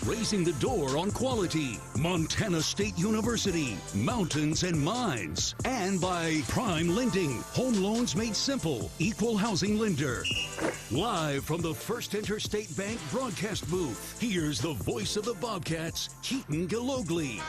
raising the door on quality. Montana State University, Mountains and Mines. And by Prime Lending, home loans made simple, equal housing lender. Live from the First Interstate Bank broadcast booth, here's the voice of the Bobcats, Keaton Galogly.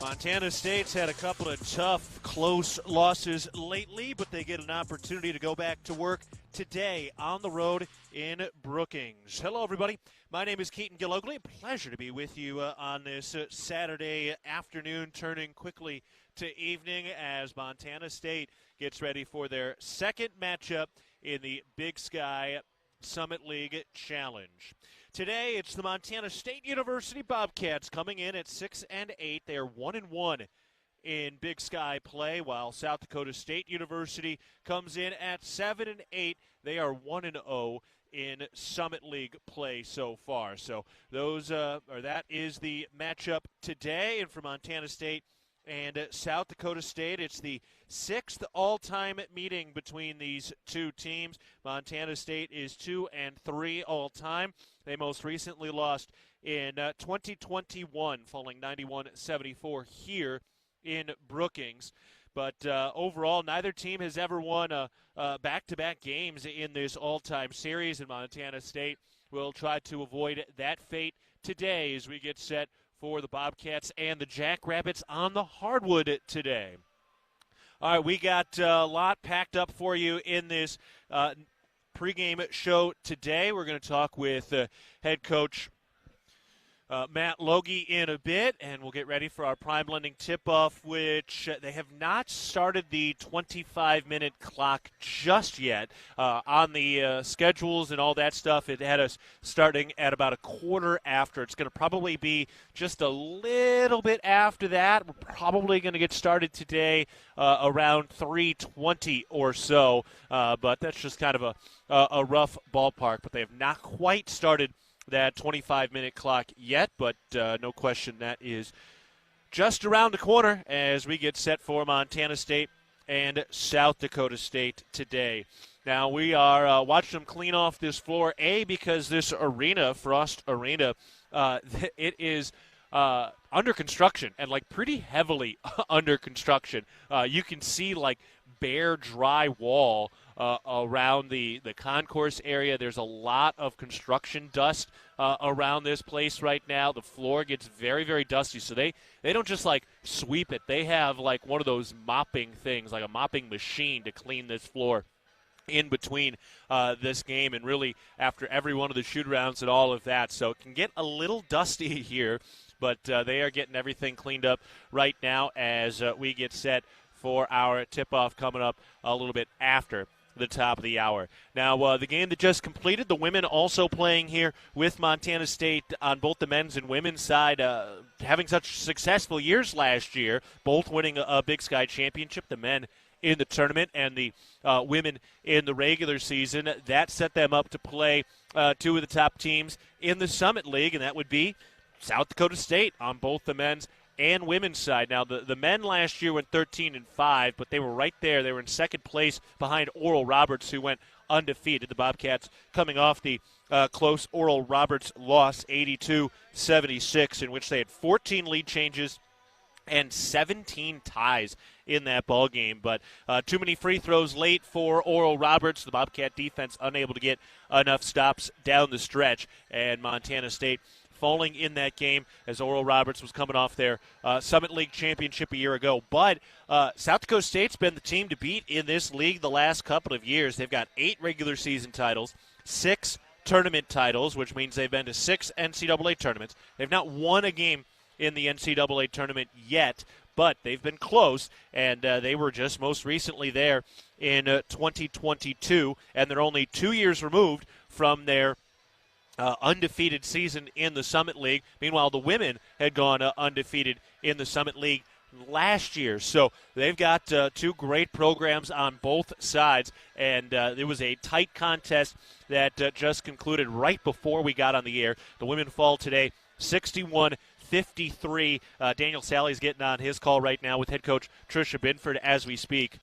Montana State's had a couple of tough, close losses lately, but they get an opportunity to go back to work today on the road in Brookings. Hello, everybody. My name is Keaton Galogly. Pleasure to be with you on this Saturday afternoon, turning quickly to evening as Montana State gets ready for their second matchup in the Big Sky Summit League Challenge. Today, it's the Montana State University Bobcats coming in at 6-8. They are 1-1 in Big Sky play, while South Dakota State University comes in at 7-8. They are 1-0 in Summit League play so far. So that is the matchup today, and for Montana State and South Dakota State, it's the sixth all-time meeting between these two teams. Montana State is 2-3 all-time. They most recently lost in 2021, falling 91-74 here in Brookings. But overall, neither team has ever won back-to-back games in this all-time series, and Montana State will try to avoid that fate today as we get set for the Bobcats and the Jackrabbits on the hardwood today. All right, we got a lot packed up for you in this pregame show today. We're going to talk with head coach Matt Logie in a bit, and we'll get ready for our Prime Lending tip-off, which they have not started the 25-minute clock just yet. On the schedules and all that stuff, it had us starting at about a quarter after. It's going to probably be just a little bit after that. We're probably going to get started today around 3:20 or so, but that's just kind of a rough ballpark. But they have not quite started that 25-minute clock yet, but no question that is just around the corner as we get set for Montana State and South Dakota State today. Now, we are watching them clean off this floor, because this arena, Frost Arena, it is under construction, and pretty heavily under construction. You can see bare, dry wall around the concourse area. There's a lot of construction dust around this place right now. The floor gets very, very dusty, so they don't just sweep it. They have one of those mopping things, like a mopping machine, to clean this floor in between this game and really after every one of the shoot-arounds and all of that. So it can get a little dusty here, but they are getting everything cleaned up right now as we get set for our tip-off coming up a little bit after the top of the hour. Now, the game that just completed, the women also playing here with Montana State on both the men's and women's side, having such successful years last year, both winning a Big Sky championship, the men in the tournament and the women in the regular season. That set them up to play two of the top teams in the Summit League, and that would be South Dakota State on both the men's and women's side. Now, the men last year went 13-5, but they were right there. They were in second place behind Oral Roberts, who went undefeated. The Bobcats coming off the close Oral Roberts loss, 82-76, in which they had 14 lead changes and 17 ties in that ball game. But too many free throws late for Oral Roberts. The Bobcat defense unable to get enough stops down the stretch, and Montana State falling in that game as Oral Roberts was coming off their Summit League championship a year ago. But South Dakota State's been the team to beat in this league the last couple of years. They've got 8 regular season titles, 6 tournament titles, which means they've been to 6 NCAA tournaments. They've not won a game in the NCAA tournament yet, but they've been close, and they were just most recently there in 2022, and they're only 2 years removed from their undefeated season in the Summit League. Meanwhile, the women had gone undefeated in the Summit League last year. So they've got two great programs on both sides, and it was a tight contest that just concluded right before we got on the air. The women fall today 61-53. Daniel Sally's getting on his call right now with head coach Tricia Binford as we speak.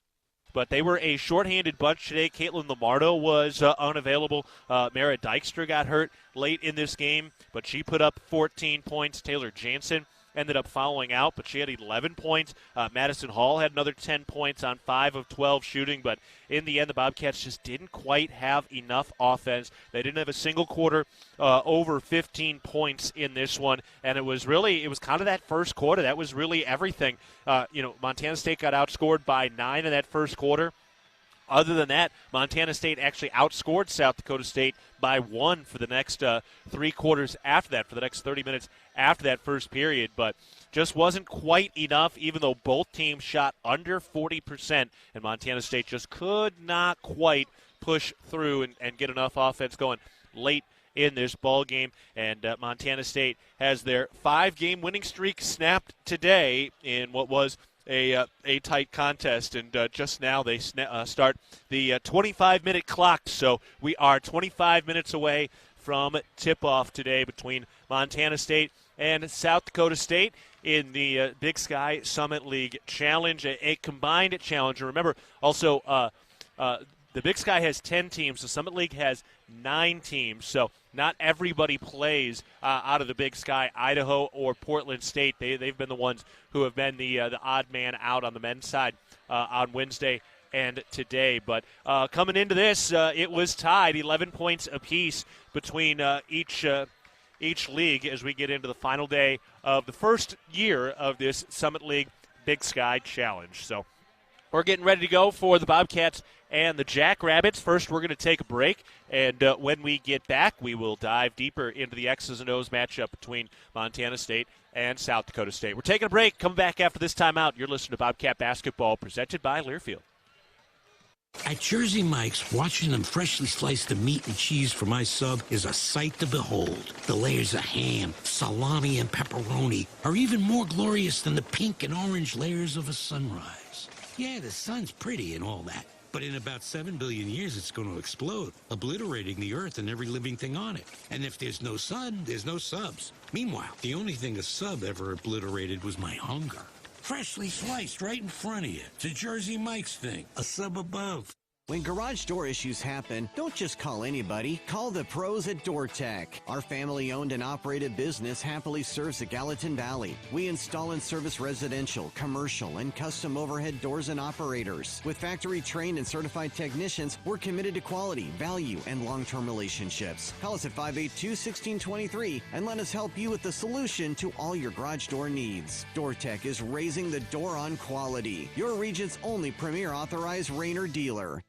But they were a shorthanded bunch today. Caitlin Lamardo was unavailable. Mara Dykstra got hurt late in this game, but she put up 14 points. Taylor Jansen ended up fouling out, but she had 11 points. Madison Hall had another 10 points on 5 of 12 shooting, but in the end, the Bobcats just didn't quite have enough offense. They didn't have a single quarter over 15 points in this one, and it was kind of that first quarter. That was really everything. Montana State got outscored by 9 in that first quarter. Other than that, Montana State actually outscored South Dakota State by 1 for the next 3 quarters after that, for the next 30 minutes after that first period. But just wasn't quite enough, even though both teams shot under 40%, and Montana State just could not quite push through and get enough offense going late in this ball game. And Montana State has their 5-game winning streak snapped today in what was a tight contest, and just now they start the 25-minute clock. So we are 25 minutes away from tip-off today between Montana State and South Dakota State in the Big Sky Summit League Challenge, a combined challenge. And remember, also, the Big Sky has 10 teams. The Summit League has 9 teams. So not everybody plays out of the Big Sky. Idaho or Portland State, they've been the ones who have been the odd man out on the men's side on Wednesday and today. But coming into this, it was tied 11 points apiece between each league as we get into the final day of the first year of this Summit League Big Sky Challenge. So we're getting ready to go for the Bobcats and the Jackrabbits. First, we're going to take a break, and when we get back, we will dive deeper into the X's and O's matchup between Montana State and South Dakota State. We're taking a break. Come back after this timeout. You're listening to Bobcat Basketball, presented by Learfield. At Jersey Mike's, watching them freshly slice the meat and cheese for my sub is a sight to behold. The layers of ham, salami, and pepperoni are even more glorious than the pink and orange layers of a sunrise. Yeah, the sun's pretty and all that, but in about 7 billion years, it's going to explode, obliterating the Earth and every living thing on it. And if there's no sun, there's no subs. Meanwhile, the only thing a sub ever obliterated was my hunger. Freshly sliced right in front of you. It's a Jersey Mike's thing. A sub above. When garage door issues happen, don't just call anybody. Call the pros at DoorTech. Our family-owned and operated business happily serves the Gallatin Valley. We install and service residential, commercial, and custom overhead doors and operators. With factory-trained and certified technicians, we're committed to quality, value, and long-term relationships. Call us at 582-1623 and let us help you with the solution to all your garage door needs. DoorTech is raising the door on quality. Your region's only premier authorized Rainer dealer.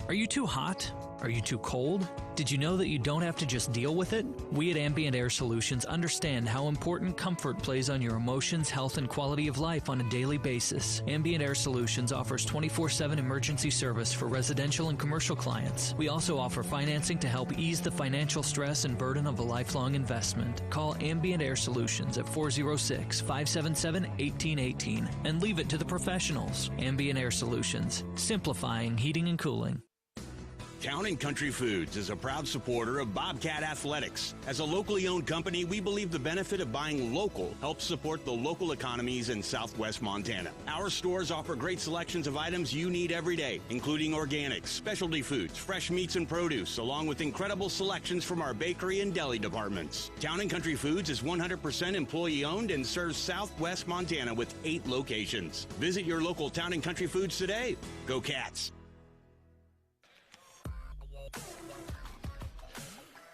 Are you too hot? Are you too cold? Did you know that you don't have to just deal with it? We at Ambient Air Solutions understand how important comfort plays on your emotions, health, and quality of life on a daily basis. Ambient Air Solutions offers 24/7 emergency service for residential and commercial clients. We also offer financing to help ease the financial stress and burden of a lifelong investment. Call Ambient Air Solutions at 406-577-1818 and leave it to the professionals. Ambient Air Solutions, simplifying heating and cooling. Town & Country Foods is a proud supporter of Bobcat Athletics. As a locally owned company, we believe the benefit of buying local helps support the local economies in southwest Montana. Our stores offer great selections of items you need every day, including organics, specialty foods, fresh meats and produce, along with incredible selections from our bakery and deli departments. Town & Country Foods is 100% employee-owned and serves southwest Montana with 8 locations. Visit your local Town & Country Foods today. Go Cats!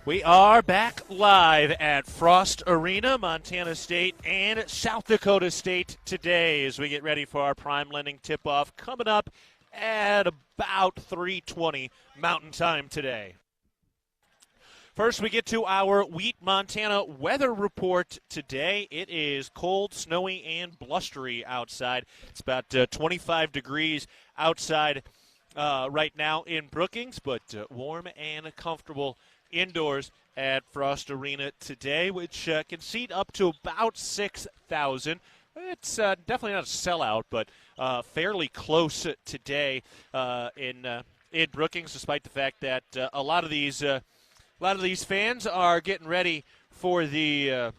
We are back live at Frost Arena, Montana State and South Dakota State today as we get ready for our prime lending tip-off coming up at about 3:20 Mountain Time today. First, we get to our Wheat Montana weather report today. It is cold, snowy, and blustery outside. It's about 25 degrees outside right now in Brookings, but warm and comfortable indoors at Frost Arena today, which can seat up to about 6,000. It's definitely not a sellout, but fairly close today in Brookings, despite the fact that a lot of these fans are getting ready for the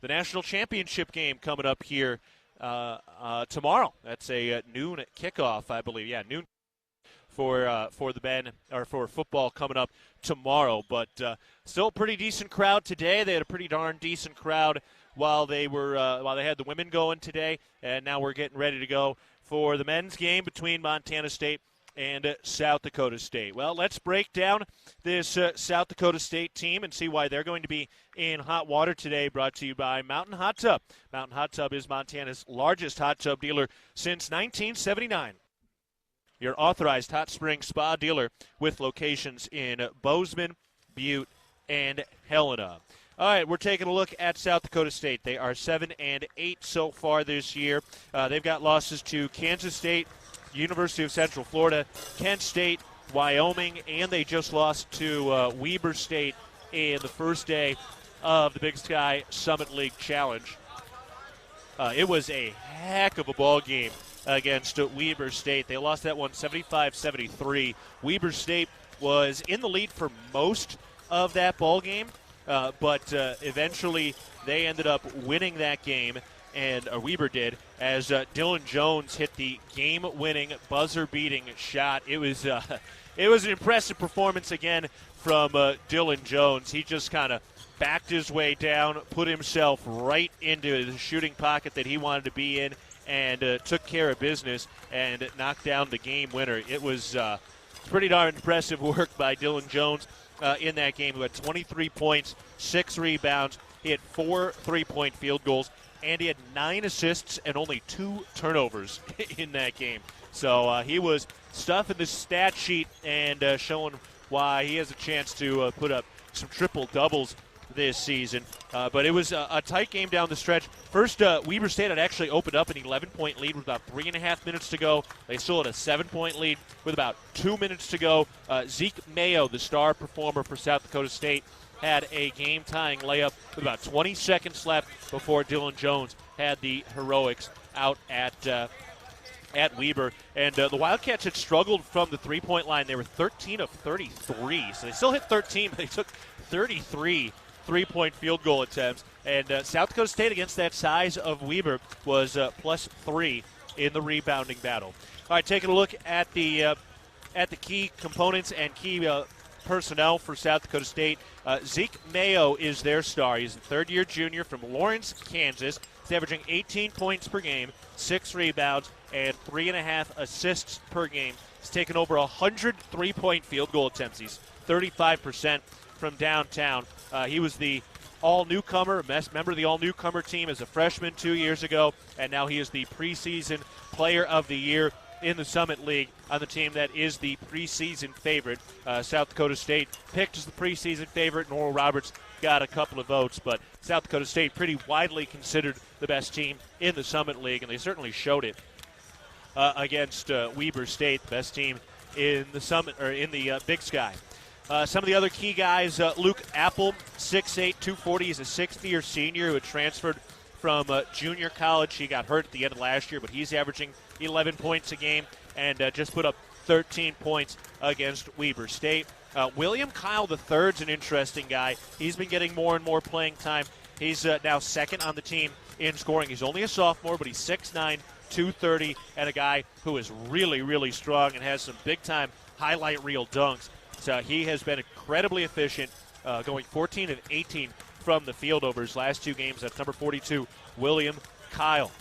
national championship game coming up here tomorrow. That's a noon kickoff, I believe. Yeah, noon for the Ben or for football coming up tomorrow. But still a pretty decent crowd today. They had a pretty darn decent crowd while they had the women going today, and now we're getting ready to go for the men's game between Montana State and South Dakota State. Well, let's break down this South Dakota State team and see why they're going to be in hot water today, brought to you by Mountain Hot Tub. Mountain Hot Tub is Montana's largest hot tub dealer since 1979. Your authorized hot spring spa dealer with locations in Bozeman, Butte, and Helena. All right, we're taking a look at South Dakota State. They are 7-8 so far this year. They've got losses to Kansas State, University of Central Florida, Kent State, Wyoming, and they just lost to Weber State in the first day of the Big Sky Summit League Challenge. It was a heck of a ball game against Weber State. They lost that one 75-73. Weber State was in the lead for most of that ball game, but eventually they ended up winning that game, and Weber did, as Dylan Jones hit the game-winning, buzzer-beating shot. It was an impressive performance again from Dylan Jones. He just kind of backed his way down, put himself right into the shooting pocket that he wanted to be in, and took care of business and knocked down the game winner. It was pretty darn impressive work by Dylan Jones in that game, who had 23 points, 6 rebounds. He had 4 3-point field goals, and he had 9 assists and only 2 turnovers in that game. So he was stuffing the stat sheet and showing why he has a chance to put up some triple-doubles this season. But it was a tight game down the stretch. First, Weber State had actually opened up an 11-point lead with about 3.5 minutes to go. They still had a 7-point lead with about 2 minutes to go. Zeke Mayo, the star performer for South Dakota State, had a game-tying layup with about 20 seconds left before Dylan Jones had the heroics out at Weber. And the Wildcats had struggled from the three-point line. They were 13 of 33, so they still hit 13, but they took 33 three-point field goal attempts. And South Dakota State, against that size of Weber, was +3 in the rebounding battle. All right, taking a look at the key components and key personnel for South Dakota State. Zeke Mayo is their star. He's a third-year junior from Lawrence, Kansas. He's averaging 18 points per game, 6 rebounds, and 3.5 assists per game. He's taken over 100 three-point field goal attempts. He's 35% from downtown. He was the all-newcomer, member of the all-newcomer team as a freshman 2 years ago, and now he is the preseason player of the year in the Summit League on the team that is the preseason favorite. South Dakota State picked as the preseason favorite, and Oral Roberts got a couple of votes, but South Dakota State pretty widely considered the best team in the Summit League, and they certainly showed it against Weber State, the best team in the Summit or in the Big Sky. Some of the other key guys, Luke Apple, 6'8", 240. He's a sixth-year senior who had transferred from junior college. He got hurt at the end of last year, but he's averaging 11 points a game and just put up 13 points against Weber State. William Kyle III is an interesting guy. He's been getting more and more playing time. He's now second on the team in scoring. He's only a sophomore, but he's 6'9", 230, and a guy who is really, really strong and has some big-time highlight reel dunks. So he has been incredibly efficient, going 14 of 18 from the field over his last 2 games. That's number 42, William Kyle.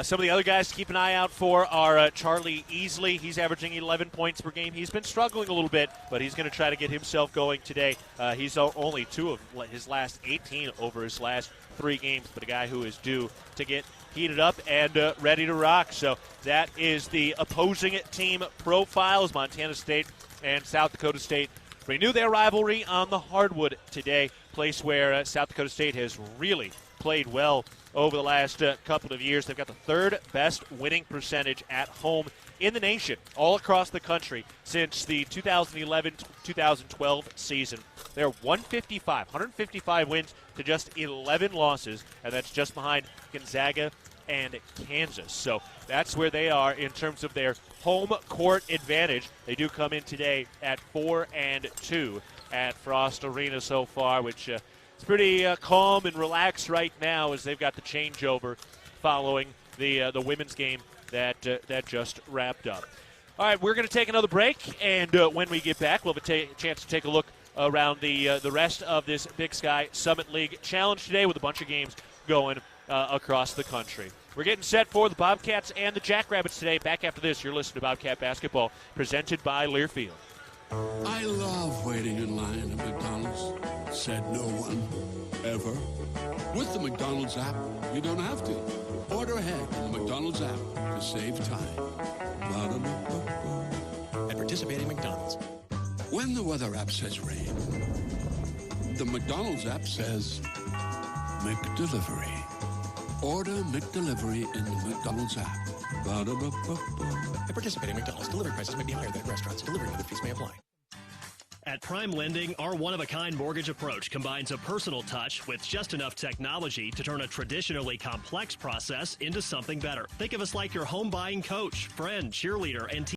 Some of the other guys to keep an eye out for are Charlie Easley. He's averaging 11 points per game. He's been struggling a little bit, but he's going to try to get himself going today. He's only 2 of his last 18 over his last 3 games, but a guy who is due to get heated up and ready to rock. So that is the opposing team profiles. Montana State and South Dakota State renew their rivalry on the hardwood today, place where South Dakota State has really played well over the last couple of years. They've got the 3rd best winning percentage at home in the nation, all across the country, since the 2011-2012 season. They're 155 wins to just 11 losses, and that's just behind Gonzaga and Kansas. So that's where they are in terms of their home court advantage. They do come in today at 4-2 at Frost Arena so far, which is pretty calm and relaxed right now as they've got the changeover following the women's game that just wrapped up. All right, we're going to take another break, and when we get back, we'll have a chance to take a look around the rest of this Big Sky Summit League Challenge today with a bunch of games going across the country. We're getting set for the Bobcats and the Jackrabbits today. Back after this, you're listening to Bobcat Basketball, presented by Learfield. I love waiting in line at McDonald's, said no one, ever. With the McDonald's app, you don't have to. Order ahead in the McDonald's app to save time. At participating McDonald's. When the weather app says rain, the McDonald's app says McDelivery. Order McDelivery in the McDonald's app. At participating McDonald's, delivery prices may be higher than at restaurants. Delivery and other fees may apply. At Prime Lending, our one-of-a-kind mortgage approach combines a personal touch with just enough technology to turn a traditionally complex process into something better. Think of us like your home buying coach, friend, cheerleader, and team.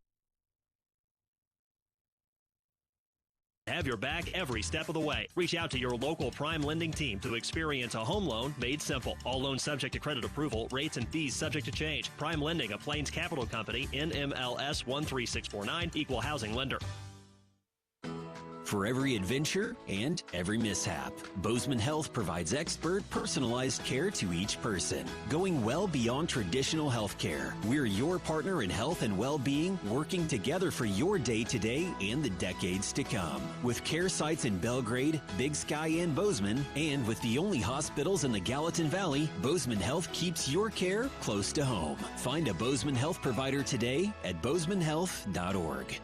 Have your back every step of the way. Reach out to your local Prime Lending team to experience a home loan made simple. All loans subject to credit approval, rates and fees subject to change. Prime Lending, a Plains Capital Company, NMLS 13649, Equal Housing Lender. For every adventure and every mishap, Bozeman Health provides expert, personalized care to each person, going well beyond traditional health care. We're your partner in health and well-being, working together for your day-to-day and the decades to come. With care sites in Belgrade, Big Sky, and Bozeman, and with the only hospitals in the Gallatin Valley, Bozeman Health keeps your care close to home. Find a Bozeman Health provider today at bozemanhealth.org.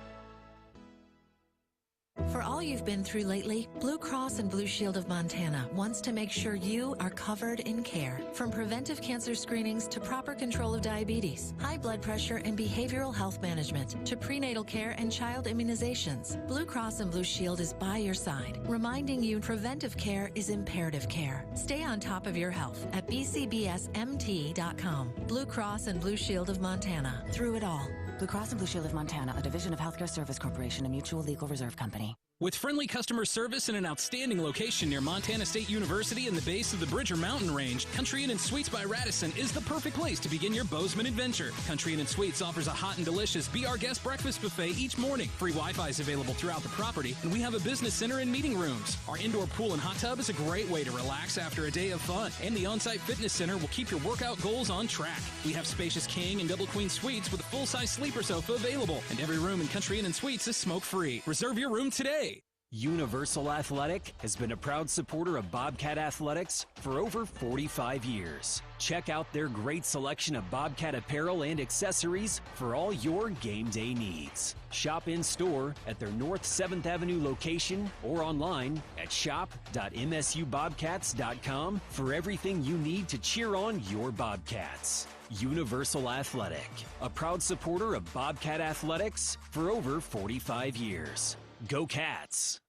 For all you've been through lately, Blue Cross and Blue Shield of Montana wants to make sure you are covered in care. From preventive cancer screenings to proper control of diabetes, high blood pressure and behavioral health management, to prenatal care and child immunizations, Blue Cross and Blue Shield is by your side, reminding you preventive care is imperative care. Stay on top of your health at bcbsmt.com. Blue Cross and Blue Shield of Montana. Through it all. Blue Cross and Blue Shield of Montana, a division of Healthcare Service Corporation, a mutual legal reserve company. With friendly customer service and an outstanding location near Montana State University and the base of the Bridger Mountain Range, Country Inn & Suites by Radisson is the perfect place to begin your Bozeman adventure. Country Inn & Suites offers a hot and delicious Be Our Guest breakfast buffet each morning. Free Wi-Fi is available throughout the property, and we have a business center and meeting rooms. Our indoor pool and hot tub is a great way to relax after a day of fun, and the on-site fitness center will keep your workout goals on track. We have spacious king and double queen suites with a full-size sleeper sofa available, and every room in Country Inn & Suites is smoke-free. Reserve your room today. Universal Athletic has been a proud supporter of Bobcat Athletics for over 45 years. Check out their great selection of Bobcat apparel and accessories for all your game day needs. Shop in store at their North 7th Avenue location or online at shop.msubobcats.com for everything you need to cheer on your Bobcats. Universal Athletic, a proud supporter of Bobcat Athletics for over 45 years. Go Cats!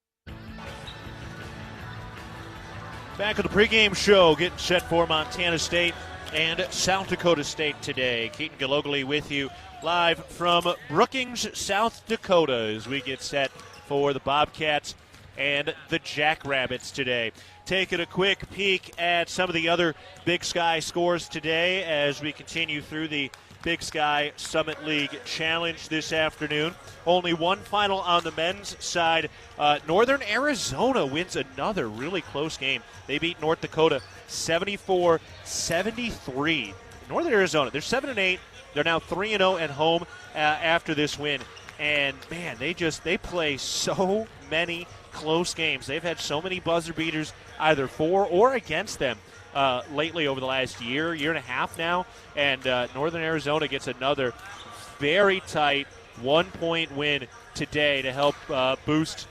Back at the pregame show, getting set for Montana State and South Dakota State today. Keaton Galogly with you live from Brookings, South Dakota, as we get set for the Bobcats and the Jackrabbits today. Taking a quick peek at some of the other Big Sky scores today as we continue through the Big Sky Summit League Challenge this afternoon. Only one final on the men's side. Northern Arizona wins another really close game. They beat North Dakota 74-73. Northern Arizona, they're 7-8. They're now 3-0 at home after this win. And, man, they play so many close games. They've had so many buzzer beaters either for or against them lately over the last year and a half now. And Northern Arizona gets another very tight 1-point win today to help boost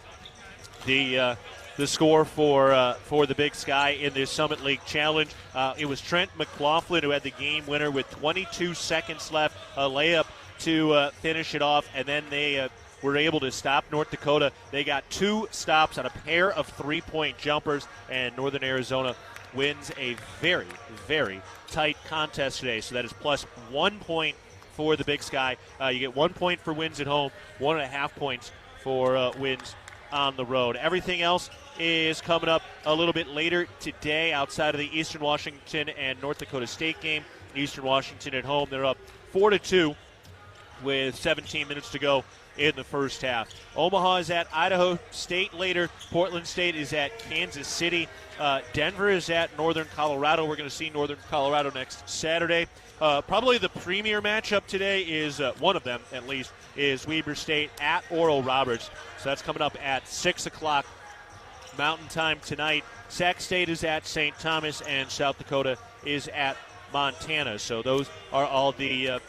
the score for the Big Sky in this Summit League Challenge. It was Trent McLaughlin who had the game winner with 22 seconds left, a layup to finish it off, and then they were able to stop North Dakota. They got 2 stops on a pair of 3-point jumpers, and Northern Arizona wins a very, very tight contest today. So that is plus 1 point for the Big Sky. You get 1 point for wins at home, 1.5 points for wins on the road. Everything else is coming up a little bit later today outside of the Eastern Washington and North Dakota State game. Eastern Washington at home. They're up 4-2 with 17 minutes to go in the first half. Omaha is at Idaho State later. Portland State is at Kansas City. Denver is at Northern Colorado. We're going to see Northern Colorado next Saturday. Probably the premier matchup today is, one of them at least, is Weber State at Oral Roberts. So that's coming up at 6 o'clock Mountain Time tonight. Sac State is at St. Thomas, and South Dakota is at Montana. So those are all the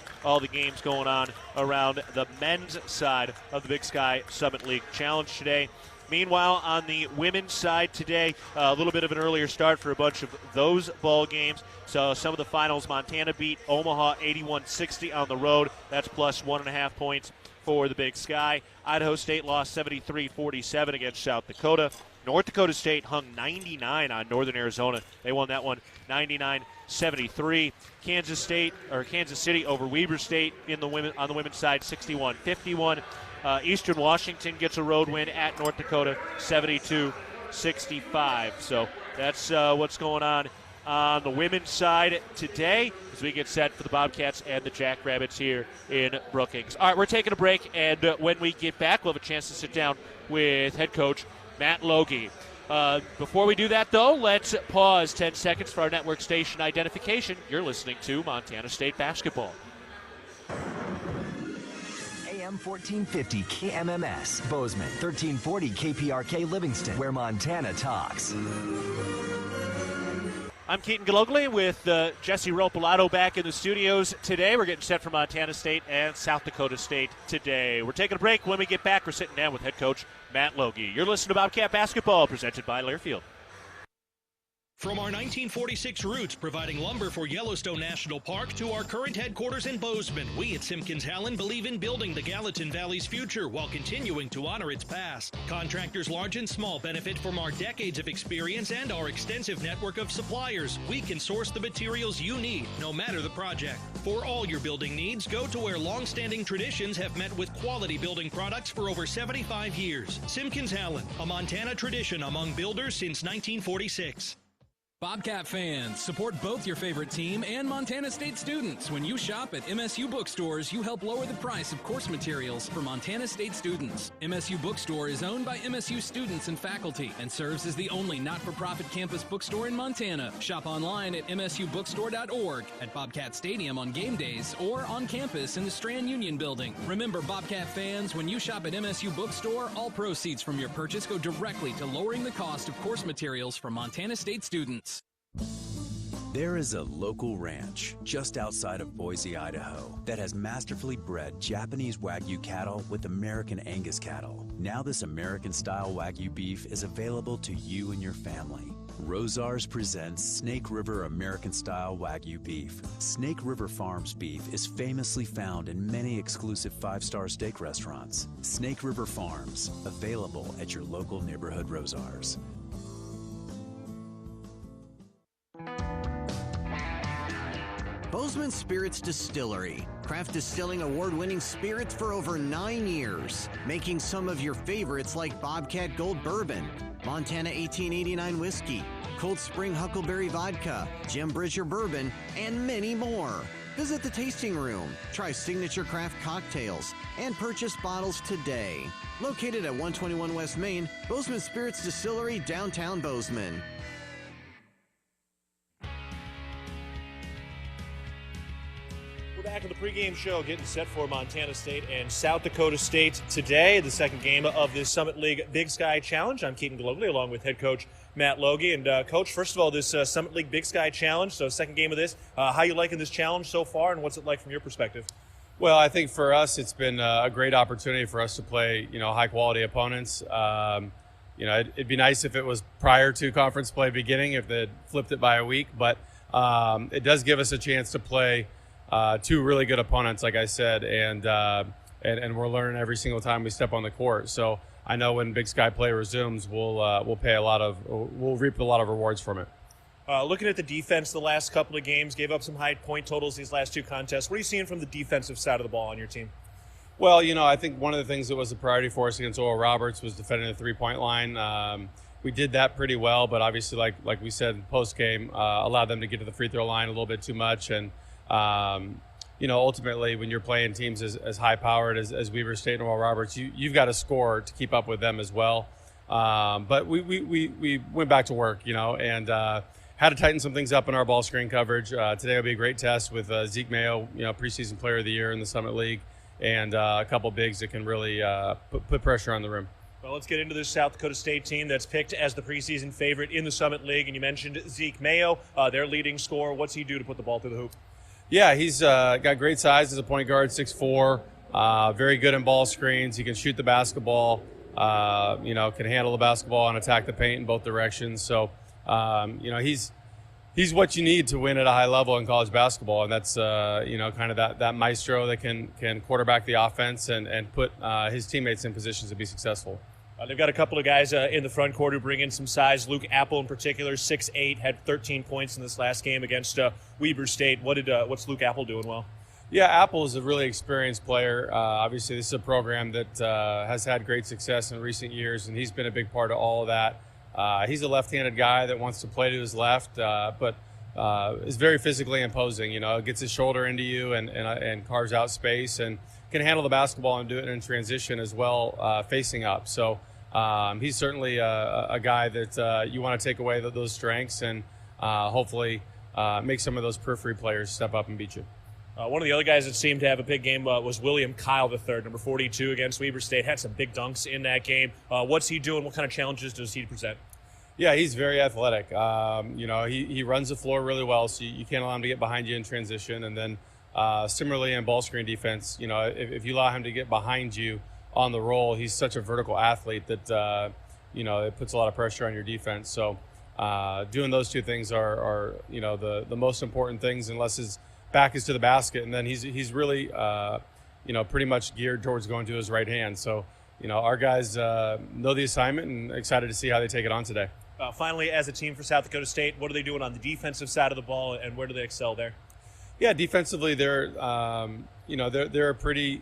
games going on around the men's side of the Big Sky Summit League Challenge today. Meanwhile, on the women's side today, a little bit of an earlier start for a bunch of those ball games. So some of the finals, Montana beat Omaha 81-60 on the road. That's plus 1.5 points for the Big Sky. Idaho State lost 73-47 against South Dakota. North Dakota State hung 99 on Northern Arizona. They won that one 99-73. Kansas City over Weber State on the women's side 61-51. Eastern Washington gets a road win at North Dakota 72-65. So that's what's going on the women's side today as we get set for the Bobcats and the Jackrabbits here in Brookings. All right, we're taking a break, and when we get back, we'll have a chance to sit down with head coach Matt Logie. Before we do that, though, let's pause 10 seconds for our network station identification. You're listening to Montana State Basketball. AM 1450 KMMS, Bozeman, 1340 KPRK Livingston, where Montana talks. I'm Keaton Galogly with Jesse Ropolato back in the studios today. We're getting set for Montana State and South Dakota State today. We're taking a break. When we get back, we're sitting down with head coach Matt Logie. You're listening to Bobcat Basketball, presented by Learfield. From our 1946 roots providing lumber for Yellowstone National Park to our current headquarters in Bozeman, we at Simpkins Howland believe in building the Gallatin Valley's future while continuing to honor its past. Contractors large and small benefit from our decades of experience and our extensive network of suppliers. We can source the materials you need, no matter the project. For all your building needs, go to where long-standing traditions have met with quality building products for over 75 years. Simpkins Howland, a Montana tradition among builders since 1946. Bobcat fans, support both your favorite team and Montana State students. When you shop at MSU bookstores, you help lower the price of course materials for Montana State students. MSU Bookstore is owned by MSU students and faculty and serves as the only not-for-profit campus bookstore in Montana. Shop online at msubookstore.org, at Bobcat Stadium on game days, or on campus in the Strand Union Building. Remember, Bobcat fans, when you shop at MSU Bookstore, all proceeds from your purchase go directly to lowering the cost of course materials for Montana State students. There is a local ranch just outside of Boise, Idaho, that has masterfully bred Japanese Wagyu cattle with American Angus cattle. Now this American-style Wagyu beef is available to you and your family. Rosars presents Snake River American-style Wagyu beef. Snake River Farms beef is famously found in many exclusive five-star steak restaurants. Snake River Farms, available at your local neighborhood Rosars. Bozeman Spirits Distillery. Craft distilling award-winning spirits for over 9 years. Making some of your favorites like Bobcat Gold Bourbon, Montana 1889 Whiskey, Cold Spring Huckleberry Vodka, Jim Bridger Bourbon, and many more. Visit the tasting room, try signature craft cocktails, and purchase bottles today. Located at 121 West Main, Bozeman Spirits Distillery, downtown Bozeman. We're back to the pregame show, getting set for Montana State and South Dakota State today, the second game of this Summit League Big Sky Challenge. I'm Keaton Galogly, along with head coach Matt Logie. And Coach, first of all, this Summit League Big Sky Challenge, so second game of this. How you liking this challenge so far, and what's it like from your perspective? Well, I think for us, it's been a great opportunity for us to play, high-quality opponents. It'd be nice if it was prior to conference play beginning, if they'd flipped it by a week, but it does give us a chance to play two really good opponents, like I said, and we're learning every single time we step on the court. So I know when Big Sky play resumes, we'll reap a lot of rewards from it. Looking at the defense, the last couple of games gave up some high point totals these last two contests. What are you seeing from the defensive side of the ball on your team? Well, I think one of the things that was a priority for us against Oral Roberts was defending the three-point line. We did that pretty well, but obviously, like we said post game, allowed them to get to the free throw line a little bit too much, and Ultimately, when you're playing teams as high-powered as Weber State and Oral Roberts, you've got to score to keep up with them as well. But we went back to work, and had to tighten some things up in our ball screen coverage. Today will be a great test with Zeke Mayo, preseason player of the year in the Summit League, and a couple bigs that can really put pressure on the rim. Well, let's get into this South Dakota State team that's picked as the preseason favorite in the Summit League. And you mentioned Zeke Mayo, their leading scorer. What's he do to put the ball through the hoop? Yeah, he's got great size as a point guard, 6'4", very good in ball screens. He can shoot the basketball, can handle the basketball and attack the paint in both directions. So, he's what you need to win at a high level in college basketball, and that's kind of that maestro that can quarterback the offense and put his teammates in positions to be successful. They've got a couple of guys in the front court who bring in some size. Luke Apple in particular, 6'8", had 13 points in this last game against Weber State. What's Luke Apple doing well? Yeah, Apple is a really experienced player. Obviously, this is a program that has had great success in recent years, and he's been a big part of all of that. He's a left-handed guy that wants to play to his left, but is very physically imposing. Gets his shoulder into you and carves out space, and can handle the basketball and do it in transition as well, facing up. So he's certainly a guy that you want to take away those strengths and hopefully make some of those periphery players step up and beat you. One of the other guys that seemed to have a big game was William Kyle III, number 42 against Weber State. Had some big dunks in that game. What's he doing? What kind of challenges does he present? Yeah, he's very athletic. He runs the floor really well, so you can't allow him to get behind you in transition. And then similarly in ball screen defense, if you allow him to get behind you on the roll, he's such a vertical athlete that, it puts a lot of pressure on your defense. So doing those two things are the most important things, unless his back is to the basket. And then he's really, pretty much geared towards going to his right hand. So, our guys know the assignment and excited to see how they take it on today. Finally, as a team for South Dakota State, what are they doing on the defensive side of the ball, and where do they excel there? Yeah, defensively, they're a pretty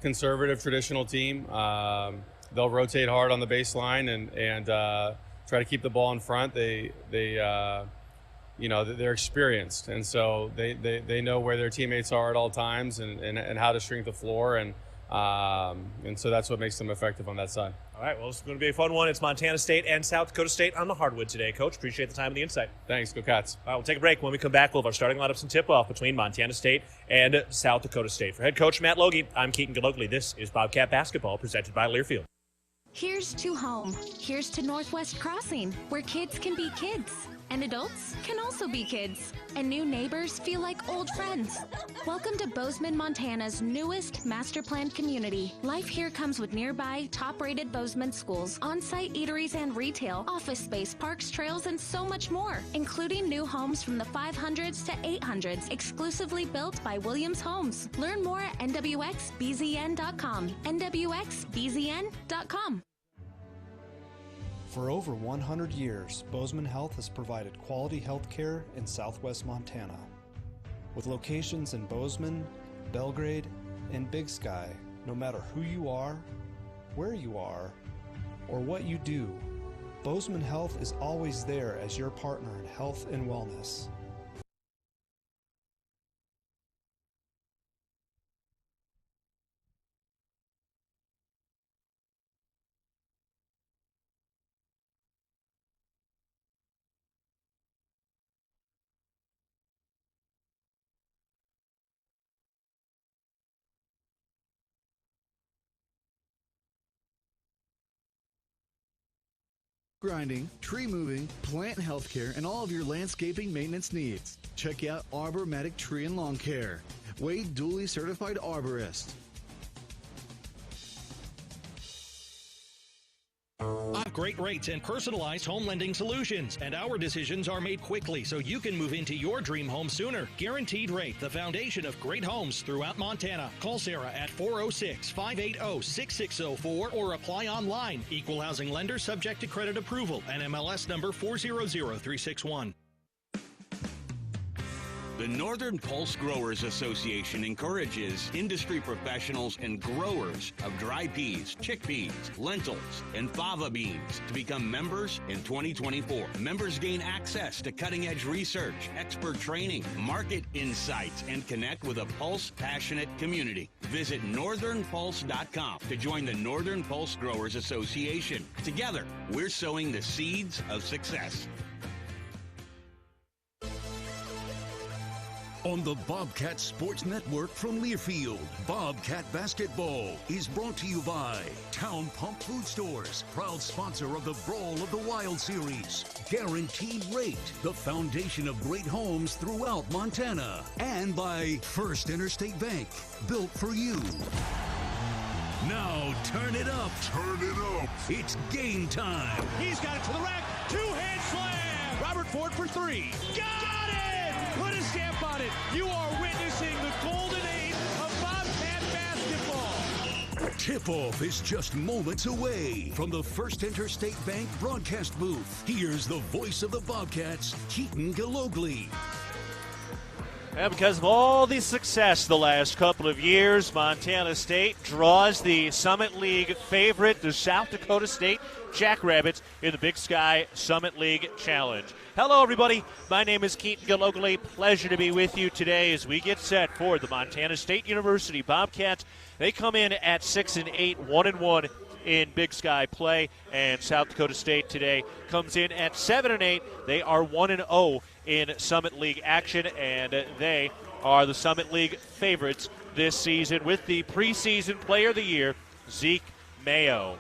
conservative, traditional team. They'll rotate hard on the baseline and try to keep the ball in front. They're experienced, and so they know where their teammates are at all times and how to shrink the floor, and so that's what makes them effective on that side. All right, well, it's going to be a fun one. It's Montana State and South Dakota State on the hardwood today. Coach, appreciate the time and the insight. Thanks. Go Cats. All right, we'll take a break. When we come back, we'll have our starting lineups and tip-off between Montana State and South Dakota State. For head coach Matt Logie, I'm Keaton Galogly. This is Bobcat Basketball, presented by Learfield. Here's to home. Here's to Northwest Crossing, where kids can be kids. And adults can also be kids. And new neighbors feel like old friends. Welcome to Bozeman, Montana's newest master planned community. Life here comes with nearby top-rated Bozeman schools, on-site eateries and retail, office space, parks, trails, and so much more, including new homes from the 500s to 800s, exclusively built by Williams Homes. Learn more at nwxbzn.com. nwxbzn.com. For over 100 years, Bozeman Health has provided quality health care in southwest Montana. With locations in Bozeman, Belgrade, and Big Sky, no matter who you are, where you are, or what you do, Bozeman Health is always there as your partner in health and wellness. Grinding, tree moving, plant healthcare, and all of your landscaping maintenance needs. Check out Arbormatic Tree and Lawn Care. Wade duly certified arborist. Great rates and personalized home lending solutions, and our decisions are made quickly so you can move into your dream home sooner. Guaranteed Rate, the foundation of great homes throughout Montana. Call Sarah at 406-580-6604 or apply online. Equal housing lender subject to credit approval. NMLS number 400361. The Northern Pulse Growers Association encourages industry professionals and growers of dry peas, chickpeas, lentils, and fava beans to become members in 2024. Members gain access to cutting-edge research, expert training, market insights, and connect with a Pulse-passionate community. Visit northernpulse.com to join the Northern Pulse Growers Association. Together, we're sowing the seeds of success. On the Bobcat Sports Network from Learfield, Bobcat Basketball is brought to you by Town Pump Food Stores, proud sponsor of the Brawl of the Wild Series. Guaranteed Rate, the foundation of great homes throughout Montana. And by First Interstate Bank, built for you. Now turn it up. Turn it up. It's game time. He's got it to the rack. Two-hand slam. Robert Ford for three. Got it! Put a stamp on it. You are witnessing the golden age of Bobcat basketball. Tip-off is just moments away from the First Interstate Bank broadcast booth. Here's the voice of the Bobcats, Keaton Galogly. And because of all the success the last couple of years, Montana State draws the Summit League favorite, the South Dakota State Jackrabbits, in the Big Sky Summit League Challenge. Hello, everybody. My name is Keaton Galogly. Pleasure to be with you today as we get set for the Montana State University Bobcats. They come in at 6-8, 1-1 in Big Sky play, and South Dakota State today comes in at 7-8. They are 1-0 in Summit League action, and they are the Summit League favorites this season with the preseason player of the year, Zeke Mayo.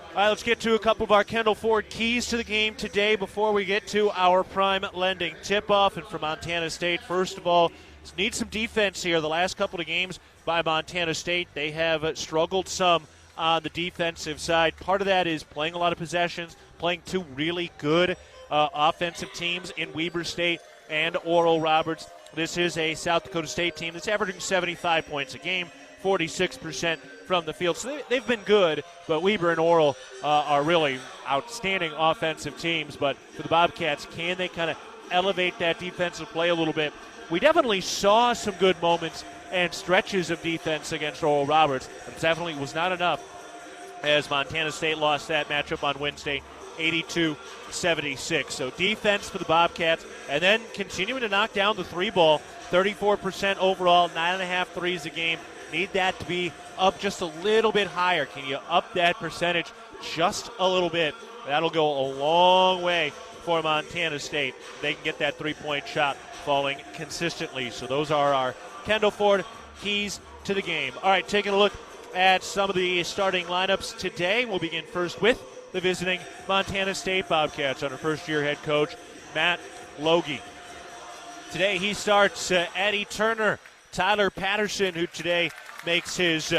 All right, let's get to a couple of our Kendall Ford keys to the game today before we get to our prime lending tip-off. And for Montana State, first of all, need some defense here. The last couple of games by Montana State, they have struggled some on the defensive side. Part of that is playing a lot of possessions, playing two really good offensive teams in Weber State and Oral Roberts. This is a South Dakota State team that's averaging 75 points a game, 46% from the field. So they've been good, but Weber and Oral are really outstanding offensive teams. But for the Bobcats, can they kind of elevate that defensive play a little bit? We definitely saw some good moments and stretches of defense against Oral Roberts, but it definitely was not enough as Montana State lost that matchup on Wednesday, 82-76. So defense for the Bobcats, and then continuing to knock down the three ball, 34% overall, 9.5 threes a game. Need that to be up just a little bit higher. Can you up that percentage just a little bit? That'll go a long way for Montana State. They can get that three-point shot falling consistently. So those are our Kendall Ford keys to the game. All right, taking a look at some of the starting lineups today. We'll begin first with the visiting Montana State Bobcats under first-year head coach Matt Logie. Today he starts Eddie Turner, Tyler Patterson, who today makes his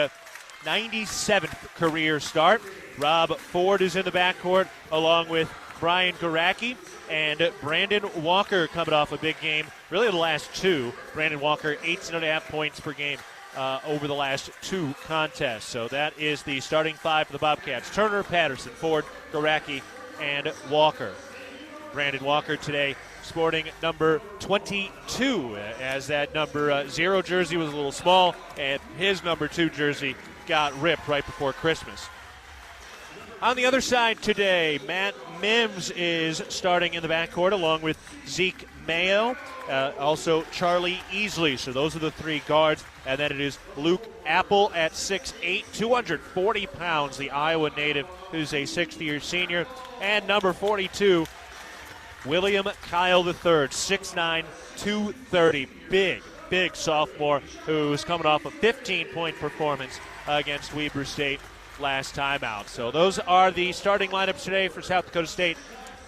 97th career start. Rob Ford is in the backcourt along with Brian Garacki and Brandon Walker coming off a big game. Really the last two. Brandon Walker, 18.5 points per game over the last two contests. So that is the starting five for the Bobcats. Turner, Patterson, Ford, Garacki, and Walker. Brandon Walker today sporting number 22, as that number 0 jersey was a little small, and his number 2 jersey got ripped right before Christmas. On the other side today, Matt Mims is starting in the backcourt along with Zeke Mayo, also Charlie Easley. So those are the three guards. And then it is Luke Apple at 6'8", 240 pounds, the Iowa native who's a sixth-year senior. And number 42, William Kyle III, 6'9", 230, big sophomore who's coming off a 15-point performance against Weber State last time out. So those are the starting lineups today for South Dakota State.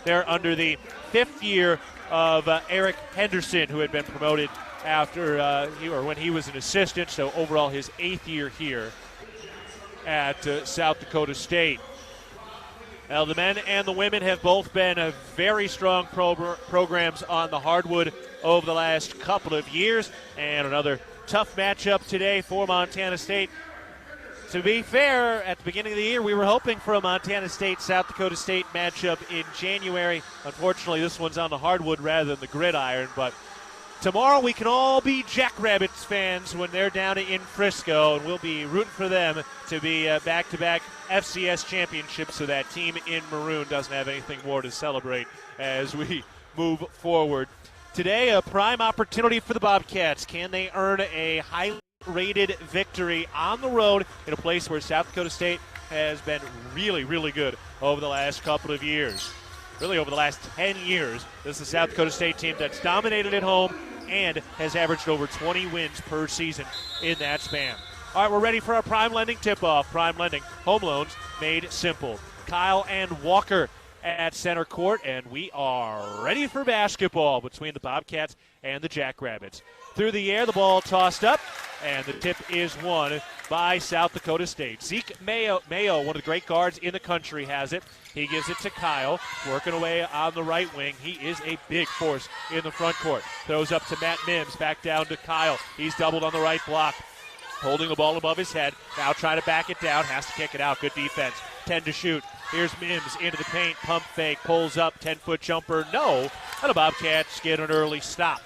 They're under the fifth year of Eric Henderson, who had been promoted after when he was an assistant, so overall his 8th year here at South Dakota State. Now, the men and the women have both been very strong programs on the hardwood over the last couple of years, and another tough matchup today for Montana State. To be fair, at the beginning of the year, we were hoping for a Montana State-South Dakota State matchup in January. Unfortunately, this one's on the hardwood rather than the gridiron, but tomorrow we can all be Jackrabbits fans when they're down in Frisco, and we'll be rooting for them to be back-to-back FCS championships so that team in maroon doesn't have anything more to celebrate as we move forward. Today, a prime opportunity for the Bobcats. Can they earn a highly rated victory on the road in a place where South Dakota State has been really, really good over the last couple of years? Really over the last 10 years, this is a South Dakota State team that's dominated at home and has averaged over 20 wins per season in that span. All right, we're ready for our Prime Lending tip-off. Prime Lending, home loans made simple. Kyle and Walker at center court, and we are ready for basketball between the Bobcats and the Jackrabbits. Through the air, the ball tossed up, and the tip is won by South Dakota State. Zeke Mayo, one of the great guards in the country, has it. He gives it to Kyle, working away on the right wing. He is a big force in the front court. Throws up to Matt Mims, back down to Kyle. He's doubled on the right block, holding the ball above his head. Now trying to back it down, has to kick it out. Good defense. 10 to shoot. Here's Mims into the paint, pump fake, pulls up, 10-foot jumper, no. And the Bobcats get an early stop.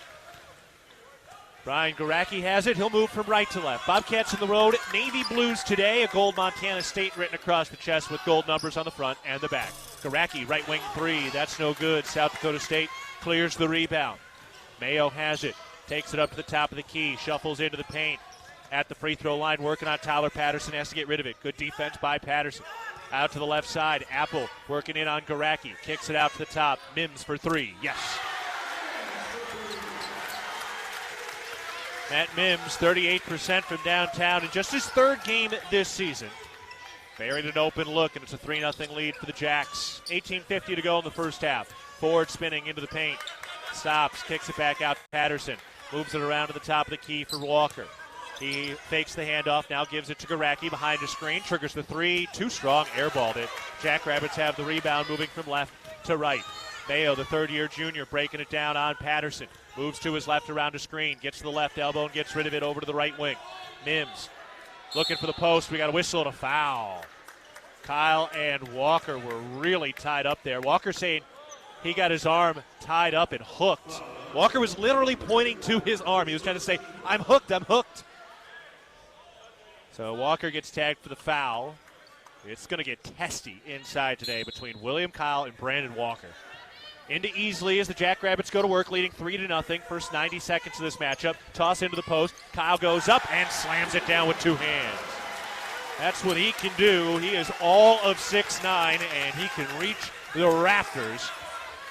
Brian Garacki has it. He'll move from right to left. Bobcats in the road. Navy Blues today. A gold Montana State written across the chest with gold numbers on the front and the back. Garacki, right wing three. That's no good. South Dakota State clears the rebound. Mayo has it. Takes it up to the top of the key. Shuffles into the paint. At the free throw line, working on Tyler Patterson. Has to get rid of it. Good defense by Patterson. Out to the left side. Apple working in on Garacki. Kicks it out to the top. Mims for three. Yes. Matt Mims, 38% from downtown in just his third game this season. Buried an open look, and it's a 3-0 lead for the Jacks. 18:50 to go in the first half. Ford spinning into the paint. Stops, kicks it back out to Patterson. Moves it around to the top of the key for Walker. He fakes the handoff, now gives it to Garacki behind the screen. Triggers the three, too strong, airballed it. Jackrabbits have the rebound, moving from left to right. Mayo, the third-year junior, breaking it down on Patterson. Moves to his left around the screen, gets to the left elbow and gets rid of it over to the right wing. Mims looking for the post. We got a whistle and a foul. Kyle and Walker were really tied up there. Walker saying he got his arm tied up and hooked. Walker was literally pointing to his arm. He was trying to say, I'm hooked, I'm hooked. So Walker gets tagged for the foul. It's going to get testy inside today between William Kyle and Brandon Walker. Into Easley as the Jackrabbits go to work, leading 3-0. First 90 seconds of this matchup. Toss into the post. Kyle goes up and slams it down with two hands. That's what he can do. He is all of 6'9", and he can reach the rafters.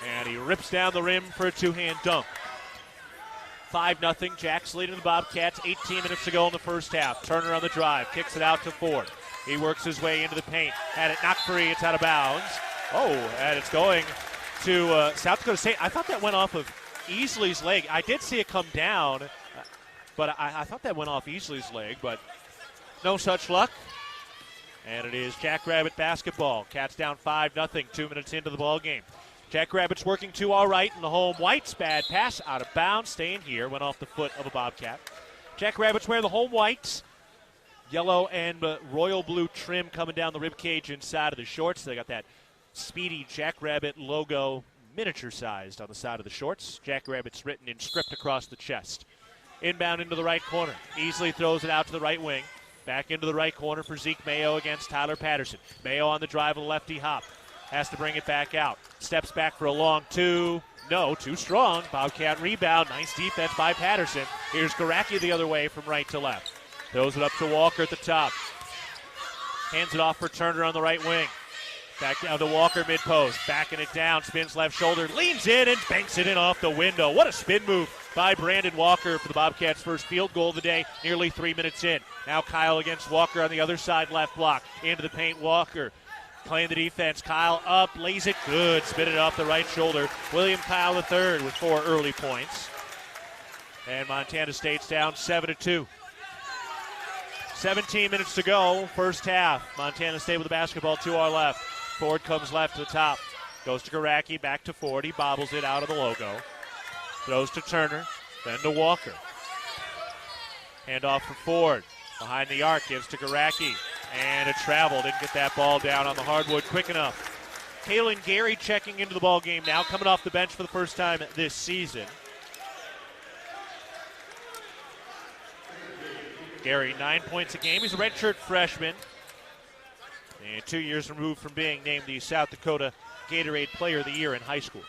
And he rips down the rim for a two-hand dunk. 5-0. Jacks leading the Bobcats. 18 minutes to go in the first half. Turner on the drive. Kicks it out to Ford. He works his way into the paint. Had it knocked free. It's out of bounds. Oh, and it's going to South Dakota State. I thought that went off of Easley's leg. I did see it come down, but I thought that went off Easley's leg, but no such luck. And it is Jackrabbit basketball. Cats down 5-0, 2 minutes into the ball game. Jackrabbits working two all right, and the home whites. Bad pass out of bounds, staying here. Went off the foot of a Bobcat. Jackrabbits wear the home whites. Yellow and royal blue trim coming down the ribcage inside of the shorts. They got that speedy Jackrabbit logo miniature-sized on the side of the shorts. Jackrabbits written in script across the chest. Inbound into the right corner. Easley throws it out to the right wing. Back into the right corner for Zeke Mayo against Tyler Patterson. Mayo on the drive with a lefty hop. Has to bring it back out. Steps back for a long two. No, too strong. Bobcat rebound. Nice defense by Patterson. Here's Garacki the other way from right to left. Throws it up to Walker at the top. Hands it off for Turner on the right wing. Back down to Walker mid-post. Backing it down. Spins left shoulder. Leans in and banks it in off the window. What a spin move by Brandon Walker for the Bobcats' first field goal of the day. Nearly 3 minutes in. Now Kyle against Walker on the other side left block. Into the paint. Walker playing the defense. Kyle up. Lays it good. Spin it off the right shoulder. William Kyle III with 4 early points. And Montana State's down 7-2. 17 minutes to go. First half. Montana State with the basketball to our left. Ford comes left to the top. Goes to Garacki, back to Ford. He bobbles it out of the logo. Throws to Turner, then to Walker. Handoff for Ford. Behind the arc, gives to Garacki. And a travel. Didn't get that ball down on the hardwood quick enough. Kalen Gary checking into the ball game now, coming off the bench for the first time this season. Gary, 9 points a game. He's a redshirt freshman. And 2 years removed from being named the South Dakota Gatorade Player of the Year in high school.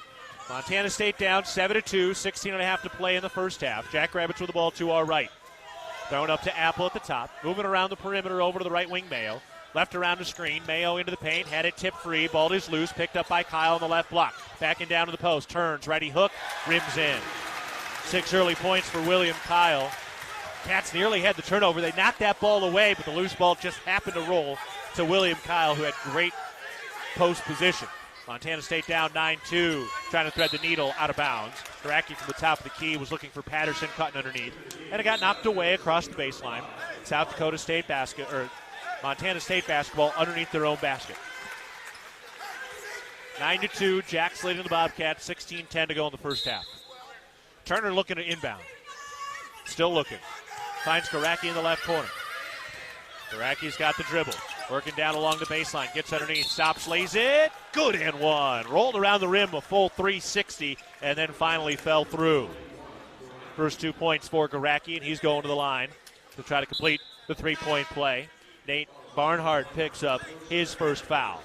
Montana State down 7-2, 16.5 to play in the first half. Jackrabbits with the ball to our right. Throwing up to Apple at the top. Moving around the perimeter over to the right wing, Mayo. Left around the screen. Mayo into the paint. Had it tipped free. Ball is loose. Picked up by Kyle on the left block. Backing down to the post. Turns. Ready hook. Rims in. 6 early points for William Kyle. Cats nearly had the turnover. They knocked that ball away, but the loose ball just happened to roll to William Kyle, who had great post position. Montana State down 9-2, trying to thread the needle out of bounds. Garacki from the top of the key was looking for Patterson cutting underneath, and it got knocked away across the baseline. South Dakota State Montana State basketball underneath their own basket. 9-2, Jacks leading the Bobcats, 16-10 to go in the first half. Turner looking at inbound. Still looking. Finds Garacki in the left corner. Garacki's got the dribble. Working down along the baseline. Gets underneath. Stops, lays it. Good and one. Rolled around the rim a full 360 and then finally fell through. First 2 points for Garacki, and he's going to the line to try to complete the three-point play. Nate Barnhart picks up his first foul.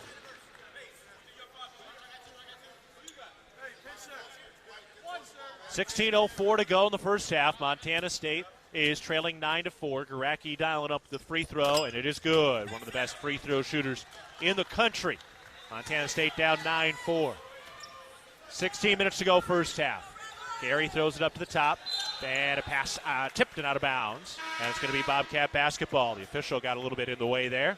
.16:04 to go in the first half. Montana State is trailing 9-4. Garacki dialing up the free throw, and it is good. One of the best free throw shooters in the country. Montana State down 9-4. 16 minutes to go first half. Gary throws it up to the top, and a pass tipped and out of bounds. And it's going to be Bobcat basketball. The official got a little bit in the way there.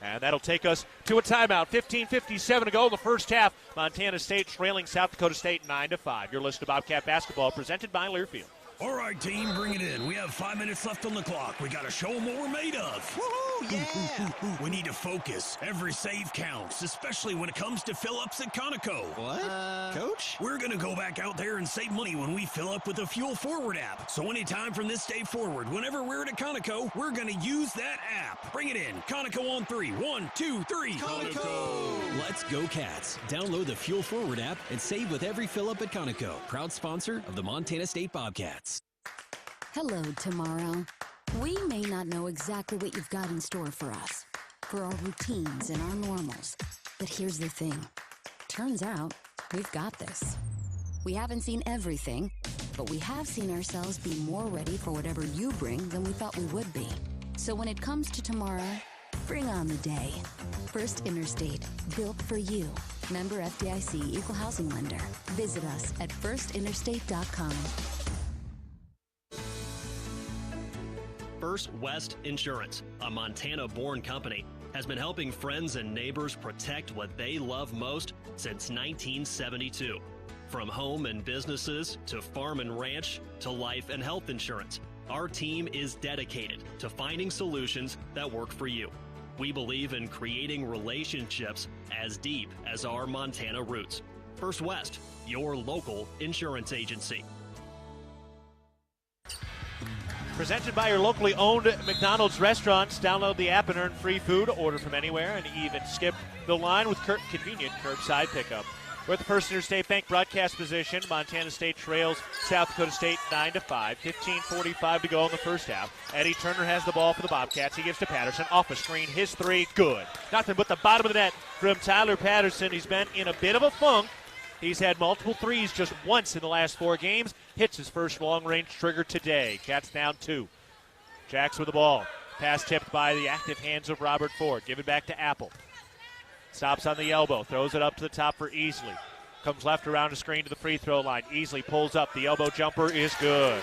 And that'll take us to a timeout. 15:57 to go in the first half. Montana State trailing South Dakota State 9-5. You're listening to Bobcat basketball presented by Learfield. All right, team, bring it in. We have 5 minutes left on the clock. We got to show them what we're made of. Woohoo, yeah! We need to focus. Every save counts, especially when it comes to fill-ups at Conoco. What? Coach? We're going to go back out there and save money when we fill up with the Fuel Forward app. So anytime from this day forward, whenever we're at Conoco, we're going to use that app. Bring it in. Conoco on 3. 1, 2, 3. Conoco! Let's go, Cats. Download the Fuel Forward app and save with every fill-up at Conoco. Proud sponsor of the Montana State Bobcats. Hello, tomorrow. We may not know exactly what you've got in store for us, for our routines and our normals. But here's the thing. Turns out, we've got this. We haven't seen everything, but we have seen ourselves be more ready for whatever you bring than we thought we would be. So when it comes to tomorrow, bring on the day. First Interstate, built for you. Member FDIC Equal Housing Lender. Visit us at firstinterstate.com. First West Insurance, a Montana-born company, has been helping friends and neighbors protect what they love most since 1972. From home and businesses to farm and ranch to life and health insurance, our team is dedicated to finding solutions that work for you. We believe in creating relationships as deep as our Montana roots. First West, your local insurance agency. Presented by your locally owned McDonald's restaurants. Download the app and earn free food. Order from anywhere and even skip the line with convenient curbside pickup. We're at the First Interstate Bank broadcast position. Montana State trails South Dakota State 9-5. 15:45 to go in the first half. Eddie Turner has the ball for the Bobcats. He gives to Patterson. Off a screen. His three. Good. Nothing but the bottom of the net from Tyler Patterson. He's been in a bit of a funk. He's had multiple threes just once in the last 4 games. Hits his first long-range trigger today. Cats down 2. Jacks with the ball. Pass tipped by the active hands of Robert Ford. Give it back to Apple. Stops on the elbow. Throws it up to the top for Easley. Comes left around the screen to the free throw line. Easley pulls up. The elbow jumper is good.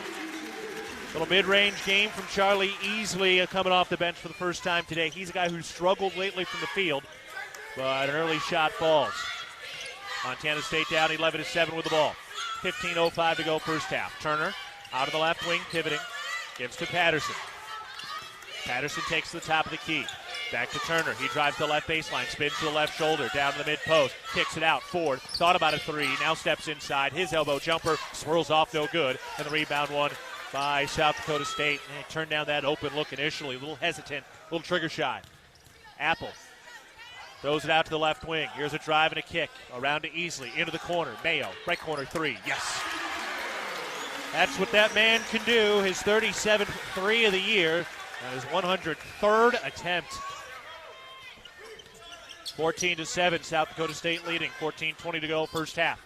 Little mid-range game from Charlie Easley coming off the bench for the first time today. He's a guy who's struggled lately from the field, but an early shot falls. Montana State down 11-7 with the ball. 15:05 to go first half. Turner out of the left wing, pivoting. Gives to Patterson. Patterson takes the top of the key. Back to Turner. He drives the left baseline, spins to the left shoulder, down to the mid-post, kicks it out. Ford thought about a three, now steps inside. His elbow jumper swirls off, no good. And the rebound one by South Dakota State. And they turned down that open look initially, a little hesitant, a little trigger shy. Apple throws it out to the left wing. Here's a drive and a kick. Around to Easley, into the corner. Mayo, right corner three. Yes. That's what that man can do. His 37th three of the year. And his 103rd attempt. 14-7, South Dakota State leading. 14:20 to go, first half.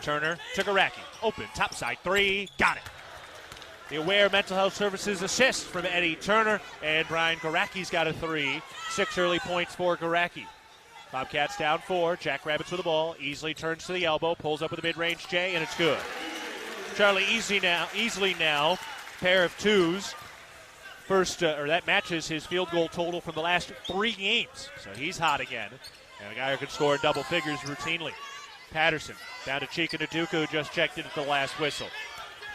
Turner to Garacki. Open, top side three. Got it. The Aware Mental Health Services assist from Eddie Turner. And Brian Garacki's got a three. 6 early points for Garacki. Bobcats down 4. Jackrabbits with the ball. Easily turns to the elbow. Pulls up with a mid-range J, and it's good. Charlie easily now. Pair of twos. That matches his field goal total from the last 3 games. So he's hot again. And a guy who can score double figures routinely. Patterson down to Chika Naduka, who just checked in at the last whistle.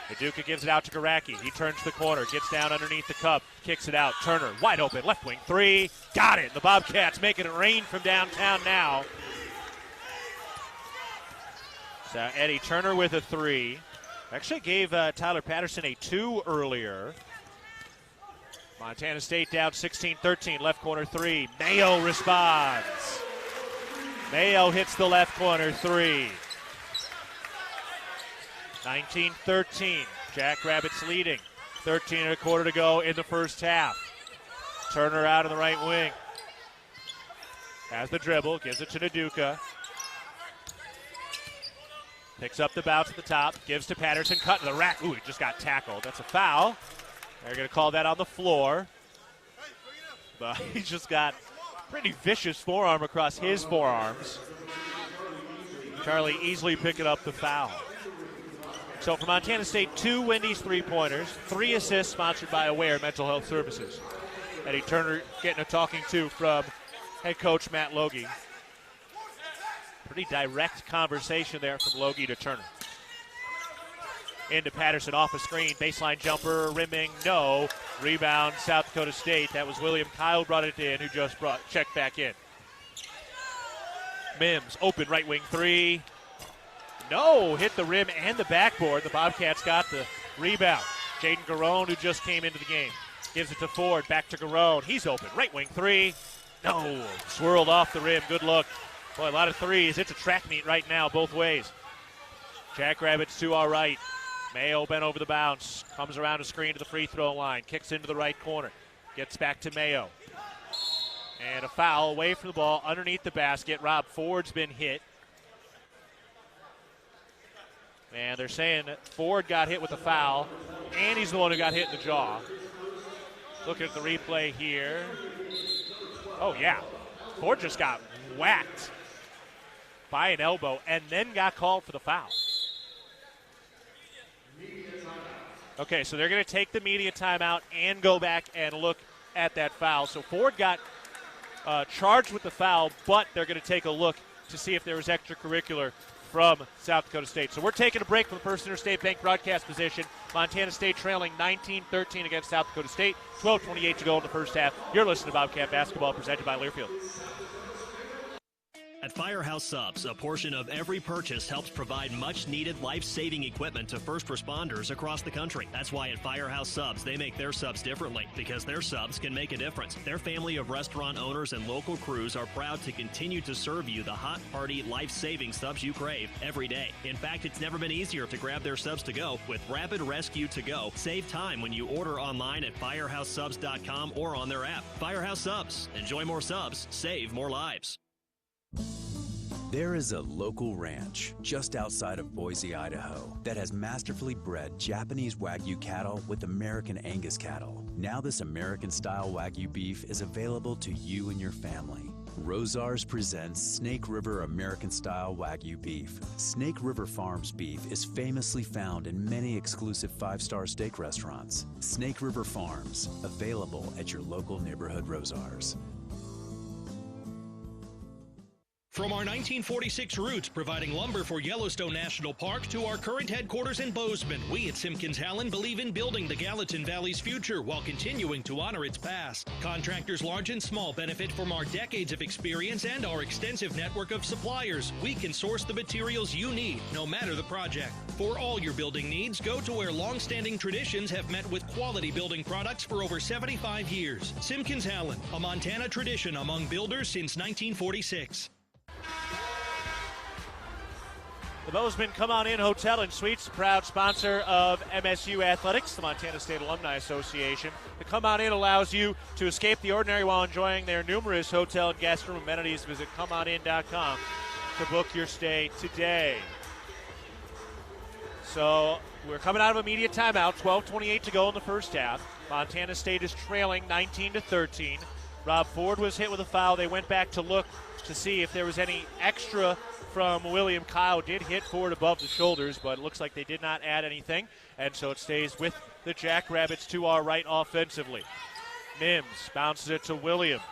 Naduka gives it out to Garacki. He turns the corner, gets down underneath the cup, kicks it out. Turner, wide open, left wing three. Got it. The Bobcats making it rain from downtown now. So Eddie Turner with a three. Actually gave Tyler Patterson a 2 earlier. Montana State down 16-13, left corner three. Mayo responds. Mayo hits the left corner three. 19-13, Jackrabbits leading. 13.25 to go in the first half. Turner out in the right wing. Has the dribble, gives it to Naduka. Picks up the bounce at the top, gives to Patterson, cut to the rack. Ooh, he just got tackled. That's a foul. They're going to call that on the floor. But he's just got pretty vicious forearm across his forearms. Charlie easily picking up the foul. So for Montana State, 2 Wendy's three-pointers, 3 assists sponsored by Aware Mental Health Services. Eddie Turner getting a talking to from head coach Matt Logie. Pretty direct conversation there from Logie to Turner. Into Patterson off a screen, baseline jumper, rimming, no. Rebound, South Dakota State. That was William Kyle brought it in, who just checked back in. Mims, open right wing three. No, hit the rim and the backboard. The Bobcats got the rebound. Jaden Garone, who just came into the game, gives it to Ford, back to Garone. He's open, right wing three. No, swirled off the rim, good look. Boy, a lot of threes. It's a track meet right now, both ways. Jackrabbits to our right. Mayo bent over the bounce, comes around a screen to the free throw line, kicks into the right corner, gets back to Mayo. And a foul away from the ball, underneath the basket. Rob Ford's been hit. And they're saying that Ford got hit with a foul, and he's the one who got hit in the jaw. Looking at the replay here. Oh, yeah. Ford just got whacked by an elbow and then got called for the foul. Okay, so they're going to take the media timeout and go back and look at that foul. So Ford got charged with the foul, but they're going to take a look to see if there was extracurricular from South Dakota State. So we're taking a break from the First Interstate Bank broadcast position. Montana State trailing 19-13 against South Dakota State. 12:28 to go in the first half. You're listening to Bobcat Basketball presented by Learfield. At Firehouse Subs, a portion of every purchase helps provide much-needed life-saving equipment to first responders across the country. That's why at Firehouse Subs, they make their subs differently, because their subs can make a difference. Their family of restaurant owners and local crews are proud to continue to serve you the hot, hearty, life-saving subs you crave every day. In fact, it's never been easier to grab their subs to go with Rapid Rescue to Go. Save time when you order online at firehousesubs.com or on their app. Firehouse Subs. Enjoy more subs. Save more lives. There is a local ranch just outside of Boise, Idaho, that has masterfully bred Japanese Wagyu cattle with American Angus cattle. Now this American-style Wagyu beef is available to you and your family. Rosars presents Snake River American-style Wagyu beef. Snake River Farms beef is famously found in many exclusive 5-star steak restaurants. Snake River Farms, available at your local neighborhood Rosars. From our 1946 roots providing lumber for Yellowstone National Park to our current headquarters in Bozeman, we at Simpkins-Hallen believe in building the Gallatin Valley's future while continuing to honor its past. Contractors large and small benefit from our decades of experience and our extensive network of suppliers. We can source the materials you need, no matter the project. For all your building needs, go to where long-standing traditions have met with quality building products for over 75 years. Simpkins-Hallen, a Montana tradition among builders since 1946. The Bozeman Come On In Hotel and Suites, proud sponsor of MSU Athletics, the Montana State Alumni Association. The Come On In allows you to escape the ordinary while enjoying their numerous hotel and guest room amenities. Visit comeonin.com to book your stay today. So we're coming out of immediate timeout, 12:28 to go in the first half. Montana State is trailing 19-13. Rob Ford was hit with a foul. They went back to look to see if there was any extra from William Kyle. Did hit Ford above the shoulders, but it looks like they did not add anything, and so it stays with the Jackrabbits to our right offensively. Mims bounces it to William.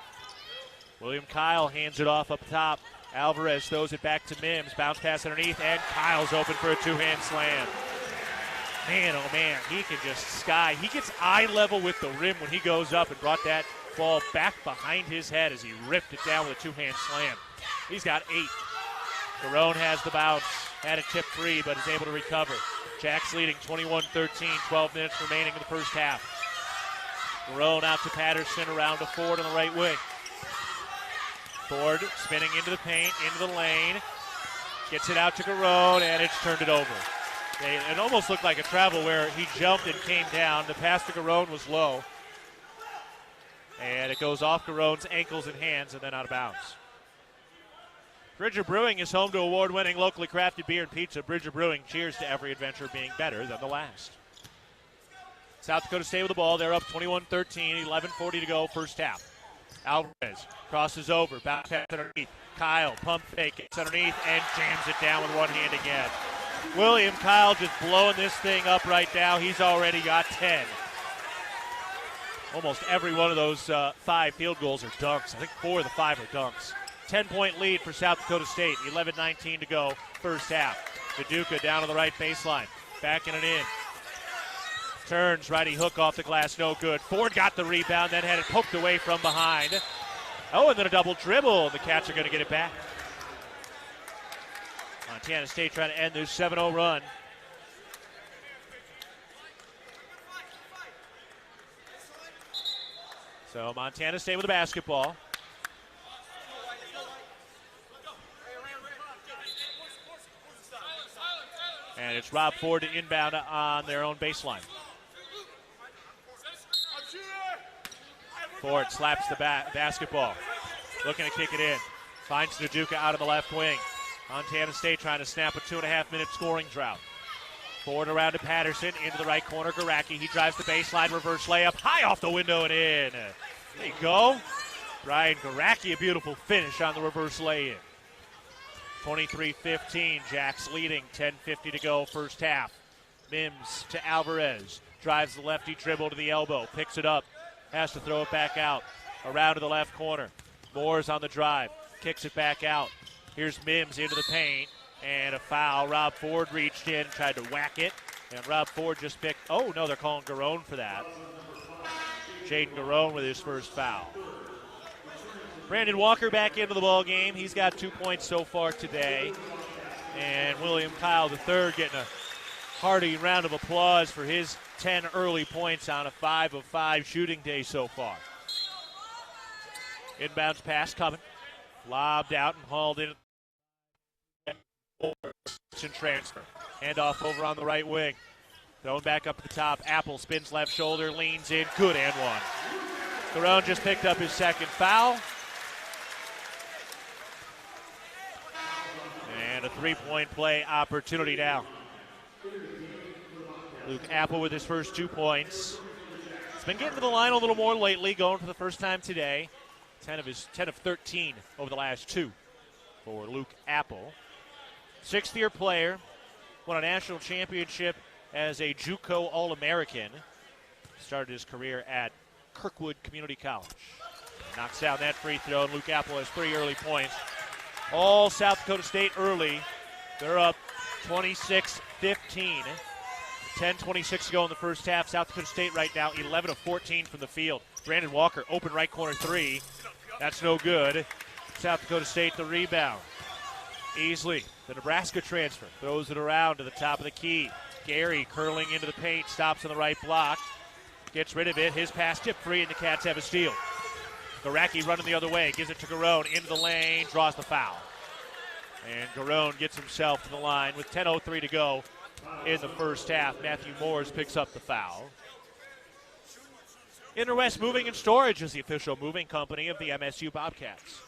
William Kyle hands it off up top. Alvarez throws it back to Mims. Bounce pass underneath, and Kyle's open for a two-hand slam. Man, oh man, he can just sky. He gets eye level with the rim when he goes up and brought that ball back behind his head as he ripped it down with a two-hand slam. He's got 8. Garone has the bounce, had a tip free, but is able to recover. Jack's leading 21-13, 12 minutes remaining in the first half. Garone out to Patterson, around to Ford on the right wing. Ford spinning into the paint, into the lane, gets it out to Garone, and it's turned it over. It almost looked like a travel where he jumped and came down. The pass to Garone was low. And it goes off Garone's ankles and hands and then out of bounds. Bridger Brewing is home to award-winning locally crafted beer and pizza. Bridger Brewing cheers to every adventure being better than the last. South Dakota State with the ball. They're up 21-13, 11:40 to go, first half. Alvarez crosses over, bounce pass underneath. Kyle, pump fake, gets underneath and jams it down with one hand again. William Kyle just blowing this thing up right now. He's already got 10. Almost every one of those 5 field goals are dunks. I think 4 of the 5 are dunks. 10-point lead for South Dakota State. 11:19 to go, first half. Dakota down to the right baseline. Backing it in. Turns, righty hook off the glass, no good. Ford got the rebound, then had it poked away from behind. Oh, and then a double dribble. The Cats are going to get it back. Montana State trying to end this 7-0 run. So Montana State with the basketball. And it's Rob Ford to inbound on their own baseline. Ford slaps the basketball. Looking to kick it in. Finds Dakota out of the left wing. Montana State trying to snap a 2.5-minute scoring drought. Ford around to Patterson, into the right corner, Garacki. He drives the baseline, reverse layup, high off the window and in. There you go. Brian Garacki, a beautiful finish on the reverse lay-in. 23-15, Jacks leading, 10:50 to go, first half. Mims to Alvarez, drives the lefty dribble to the elbow, picks it up, has to throw it back out, around to the left corner. Moore's on the drive, kicks it back out. Here's Mims into the paint, and a foul. Rob Ford reached in, tried to whack it, and Rob Ford just picked, oh no, they're calling Garone for that. Jaden Garone with his first foul. Brandon Walker back into the ball game. He's got 2 points so far today. And William Kyle III getting a hearty round of applause for his 10 early points on a 5 of 5 shooting day so far. Inbounds pass coming. Lobbed out and hauled in. Transfer. Handoff over on the right wing. Thrown back up to the top. Apple spins left shoulder, leans in. Good and one. Garone just picked up his second foul. And a three-point play opportunity now. Luke Apple with his first 2 points. He's been getting to the line a little more lately, going for the first time today. 10 of 13 over the last 2 for Luke Apple. Sixth-year player, won a national championship as a JUCO All-American. Started his career at Kirkwood Community College. Knocks down that free throw, and Luke Apple has 3 early points. All South Dakota State early. They're up 26-15. 10:26 to go in the first half. South Dakota State right now 11 of 14 from the field. Brandon Walker, open right corner 3. That's no good. South Dakota State the rebound. Easley, the Nebraska transfer, throws it around to the top of the key. Gary curling into the paint, stops on the right block, gets rid of it. His pass tip free, and the Cats have a steal. Garacki running the other way, gives it to Garone into the lane, draws the foul. And Garone gets himself to the line with 10:03 to go in the first half. Matthew Moores picks up the foul. Interwest Moving and Storage is the official moving company of the MSU Bobcats.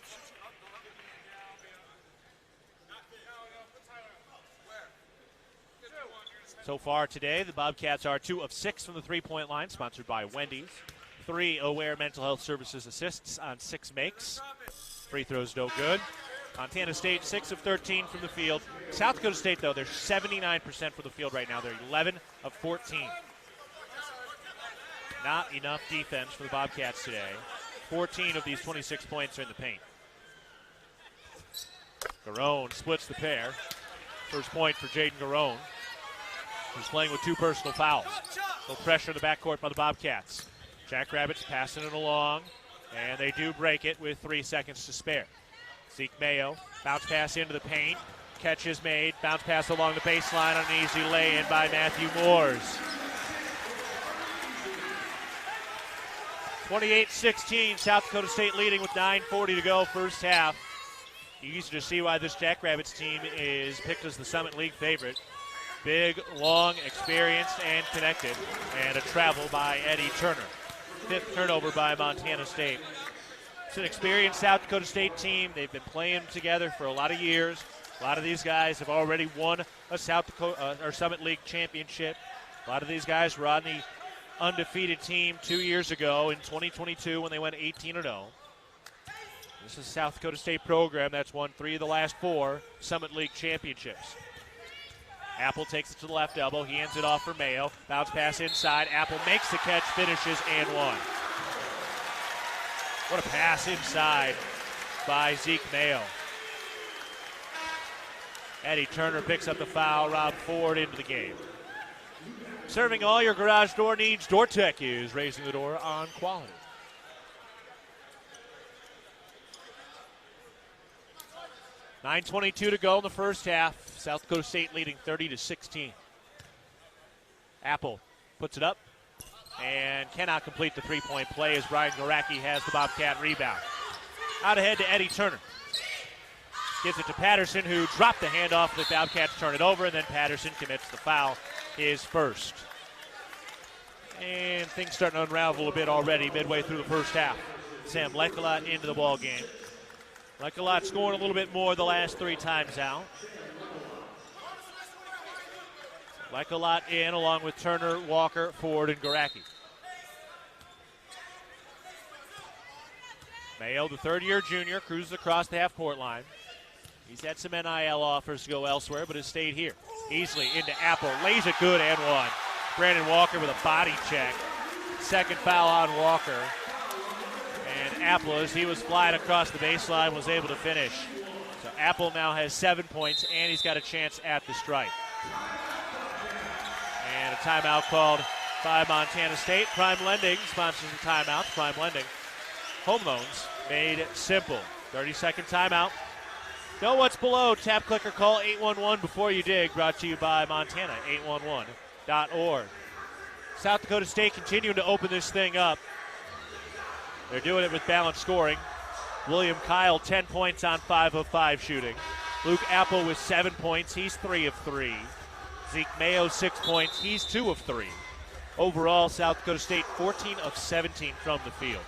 So far today, the Bobcats are 2 of 6 from the three-point line, sponsored by Wendy's. 3 Aware Mental Health Services assists on 6 makes. Free throws no good. Montana State 6 of 13 from the field. South Dakota State, though, they're 79% from the field right now. They're 11 of 14. Not enough defense for the Bobcats today. 14 of these 26 points are in the paint. Garone splits the pair. First point for Jaden Garone, who's playing with 2 personal fouls. No pressure in the backcourt by the Bobcats. Jackrabbits passing it along, and they do break it with 3 seconds to spare. Zeke Mayo, bounce pass into the paint. Catch is made. Bounce pass along the baseline on an easy lay-in by Matthew Moores. 28-16, South Dakota State leading with 9:40 to go first half. Easy to see why this Jackrabbits team is picked as the Summit League favorite. Big, long, experienced, and connected. And a travel by Eddie Turner. 5th turnover by Montana State. It's an experienced South Dakota State team. They've been playing together for a lot of years. A lot of these guys have already won a South Dakota or Summit League championship. A lot of these guys were on the undefeated team 2 years ago in 2022 when they went 18-0. This is a South Dakota State program that's won 3 of the last 4 Summit League championships. Apple takes it to the left elbow. He hands it off for Mayo. Bounce pass inside. Apple makes the catch, finishes, and 1. What a pass inside by Zeke Mayo. Eddie Turner picks up the foul. Rob Ford into the game. Serving all your garage door needs, DoorTech is raising the door on quality. .9:22 to go in the first half. South Dakota State leading 30-16. Apple puts it up and cannot complete the three-point play as Brian Goracki has the Bobcat rebound. Out ahead to Eddie Turner. Gives it to Patterson, who dropped the handoff. The Bobcats turn it over, and then Patterson commits the foul, his first. And things starting to unravel a bit already midway through the first half. Sam Lecolot into the ball game. Lecolot scoring a little bit more the last 3 times out. Lecolot in along with Turner, Walker, Ford, and Goracki. Mayo, the third-year junior, cruises across the half-court line. He's had some NIL offers to go elsewhere, but has stayed here. Easily into Apple, lays it good and 1. Brandon Walker with a body check. Second foul on Walker. And Apple, as he was flying across the baseline, was able to finish. So Apple now has 7 points, and he's got a chance at the strike. And a timeout called by Montana State. Prime Lending sponsors the timeout. Prime Lending. Home loans made simple. 30-second timeout. Know what's below. Tap, click, or call 811 before you dig. Brought to you by Montana, 811.org. South Dakota State continuing to open this thing up. They're doing it with balanced scoring. William Kyle, 10 points on 5 of 5 shooting. Luke Apple with 7 points. He's 3 of 3. Zeke Mayo, 6 points. He's 2 of 3. Overall, South Dakota State 14 of 17 from the field.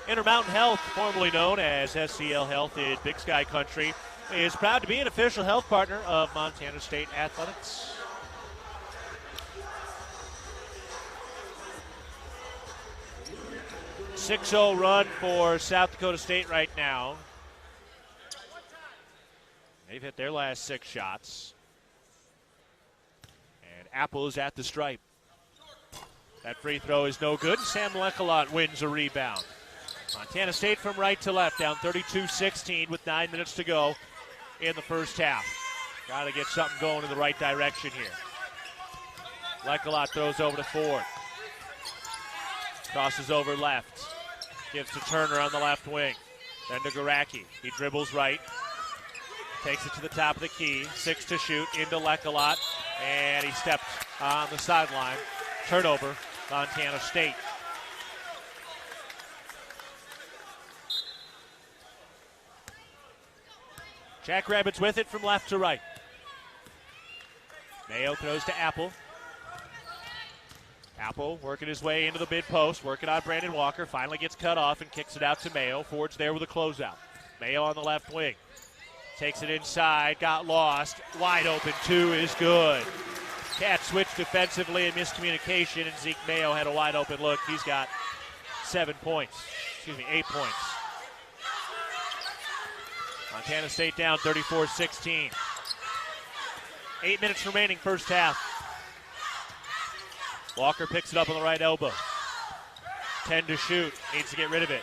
Intermountain Health, formerly known as SCL Health in Big Sky Country, is proud to be an official health partner of Montana State Athletics. A 6-0 run for South Dakota State right now. They've hit their last 6 shots. And Apple is at the stripe. That free throw is no good. Sam Lecolot wins a rebound. Montana State from right to left, down 32-16 with 9 minutes to go in the first half. Got to get something going in the right direction here. Lecolot throws over to Ford. Crosses over left. Gives to Turner on the left wing. Then to Goracki. He dribbles right. Takes it to the top of the key. 6 to shoot into Lecolot. And he stepped on the sideline. Turnover, Montana State. Jackrabbits with it from left to right. Mayo throws to Apple. Apple working his way into the mid-post, working on Brandon Walker. Finally gets cut off and kicks it out to Mayo. Ford's there with a closeout. Mayo on the left wing. Takes it inside, got lost. Wide open, 2 is good. Cats switched defensively and miscommunication, and Zeke Mayo had a wide open look. He's got 8 points. Montana State down 34-16. 8 minutes remaining, first half. Walker picks it up on the right elbow. 10 to shoot, needs to get rid of it.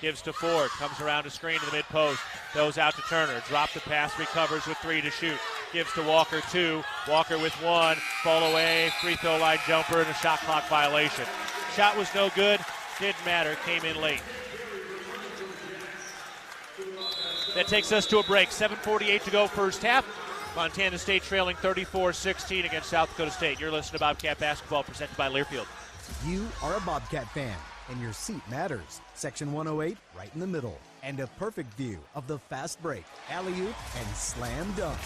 Gives to Ford, comes around a screen to the mid-post. Goes out to Turner, drop the pass, recovers with 3 to shoot. Gives to Walker 2, Walker with 1, fall away, free throw line jumper, and a shot clock violation. Shot was no good, didn't matter, came in late. That takes us to a break. 7:48 to go, first half. Montana State trailing 34-16 against South Dakota State. You're listening to Bobcat Basketball presented by Learfield. You are a Bobcat fan, and your seat matters. Section 108, right in the middle. And a perfect view of the fast break, alley-oop, and slam dunk.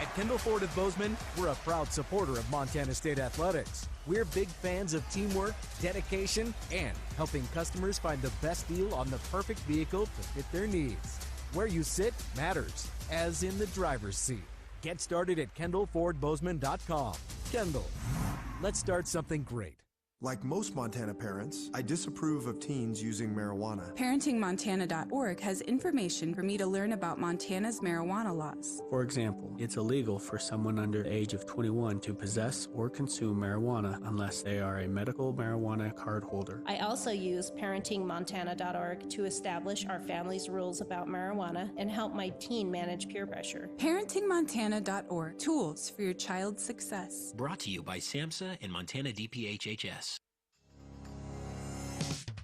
At Kendall Ford of Bozeman, we're a proud supporter of Montana State athletics. We're big fans of teamwork, dedication, and helping customers find the best deal on the perfect vehicle to fit their needs. Where you sit matters, as in the driver's seat. Get started at KendallFordBozeman.com. Kendall, let's start something great. Like most Montana parents, I disapprove of teens using marijuana. ParentingMontana.org has information for me to learn about Montana's marijuana laws. For example, it's illegal for someone under the age of 21 to possess or consume marijuana unless they are a medical marijuana card holder. I also use ParentingMontana.org to establish our family's rules about marijuana and help my teen manage peer pressure. ParentingMontana.org, tools for your child's success. Brought to you by SAMHSA and Montana DPHHS.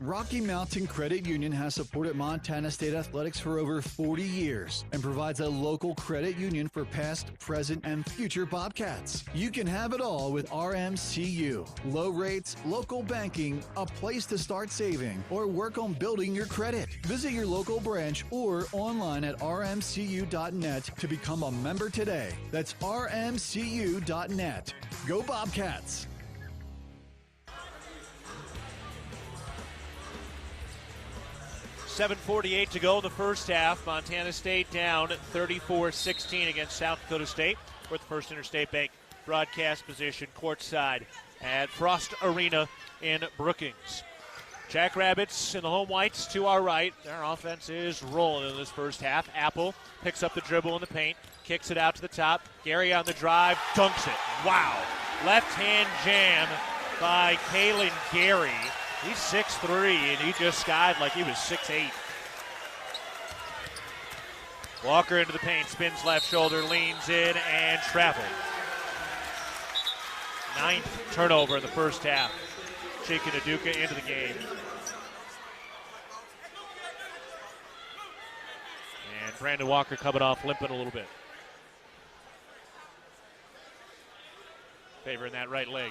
Rocky Mountain Credit Union has supported Montana State athletics for over 40 years and provides a local credit union for past, present, and future Bobcats. You can have it all with RMCU. Low rates, local banking, a place to start saving, or work on building your credit. Visit your local branch or online at rmcu.net to become a member today. That's rmcu.net. Go Bobcats! 7:48 to go in the first half. Montana State down 34-16 against South Dakota State. We're at the First Interstate Bank broadcast position courtside at Frost Arena in Brookings. Jackrabbits in the home whites to our right. Their offense is rolling in this first half. Apple picks up the dribble in the paint, kicks it out to the top. Gary on the drive, dunks it. Wow. Left-hand jam by Kalen Gary. He's 6'3", and he just skied like he was 6'8". Walker into the paint, spins left shoulder, leans in, and traveled. 9th turnover in the first half. Chika Naduka into the game. And Brandon Walker coming off limping a little bit. Favoring that right leg.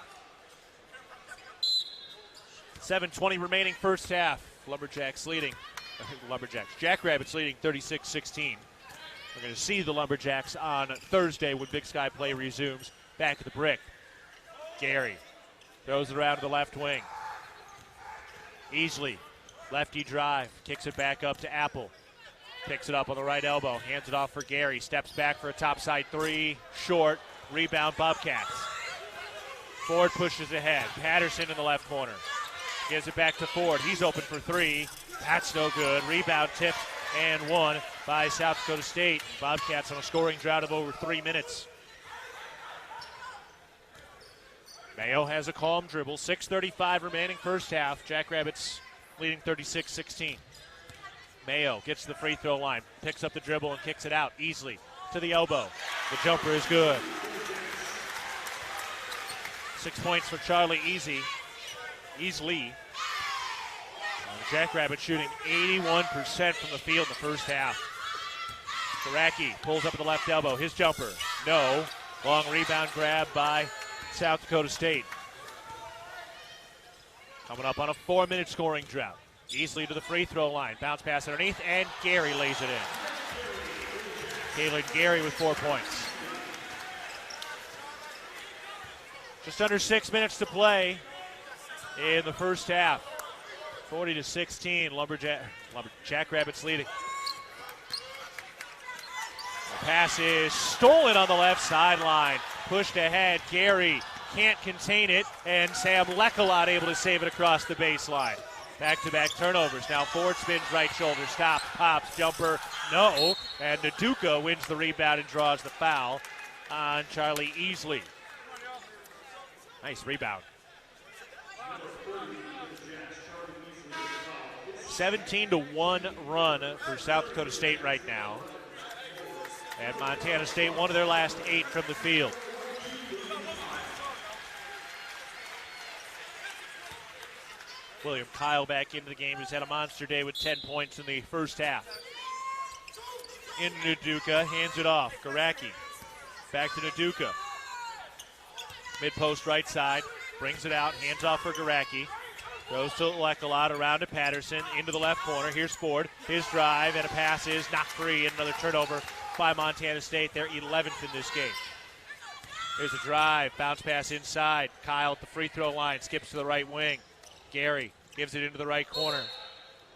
7:20 remaining first half. Jackrabbits leading 36-16. We're going to see the Lumberjacks on Thursday when Big Sky play resumes. Back at the brick. Gary throws it around to the left wing. Easley, lefty drive, kicks it back up to Apple. Picks it up on the right elbow, hands it off for Gary. Steps back for a topside three, short, rebound Bobcats. Ford pushes ahead. Patterson in the left corner. Gives it back to Ford. He's open for three. That's no good. Rebound tipped and won by South Dakota State. Bobcats on a scoring drought of over 3 minutes. Mayo has a calm dribble. 6:35 remaining first half. Jackrabbits leading 36-16. Mayo gets to the free throw line. Picks up the dribble and kicks it out easily to the elbow. The jumper is good. 6 points for Charlie Easley. Jackrabbits shooting 81% from the field in the first half. Zaracki pulls up at the left elbow. His jumper, no. Long rebound grab by South Dakota State. Coming up on a 4-minute scoring drought. Easley to the free throw line. Bounce pass underneath, and Gary lays it in. Kaylin Gary with 4 points. Just under 6 minutes to play in the first half. 40-16, Jackrabbits leading. The pass is stolen on the left sideline. Pushed ahead, Gary can't contain it, and Sam Lekalot able to save it across the baseline. Back-to-back turnovers. Now Ford spins right shoulder, stops, pops, jumper, no. And Naduka wins the rebound and draws the foul on Charlie Easley. Nice rebound. 17-1 run for South Dakota State right now. And Montana State, one of their last 8 from the field. William Kyle back into the game. He's had a monster day with 10 points in the first half. In Naduka, hands it off. Garacki back to Naduka. Mid-post right side, brings it out, hands off for Garacki. Goes to Lekalot, around to Patterson, into the left corner. Here's Ford, his drive, and a pass is knocked free, and another turnover by Montana State. They're 11th in this game. There's a drive, bounce pass inside. Kyle at the free throw line, skips to the right wing. Gary gives it into the right corner.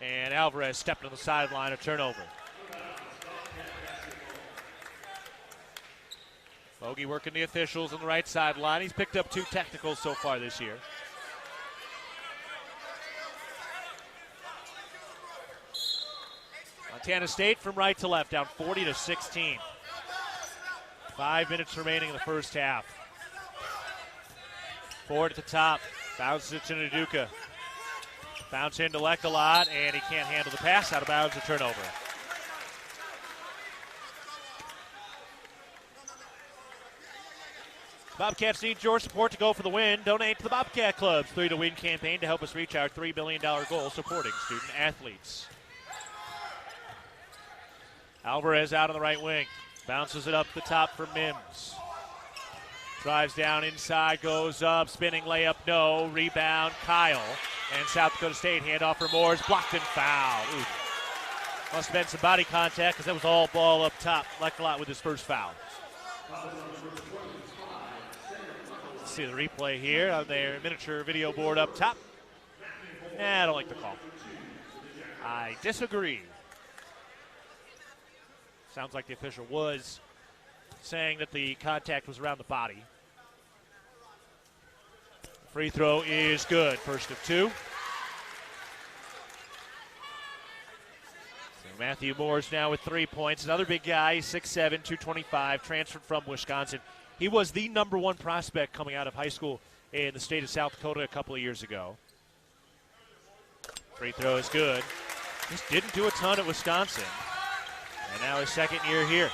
And Alvarez stepped on the sideline, a turnover. Bogey working the officials on the right sideline. He's picked up 2 technicals so far this year. Montana State from right to left, down 40-16. 5 minutes remaining in the first half. Ford at the top, bounces it to Naduka. Bounce into Lekalot, and he can't handle the pass. Out of bounds, a turnover. Bobcats need your support to go for the win. Donate to the Bobcat Club's 3 to Win campaign to help us reach our $3 billion goal supporting student athletes. Alvarez out on the right wing. Bounces it up the top for Mims. Drives down inside, goes up, spinning layup, no. Rebound, Kyle. And South Dakota State handoff for Moores, blocked and fouled. Ooh. Must have been some body contact because that was all ball up top. Lekalot with his first foul. Let's see the replay here on their miniature video board up top. I don't like the call. I disagree. Sounds like the official was saying that the contact was around the body. Free throw is good. First of 2. So Matthew Moores now with 3 points. Another big guy, 6'7", 225, transferred from Wisconsin. He was the #1 prospect coming out of high school in the state of South Dakota a couple of years ago. Free throw is good. Just didn't do a ton at Wisconsin. And now his second year here.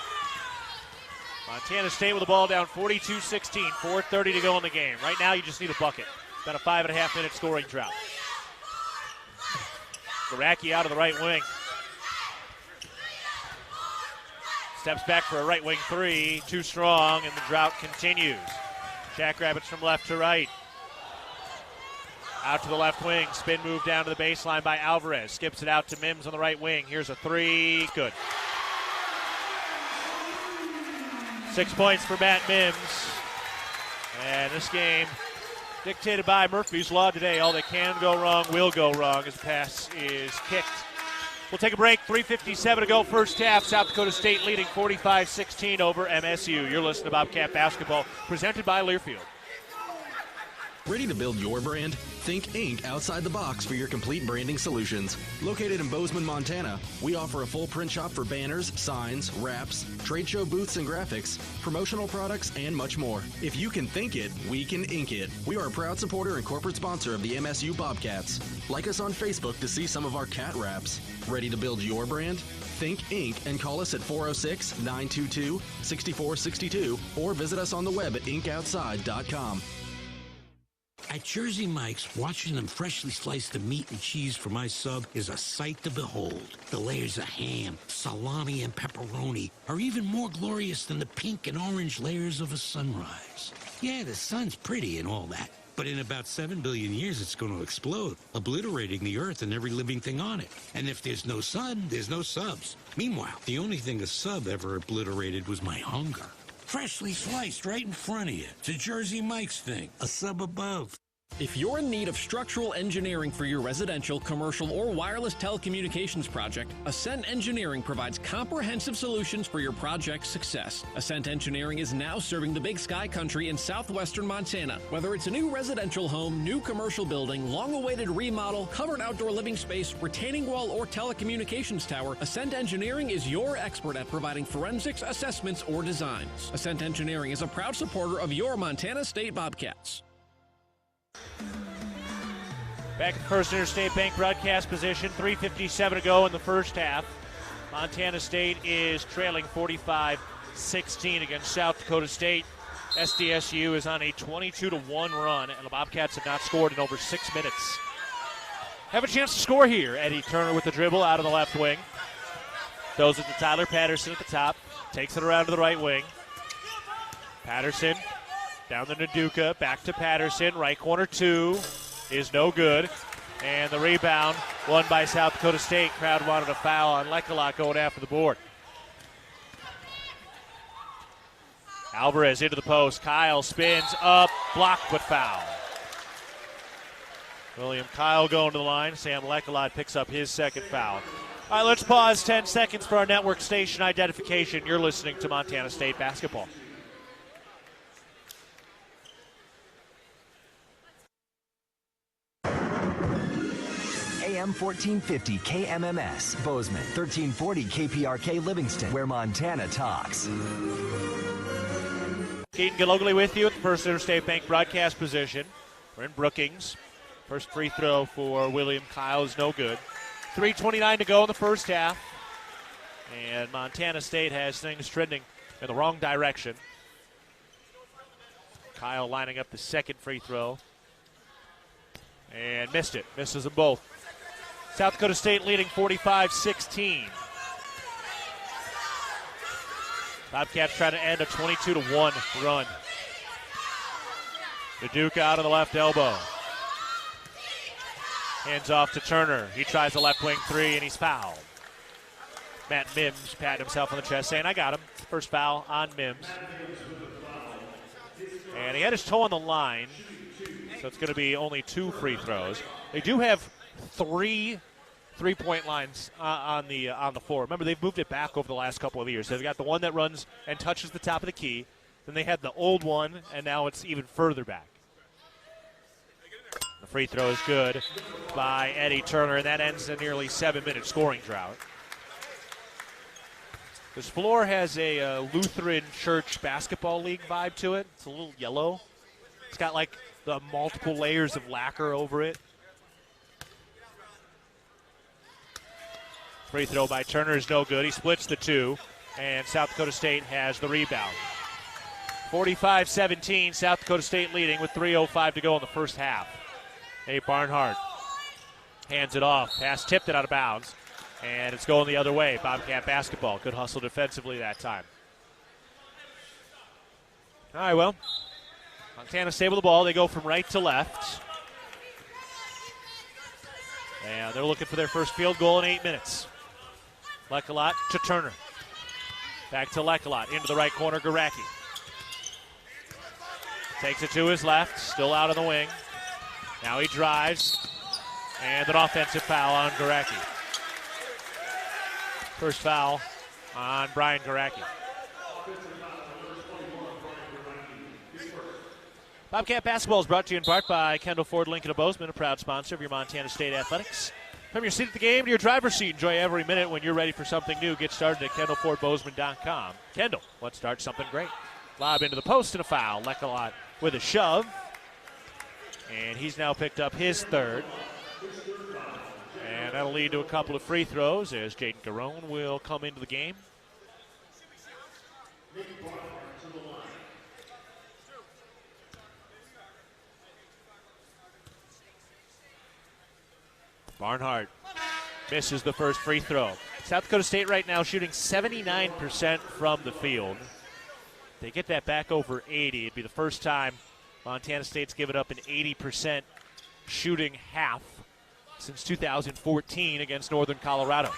Montana State with the ball down 42-16, 4:30 to go in the game. Right now you just need a bucket. About a 5.5 minute scoring drought. Garacki out of the right wing. Steps back for a right wing 3, too strong, and the drought continues. Jackrabbits from left to right. Out to the left wing, spin move down to the baseline by Alvarez. Skips it out to Mims on the right wing. Here's a 3, good. 6 points for Matt Mims. And this game dictated by Murphy's Law today. All that can go wrong will go wrong as the pass is kicked. We'll take a break. 3:57 to go first half. South Dakota State leading 45-16 over MSU. You're listening to Bobcat Basketball, presented by Learfield. Ready to build your brand? Think Inc. outside the box for your complete branding solutions. Located in Bozeman, Montana, we offer a full print shop for banners, signs, wraps, trade show booths and graphics, promotional products, and much more. If you can think it, we can ink it. We are a proud supporter and corporate sponsor of the MSU Bobcats. Like us on Facebook to see some of our cat wraps. Ready to build your brand? Think Inc. and call us at 406-922-6462 or visit us on the web at inkoutside.com. At Jersey Mike's, watching them freshly slice the meat and cheese for my sub is a sight to behold. The layers of ham, salami, and pepperoni are even more glorious than the pink and orange layers of a sunrise. Yeah, the sun's pretty and all that, but in about 7 billion years it's going to explode, obliterating the earth and every living thing on it. And if there's no sun, there's no subs. Meanwhile, the only thing a sub ever obliterated was my hunger. Freshly sliced right in front of you. It's a Jersey Mike's thing. A sub above. If you're in need of structural engineering for your residential, commercial, or wireless telecommunications project, Ascent Engineering provides comprehensive solutions for your project's success. Ascent Engineering is now serving the Big Sky Country in southwestern Montana. Whether it's a new residential home, new commercial building, long-awaited remodel, covered outdoor living space, retaining wall, or telecommunications tower, Ascent Engineering is your expert at providing forensics, assessments, or designs. Ascent Engineering is a proud supporter of your Montana State Bobcats. Back at First Interstate Bank broadcast position, 3:57 to go in the first half. Montana State is trailing 45-16 against South Dakota State. SDSU is on a 22-1 run, and the Bobcats have not scored in over 6 minutes. Have a chance to score here. Eddie Turner with the dribble out of the left wing. Throws it to Tyler Patterson at the top. Takes it around to the right wing. Patterson down to Naduka, back to Patterson. Right corner 2 is no good. And the rebound won by South Dakota State. Crowd wanted a foul on Lekalot going after the board. Alvarez into the post. Kyle spins up, blocked but foul. William Kyle going to the line. Sam Lekalot picks up his second foul. All right, let's pause 10 seconds for our network station identification. You're listening to Montana State basketball. AM 1450 KMMS, Bozeman, 1340 KPRK Livingston, where Montana talks. Keaton Galogly with you at the First Interstate Bank broadcast position. We're in Brookings. First free throw for William Kyle is no good. 3:29 to go in the first half. And Montana State has things trending in the wrong direction. Kyle lining up the second free throw. And missed it. Misses them both. South Dakota State leading 45-16. Bobcats trying to end a 22-1 run. Naduka out of the left elbow. Hands off to Turner. He tries the left wing three, and he's fouled. Matt Mims patting himself on the chest, saying, I got him. First foul on Mims. And he had his toe on the line, so it's going to be only 2 free throws. They do have 3 3-point lines on the floor. Remember, they've moved it back over the last couple of years. They've got the one that runs and touches the top of the key. Then they had the old one, and now it's even further back. The free throw is good by Eddie Turner, and that ends a nearly 7-minute scoring drought. This floor has a Lutheran Church basketball league vibe to it. It's a little yellow. It's got like the multiple layers of lacquer over it. Free throw by Turner is no good. He splits the 2, and South Dakota State has the rebound. 45-17, South Dakota State leading with 3:05 to go in the first half. Abe Barnhart hands it off. Pass tipped it out of bounds, and it's going the other way. Bobcat basketball. Good hustle defensively that time. All right, well, Montana State with the ball. They go from right to left. And they're looking for their first field goal in 8 minutes. Lekalot to Turner. Back to Lekalot. Into the right corner, Garacki. Takes it to his left. Still out of the wing. Now he drives. And an offensive foul on Garacki. First foul on Brian Garacki. Bobcat basketball is brought to you in part by Kendall Ford Lincoln of Bozeman, a proud sponsor of your Montana State athletics. From your seat at the game to your driver's seat, enjoy every minute. When you're ready for something new, get started at KendallFordBozeman.com. Kendall, let's start something great. Lob into the post and a foul. Lekalot with a shove. And he's now picked up his third. And that'll lead to a couple of free throws as Jaden Garone will come into the game. Barnhart misses the first free throw. South Dakota State right now shooting 79% from the field. They get that back over 80. It'd be the first time Montana State's given up an 80% shooting half since 2014 against Northern Colorado.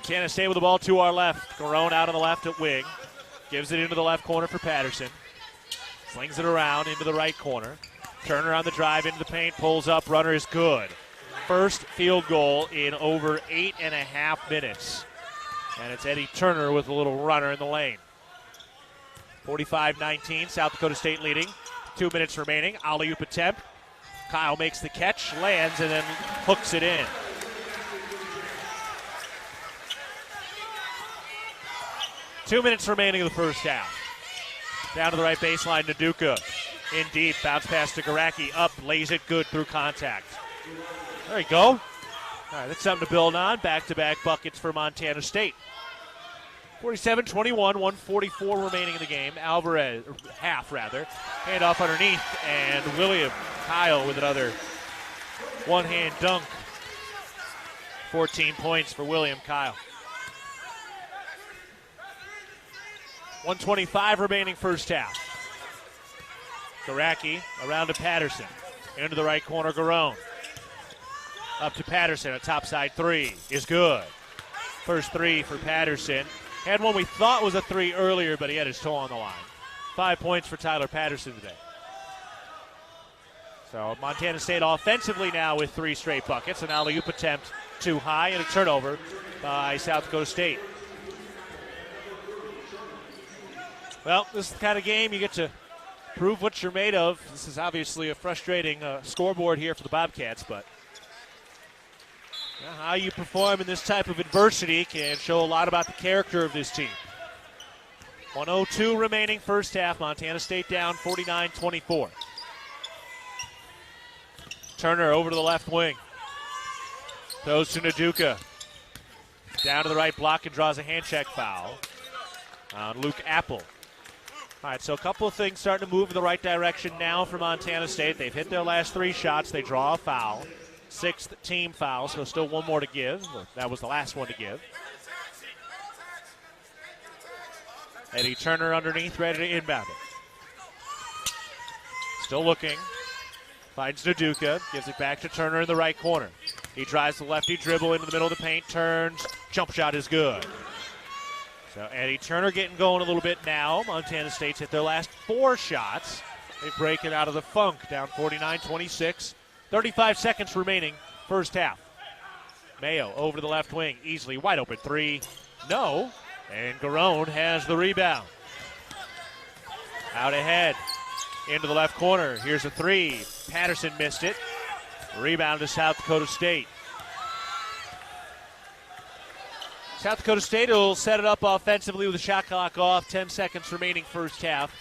Montana State with the ball to our left. Garone out on the left at wing. Gives it into the left corner for Patterson. Slings it around into the right corner. Turner on the drive into the paint. Pulls up. Runner is good. First field goal in over 8.5 minutes. And it's Eddie Turner with a little runner in the lane. 45-19, South Dakota State leading. 2 minutes remaining. Alley-oop attempt. Kyle makes the catch, lands, and then hooks it in. Two minutes remaining in the first half. Down to the right baseline, Naduka. In deep, bounce pass to Garacki. Up, lays it good through contact. There you go. All right, that's something to build on. Back-to-back buckets for Montana State. 47-21, 144 remaining in the game. Alvarez, hand off underneath, and William Kyle with another one-hand dunk. 14 points for William Kyle. 125 remaining first half. Garacki around to Patterson. Into the right corner, Garone. Up to Patterson, a topside three is good. First three for Patterson. Had one we thought was a three earlier, but he had his toe on the line. 5 points for Tyler Patterson today. So Montana State offensively now with 3 straight buckets. An alley-oop attempt too high and a turnover by South Dakota State. Well, this is the kind of game you get to prove what you're made of. This is obviously a frustrating scoreboard here for the Bobcats, but how you perform in this type of adversity can show a lot about the character of this team. 1:02 remaining first half. Montana State down 49-24. Turner over to the left wing. Throws to Naduka. Down to the right block and draws a hand check foul on Luke Apple. All right, so a couple of things starting to move in the right direction now for Montana State. They've hit their last 3 shots. They draw a foul. 6th team foul, so still one more to give. That was the last one to give. Eddie Turner underneath, ready to inbound it. Still looking. Finds Naduka, gives it back to Turner in the right corner. He drives the lefty dribble into the middle of the paint, turns, jump shot is good. So Eddie Turner getting going a little bit now. Montana State's hit their last 4 shots. They break it out of the funk, down 49-26. 35 seconds remaining, first half. Mayo over to the left wing, easily wide open 3. No, and Garone has the rebound. Out ahead, into the left corner. Here's a 3. Patterson missed it. Rebound to South Dakota State. South Dakota State will set it up offensively with a shot clock off. 10 seconds remaining first half.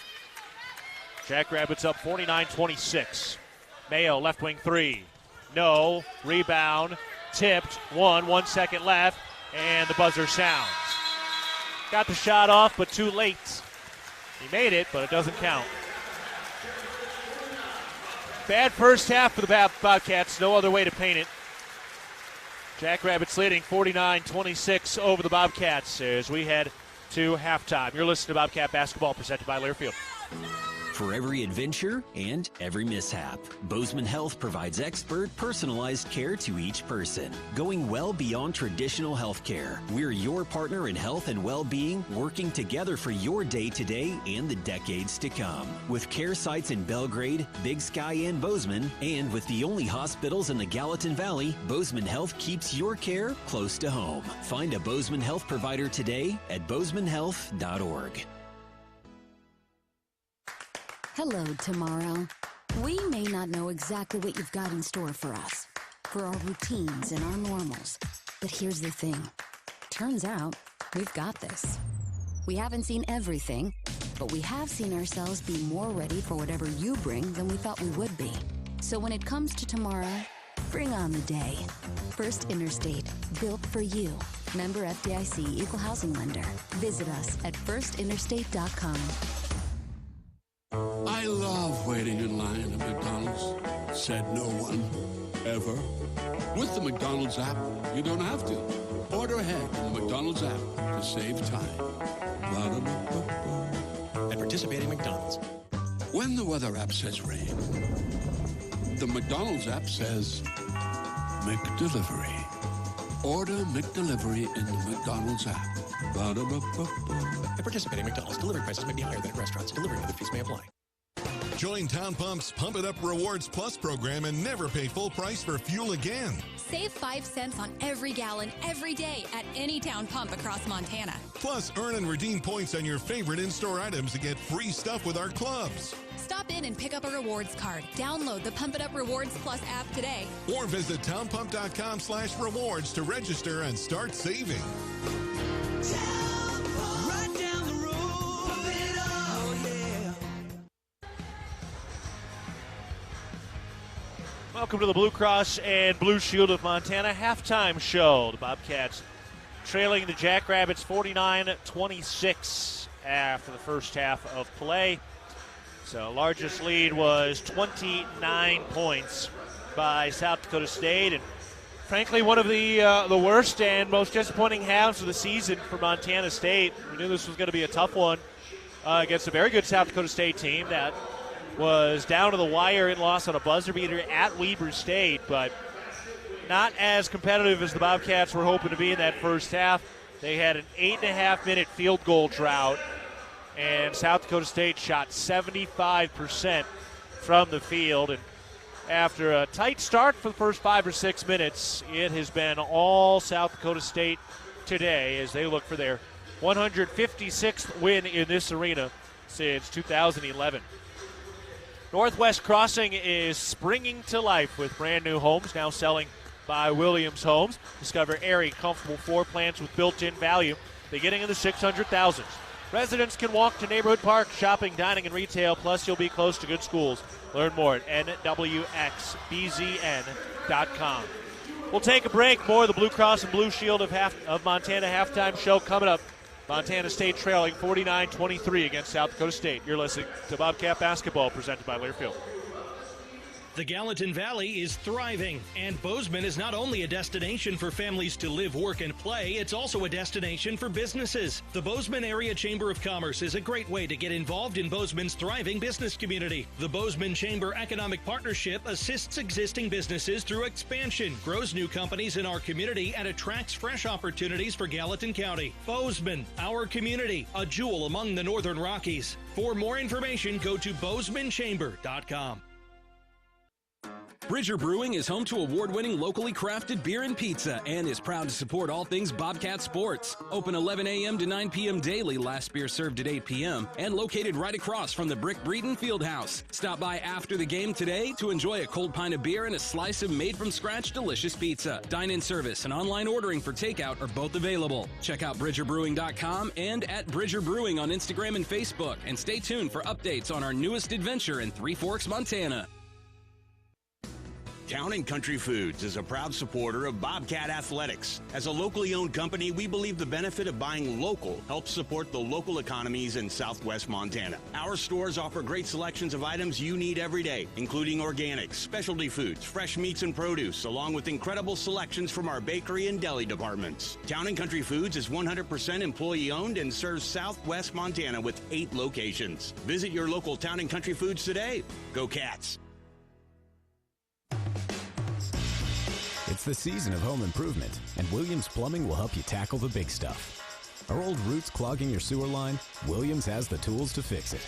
Jackrabbits up 49-26. Mayo, left wing 3. No. Rebound. Tipped. 1 second left. And the buzzer sounds. Got the shot off, but too late. He made it, but it doesn't count. Bad first half for the Bobcats. No other way to paint it. Jackrabbits leading 49-26 over the Bobcats as we head to halftime. You're listening to Bobcat Basketball presented by Learfield. For every adventure and every mishap, Bozeman Health provides expert, personalized care to each person, going well beyond traditional health care. We're your partner in health and well-being, working together for your day-to-day and the decades to come. With care sites in Belgrade, Big Sky, and Bozeman, and with the only hospitals in the Gallatin Valley, Bozeman Health keeps your care close to home. Find a Bozeman Health provider today at bozemanhealth.org. Hello, tomorrow. We may not know exactly what you've got in store for us, for our routines and our normals. But here's the thing. Turns out, we've got this. We haven't seen everything, but we have seen ourselves be more ready for whatever you bring than we thought we would be. So when it comes to tomorrow, bring on the day. First Interstate, built for you. Member FDIC, Equal Housing Lender. Visit us at firstinterstate.com. I love waiting in line at McDonald's, said no one, ever. With the McDonald's app, you don't have to. Order ahead in the McDonald's app to save time. At participating McDonald's. When the weather app says rain, the McDonald's app says McDelivery. Order McDelivery in the McDonald's app. Ba-da-ba-ba-ba. At participating McDonald's, delivery prices may be higher than at restaurants. Delivery and other fees may apply. Join Town Pump's Pump It Up Rewards Plus program and never pay full price for fuel again. Save 5 cents on every gallon every day at any Town Pump across Montana. Plus, earn and redeem points on your favorite in-store items to get free stuff with our clubs. Stop in and pick up a rewards card. Download the Pump It Up Rewards Plus app today. Or visit townpump.com/rewards to register and start saving. Right down the road, pump it up, oh yeah. Welcome to the Blue Cross and Blue Shield of Montana halftime show. The Bobcats trailing the Jackrabbits 49-26 after the first half of play. So largest lead was 29 points by South Dakota State, and frankly one of the worst and most disappointing halves of the season for Montana State. We knew this was going to be a tough one against a very good South Dakota State team that was down to the wire and lost on a buzzer beater at Weber State, but not as competitive as the Bobcats were hoping to be in that first half. They had an 8.5-minute field goal drought, and South Dakota State shot 75% from the field. And after a tight start for the first 5 or 6 minutes, it has been all South Dakota State today as they look for their 156th win in this arena since 2011. Northwest Crossing is springing to life with brand new homes now selling by Williams Homes. Discover airy, comfortable floor plans with built-in value beginning in the 600,000s. Residents can walk to neighborhood parks, shopping, dining, and retail, plus you'll be close to good schools. Learn more at nwxbzn.com. We'll take a break. More of the Blue Cross and Blue Shield of Montana halftime show coming up. Montana State trailing 49-23 against South Dakota State. You're listening to Bobcat Basketball presented by Learfield. The Gallatin Valley is thriving, and Bozeman is not only a destination for families to live, work, and play, it's also a destination for businesses. The Bozeman Area Chamber of Commerce is a great way to get involved in Bozeman's thriving business community. The Bozeman Chamber Economic Partnership assists existing businesses through expansion, grows new companies in our community, and attracts fresh opportunities for Gallatin County. Bozeman, our community, a jewel among the Northern Rockies. For more information, go to bozemanchamber.com. Bridger Brewing is home to award-winning locally crafted beer and pizza and is proud to support all things Bobcat sports. Open 11 a.m. to 9 p.m. daily, last beer served at 8 p.m. and located right across from the Brick Breeden Fieldhouse. Stop by after the game today to enjoy a cold pint of beer and a slice of made-from-scratch delicious pizza. Dine-in service and online ordering for takeout are both available. Check out BridgerBrewing.com and at Bridger Brewing on Instagram and Facebook, and stay tuned for updates on our newest adventure in Three Forks, Montana. Town & Country Foods is a proud supporter of Bobcat Athletics. As a locally owned company, we believe the benefit of buying local helps support the local economies in southwest Montana. Our stores offer great selections of items you need every day, including organics, specialty foods, fresh meats and produce, along with incredible selections from our bakery and deli departments. Town & Country Foods is 100% employee-owned and serves southwest Montana with 8 locations. Visit your local Town & Country Foods today. Go Cats! It's the season of home improvement, and Williams Plumbing will help you tackle the big stuff. Are old roots clogging your sewer line? Williams has the tools to fix it.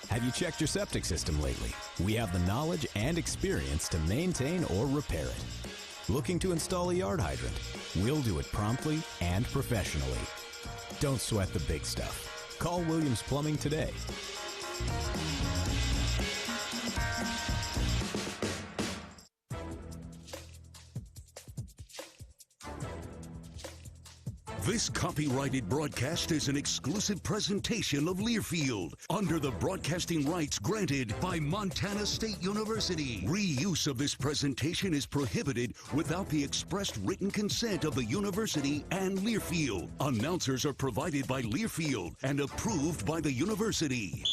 Have you checked your septic system lately? We have the knowledge and experience to maintain or repair it. Looking to install a yard hydrant? We'll do it promptly and professionally. Don't sweat the big stuff. Call Williams Plumbing today. This copyrighted broadcast is an exclusive presentation of Learfield under the broadcasting rights granted by Montana State University. Reuse of this presentation is prohibited without the expressed written consent of the university and Learfield. Announcers are provided by Learfield and approved by the university.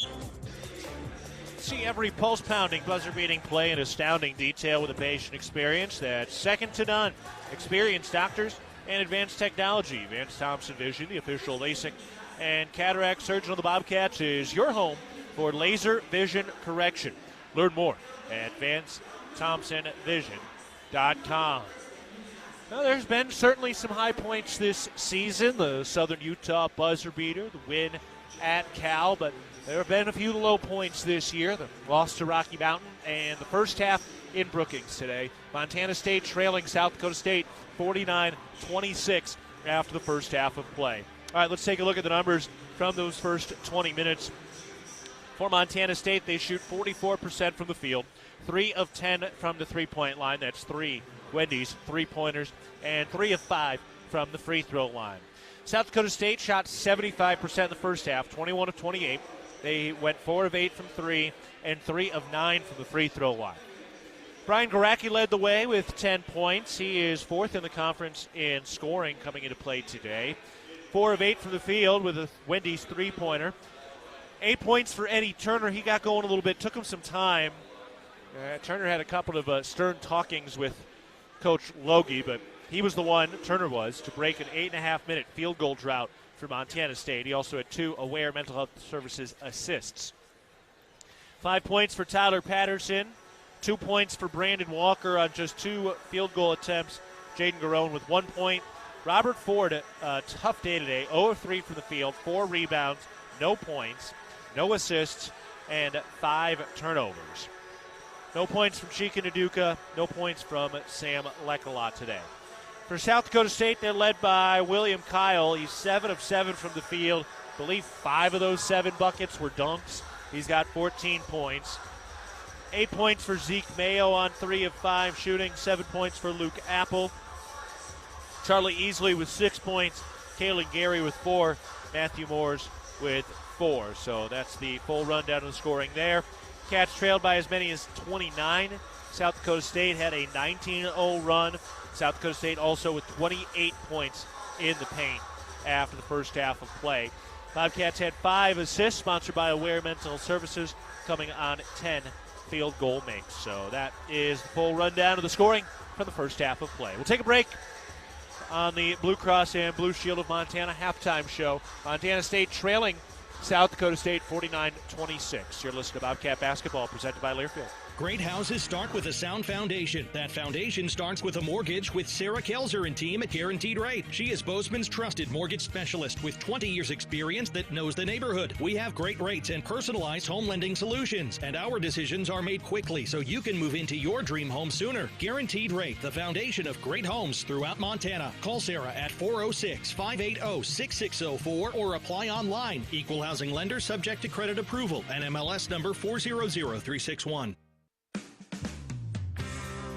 See every pulse-pounding, buzzer-beating play in astounding detail with a patient experience that's second to none. Experienced doctors and advanced technology. Vance Thompson Vision, the official LASIK and cataract surgeon of the Bobcats, is your home for laser vision correction. Learn more at VanceThompsonVision.com. Well, there's been certainly some high points this season. The Southern Utah buzzer beater, the win at Cal, but there have been a few low points this year. The loss to Rocky Mountain and the first half in Brookings today. Montana State trailing South Dakota State 49-26 after the first half of play. All right, let's take a look at the numbers from those first 20 minutes. For Montana State, they shoot 44% from the field, 3 of 10 from the three-point line. That's 3 Wendy's three-pointers, and 3 of 5 from the free throw line. South Dakota State shot 75% in the first half, 21 of 28. They went 4 of 8 from 3 and 3 of 9 from the free throw line. Brian Garacki led the way with 10 points. He is 4th in the conference in scoring coming into play today. 4 of 8 from the field with a Wendy's three-pointer. 8 points for Eddie Turner. He got going a little bit. Took him some time. Turner had a couple of stern talkings with Coach Logie, but he was the one, Turner was, to break an 8.5-minute field goal drought for Montana State. He also had 2 Aware Mental Health Services assists. 5 points for Tyler Patterson. 2 points for Brandon Walker on just 2 field goal attempts. Jaden Garone with 1 point. Robert Ford, a tough day today, 0 of 3 from the field, 4 rebounds, no points, no assists, and 5 turnovers. No points from Chika Naduka, no points from Sam Lekalot today. For South Dakota State, they're led by William Kyle. He's 7 of 7 from the field. I believe 5 of those 7 buckets were dunks. He's got 14 points. 8 points for Zeke Mayo on 3 of 5 shooting. 7 points for Luke Apple. Charlie Easley with 6 points. Kalen Gary with 4. Matthew Moores with 4. So that's the full rundown of the scoring there. Cats trailed by as many as 29. South Dakota State had a 19-0 run. South Dakota State also with 28 points in the paint after the first half of play. Bobcats had 5 assists, sponsored by Aware Mental Services, coming on 10 field goal makes. So that is the full rundown of the scoring from the first half of play. We'll take a break on the Blue Cross and Blue Shield of Montana halftime show. Montana State trailing South Dakota State 49-26. You're listening to Bobcat Basketball, presented by Learfield. Great houses start with a sound foundation. That foundation starts with a mortgage with Sarah Kelzer and team at Guaranteed Rate. She is Bozeman's trusted mortgage specialist with 20 years experience that knows the neighborhood. We have great rates and personalized home lending solutions, and our decisions are made quickly so you can move into your dream home sooner. Guaranteed Rate, the foundation of great homes throughout Montana. Call Sarah at 406-580-6604 or apply online. Equal housing lender subject to credit approval. NMLS number 400361.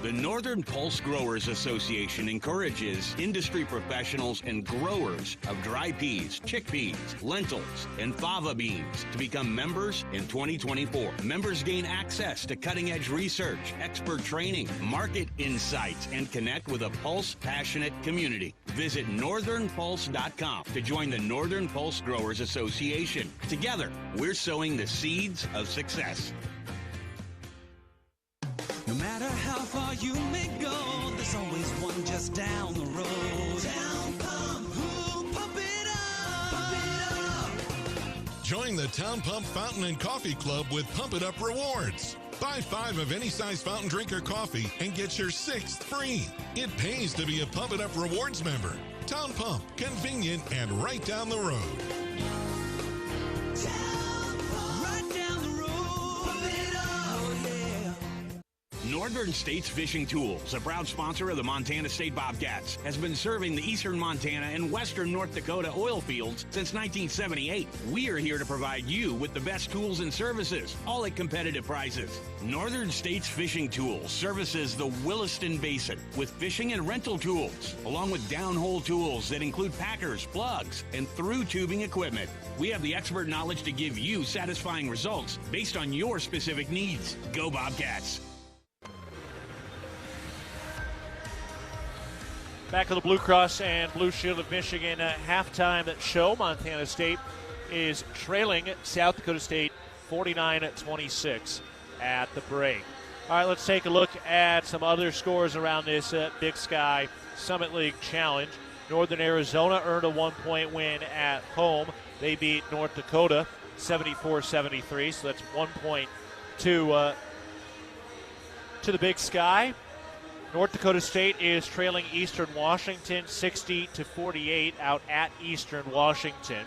The Northern Pulse Growers Association encourages industry professionals and growers of dry peas, chickpeas, lentils, and fava beans to become members in 2024. Members gain access to cutting-edge research, expert training, market insights, and connect with a Pulse-passionate community. Visit northernpulse.com to join the Northern Pulse Growers Association. Together, we're sowing the seeds of success. No matter how far you may go, there's always one just down the road. Town Pump, ooh, pump it up, pump it up. Join the Town Pump Fountain and Coffee Club with Pump It Up Rewards. Buy 5 of any size fountain drink or coffee and get your 6th free. It pays to be a Pump It Up Rewards member. Town Pump, convenient and right down the road. Northern States Fishing Tools, a proud sponsor of the Montana State Bobcats, has been serving the eastern Montana and western North Dakota oil fields since 1978. We are here to provide you with the best tools and services, all at competitive prices. Northern States Fishing Tools services the Williston Basin with fishing and rental tools, along with downhole tools that include packers, plugs, and through tubing equipment. We have the expert knowledge to give you satisfying results based on your specific needs. Go Bobcats! Back to the Blue Cross and Blue Shield of Michigan halftime show. Montana State is trailing South Dakota State 49-26 at the break. All right, let's take a look at some other scores around this Big Sky Summit League Challenge. Northern Arizona earned a 1-point win at home. They beat North Dakota 74-73, so that's 1 point to the Big Sky. North Dakota State is trailing Eastern Washington 60-48 out at Eastern Washington.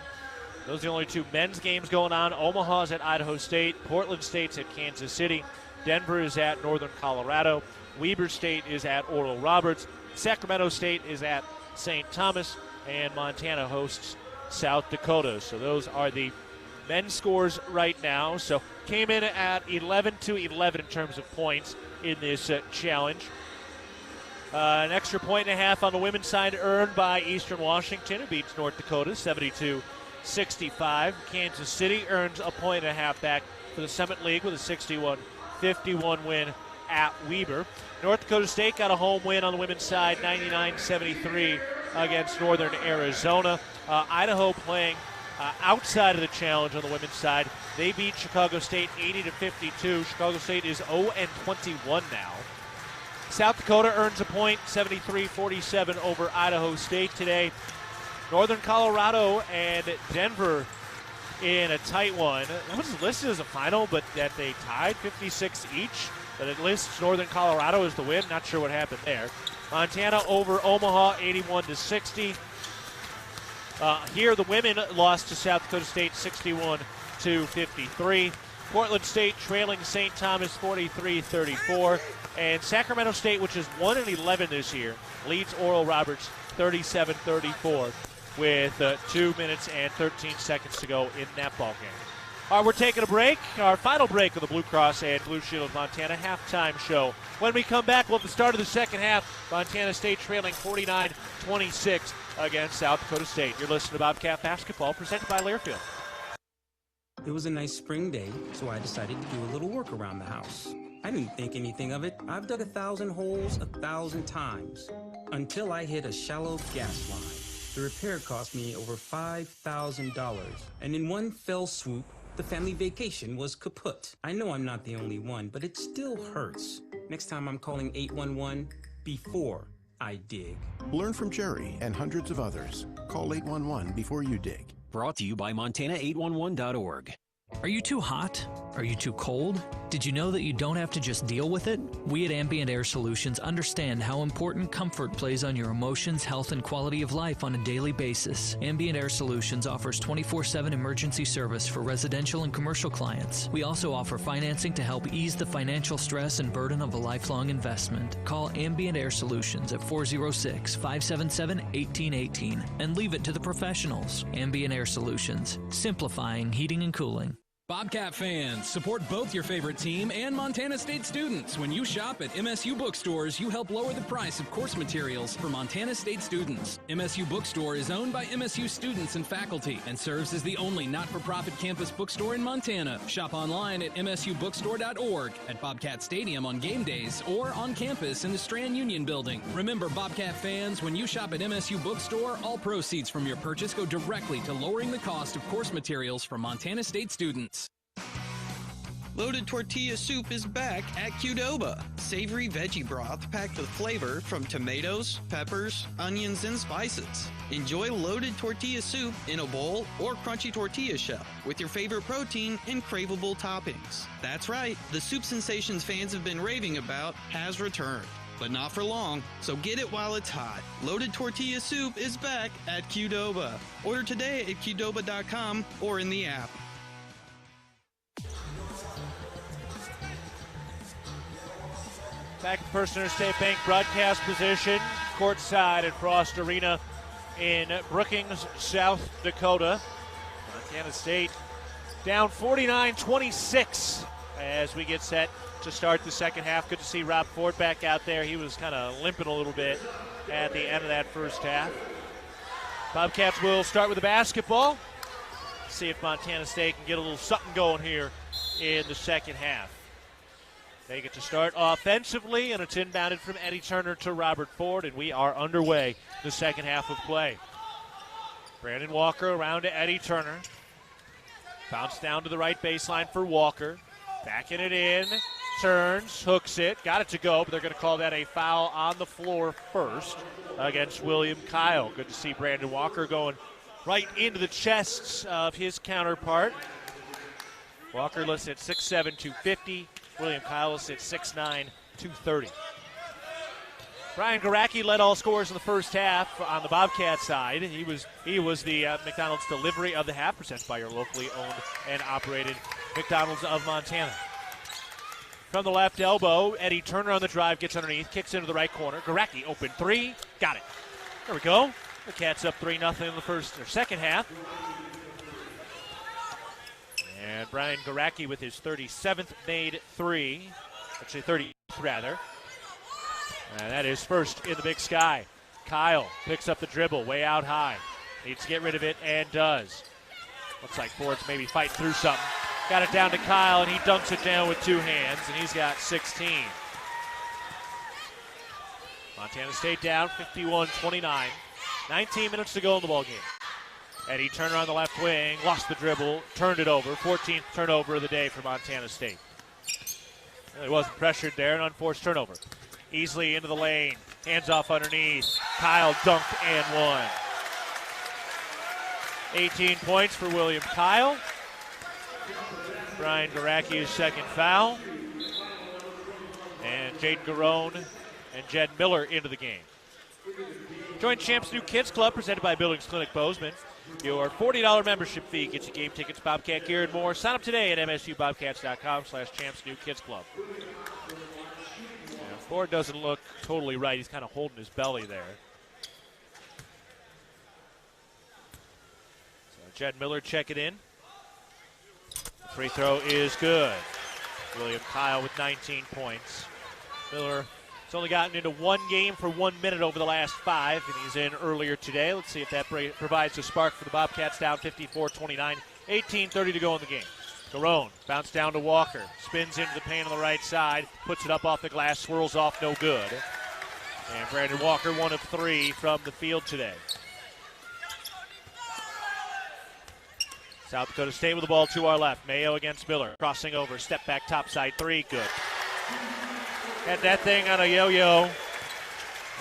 Those are the only two men's games going on. Omaha's at Idaho State. Portland State's at Kansas City. Denver is at Northern Colorado. Weber State is at Oral Roberts. Sacramento State is at St. Thomas. And Montana hosts South Dakota. So those are the men's scores right now. So came in at 11-11 in terms of points in this challenge. An extra point and a half on the women's side earned by Eastern Washington. It beats North Dakota 72-65. Kansas City earns a point and a half back for the Summit League with a 61-51 win at Weber. North Dakota State got a home win on the women's side, 99-73 against Northern Arizona. Idaho playing outside of the challenge on the women's side. They beat Chicago State 80-52. Chicago State is 0-21 now. South Dakota earns a point, 73-47 over Idaho State today. Northern Colorado and Denver in a tight one. That was listed as a final, but that they tied 56 each. But it lists Northern Colorado as the win. Not sure what happened there. Montana over Omaha, 81-60. Here the women lost to South Dakota State, 61-53. Portland State trailing St. Thomas 43-34. And Sacramento State, which is 1-11 this year, leads Oral Roberts 37-34 with 2 minutes and 13 seconds to go in that ball game. All right, we're taking a break, our final break of the Blue Cross and Blue Shield of Montana halftime show. When we come back, we'll have the start of the second half. Montana State trailing 49-26 against South Dakota State. You're listening to Bobcat Basketball, presented by Learfield. It was a nice spring day, so I decided to do a little work around the house. I didn't think anything of it. I've dug 1,000 holes 1,000 times until I hit a shallow gas line. The repair cost me over $5,000, and in one fell swoop, the family vacation was kaput. I know I'm not the only one, but it still hurts. Next time I'm calling 811 before I dig. Learn from Jerry and hundreds of others. Call 811 before you dig. Brought to you by Montana811.org. Are you too hot? Are you too cold? Did you know that you don't have to just deal with it? We at Ambient Air Solutions understand how important comfort plays on your emotions, health, and quality of life on a daily basis. Ambient Air Solutions offers 24/7 emergency service for residential and commercial clients. We also offer financing to help ease the financial stress and burden of a lifelong investment. Call Ambient Air Solutions at 406-577-1818 and leave it to the professionals. Ambient Air Solutions, simplifying heating and cooling. Bobcat fans, support both your favorite team and Montana State students. When you shop at MSU bookstores, you help lower the price of course materials for Montana State students. MSU Bookstore is owned by MSU students and faculty and serves as the only not-for-profit campus bookstore in Montana. Shop online at msubookstore.org, at Bobcat Stadium on game days, or on campus in the Strand Union Building. Remember, Bobcat fans, when you shop at MSU Bookstore, all proceeds from your purchase go directly to lowering the cost of course materials for Montana State students. Loaded Tortilla Soup is back at Qdoba. Savory veggie broth packed with flavor from tomatoes, peppers, onions, and spices. Enjoy loaded tortilla soup in a bowl or crunchy tortilla shell with your favorite protein and craveable toppings. That's right, the soup sensations fans have been raving about has returned. But not for long, so get it while it's hot. Loaded Tortilla Soup is back at Qdoba. Order today at qdoba.com or in the app. Back to First Interstate Bank broadcast position, courtside at Frost Arena in Brookings, South Dakota. Montana State down 49-26 as we get set to start the second half. Good to see Rob Ford back out there. He was kind of limping a little bit at the end of that first half. Bobcats will start with the basketball. See if Montana State can get a little something going here in the second half. They get to start offensively, and it's inbounded from Eddie Turner to Robert Ford, and we are underway the second half of play. Brandon Walker around to Eddie Turner. Bounce down to the right baseline for Walker. Backing it in. Turns, hooks it, got it to go, but they're going to call that a foul on the floor first against William Kyle. Good to see Brandon Walker going right into the chests of his counterpart. Walker listed at 6'7", 250. William Kyle is at 6'9", 230. Brian Garacki led all scorers in the first half on the Bobcat side. He was the McDonald's delivery of the half, presented by your locally owned and operated McDonald's of Montana. From the left elbow, Eddie Turner on the drive, gets underneath, kicks into the right corner. Garacki open three, got it. There we go. The Cats up 3-0 in the second half. And Brian Garacki with his 37th made three, actually 30th rather. And that is first in the Big Sky. Kyle picks up the dribble way out high. Needs to get rid of it and does. Looks like Ford's maybe fighting through something. Got it down to Kyle, and he dunks it down with two hands, and he's got 16. Montana State down 51-29. 19 minutes to go in the ballgame. Eddie Turner on the left wing, lost the dribble, turned it over. 14th turnover of the day for Montana State. Really wasn't pressured there, an unforced turnover. Easily into the lane, hands off underneath. Kyle dunked and one. 18 points for William Kyle. Brian Garacki's second foul. And Jaden Garone and Jed Miller into the game. Join Champs New Kids Club, presented by Billings Clinic Bozeman. Your $40 membership fee gets you game tickets, Bobcat gear, and more. Sign up today at msubobcats.com/Champs New Kids Club. Ford doesn't look totally right. He's kind of holding his belly there. So Jed Miller check it in. The free throw is good. William Kyle with 19 points. Miller has only gotten into one game for 1 minute over the last 5, and he's in earlier today. Let's see if that provides a spark for the Bobcats, down 54-29. 18:30 to go in the game. Garone, bounce down to Walker, spins into the paint on the right side, puts it up off the glass, swirls off, no good. And Brandon Walker, 1 of 3 from the field today. South Dakota State with the ball to our left. Mayo against Miller, crossing over, step back, top side three, good. Had that thing on a yo-yo,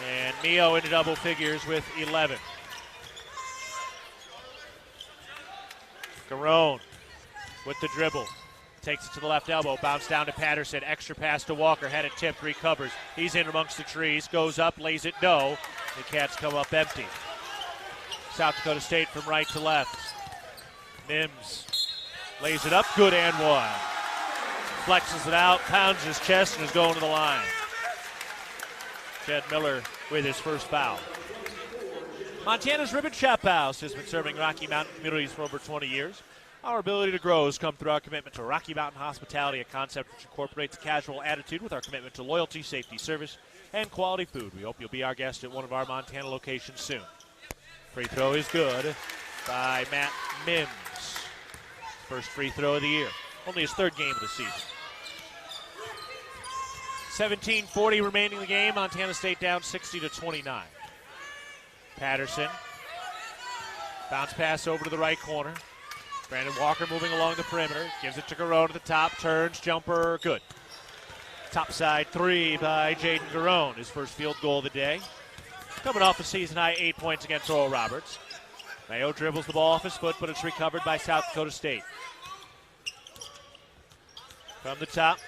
and Mayo into double figures with 11. Garone with the dribble, takes it to the left elbow, bounce down to Patterson, extra pass to Walker, had it tipped, recovers. He's in amongst the trees, goes up, lays it, no. The Cats come up empty. South Dakota State from right to left. Mims lays it up, good and one. Flexes it out, pounds his chest, and is going to the line. Jed Miller with his first foul. Montana's Ribbon Shop House has been serving Rocky Mountain communities for over 20 years. Our ability to grow has come through our commitment to Rocky Mountain hospitality, a concept which incorporates a casual attitude with our commitment to loyalty, safety, service, and quality food. We hope you'll be our guest at one of our Montana locations soon. Free throw is good by Matt Mims. First free throw of the year. Only his third game of the season. 17:40 remaining in the game. Montana State down 60-29. Patterson. Bounce pass over to the right corner. Brandon Walker moving along the perimeter. Gives it to Garone at the top. Turns, jumper, good. Top side three by Jaden Garone. His first field goal of the day. Coming off a season-high 8 points against Oral Roberts. Mayo dribbles the ball off his foot, but it's recovered by South Dakota State. From the top.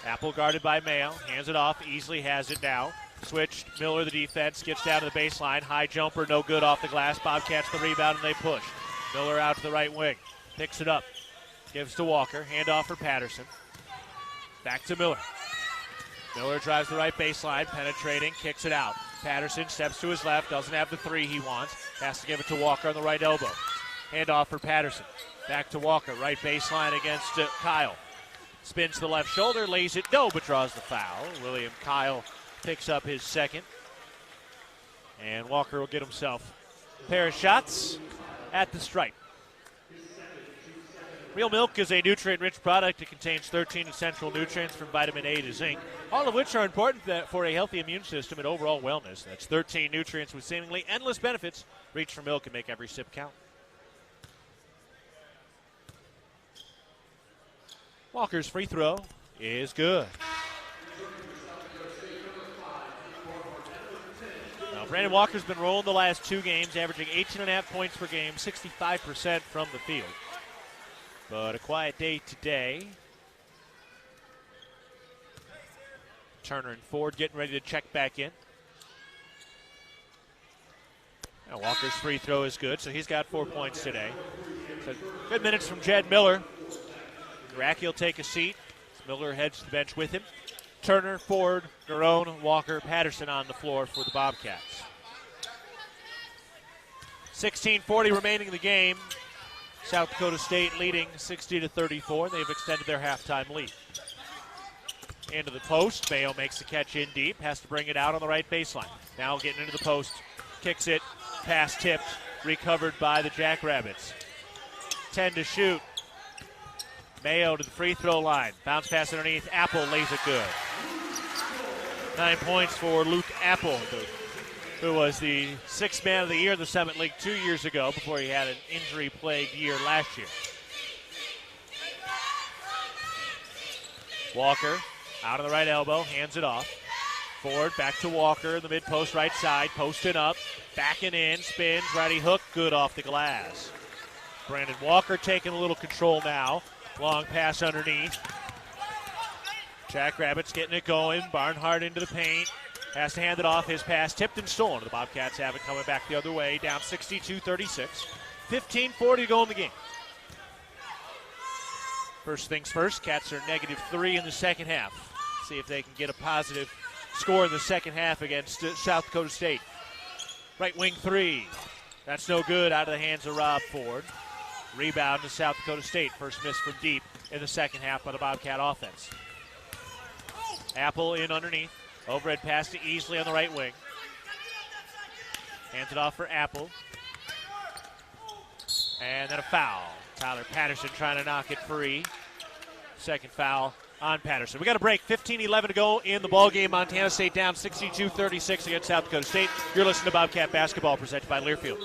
Apple guarded by Mayo. Hands it off. Easily has it now. Switched. Miller, the defense, gets down to the baseline. High jumper, no good off the glass. Bobcats the rebound, and they push. Miller out to the right wing. Picks it up. Gives to Walker. Handoff for Patterson. Back to Miller. Miller drives the right baseline, penetrating, kicks it out. Patterson steps to his left, doesn't have the three he wants. Has to give it to Walker on the right elbow. Handoff for Patterson. Back to Walker, right baseline against Kyle. Spins to the left shoulder, lays it, no, but draws the foul. William Kyle picks up his second. And Walker will get himself a pair of shots at the stripe. Real milk is a nutrient-rich product. It contains 13 essential nutrients from vitamin A to zinc, all of which are important for a healthy immune system and overall wellness. That's 13 nutrients with seemingly endless benefits. Reach for milk and make every sip count. Walker's free throw is good. Now, Brandon Walker's been rolling the last 2 games, averaging 18.5 points per game, 65% from the field. But a quiet day today. Turner and Ford getting ready to check back in. Now Walker's free throw is good, so he's got 4 points today. So good minutes from Jed Miller. Gracke will take a seat. Miller heads to the bench with him. Turner, Ford, Garone, Walker, Patterson on the floor for the Bobcats. 16:40 remaining in the game. South Dakota State leading 60-34. They've extended their halftime lead. Into the post. Mayo makes the catch in deep. Has to bring it out on the right baseline. Now getting into the post. Kicks it. Pass tipped. Recovered by the Jackrabbits. 10 to shoot. Mayo to the free throw line. Bounce pass underneath. Apple lays it good. 9 points for Luke Apple, who was the sixth man of the year in the Summit League 2 years ago before he had an injury-plagued year last year. Walker out on the right elbow, hands it off. Ford back to Walker in the mid-post right side, posting up, backing in, spins, righty hook, good off the glass. Brandon Walker taking a little control now. Long pass underneath. Jackrabbits getting it going. Barnhart into the paint. Has to hand it off. His pass tipped and stolen. The Bobcats have it coming back the other way. Down 62-36. 15:40 to go in the game. First things first, Cats are -3 in the second half. See if they can get a positive score in the second half against South Dakota State. Right wing three. That's no good, out of the hands of Rob Ford. Rebound to South Dakota State. First miss from deep in the second half by the Bobcat offense. Apple in underneath. Overhead pass to Easley on the right wing. Hands it off for Apple. And then a foul. Tyler Patterson trying to knock it free. Second foul on Patterson. We got a break. 15-11 to go in the ballgame. Montana State down 62-36 against South Dakota State. You're listening to Bobcat Basketball presented by Learfield.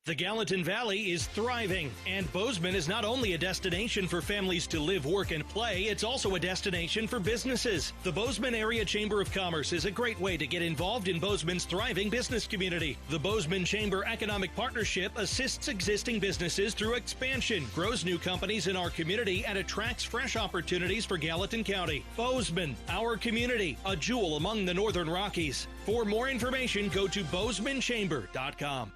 The Gallatin Valley is thriving, and Bozeman is not only a destination for families to live, work, and play, it's also a destination for businesses. The Bozeman Area Chamber of Commerce is a great way to get involved in Bozeman's thriving business community. The Bozeman Chamber Economic Partnership assists existing businesses through expansion, grows new companies in our community, and attracts fresh opportunities for Gallatin County. Bozeman, our community, a jewel among the Northern Rockies. For more information, go to bozemanchamber.com.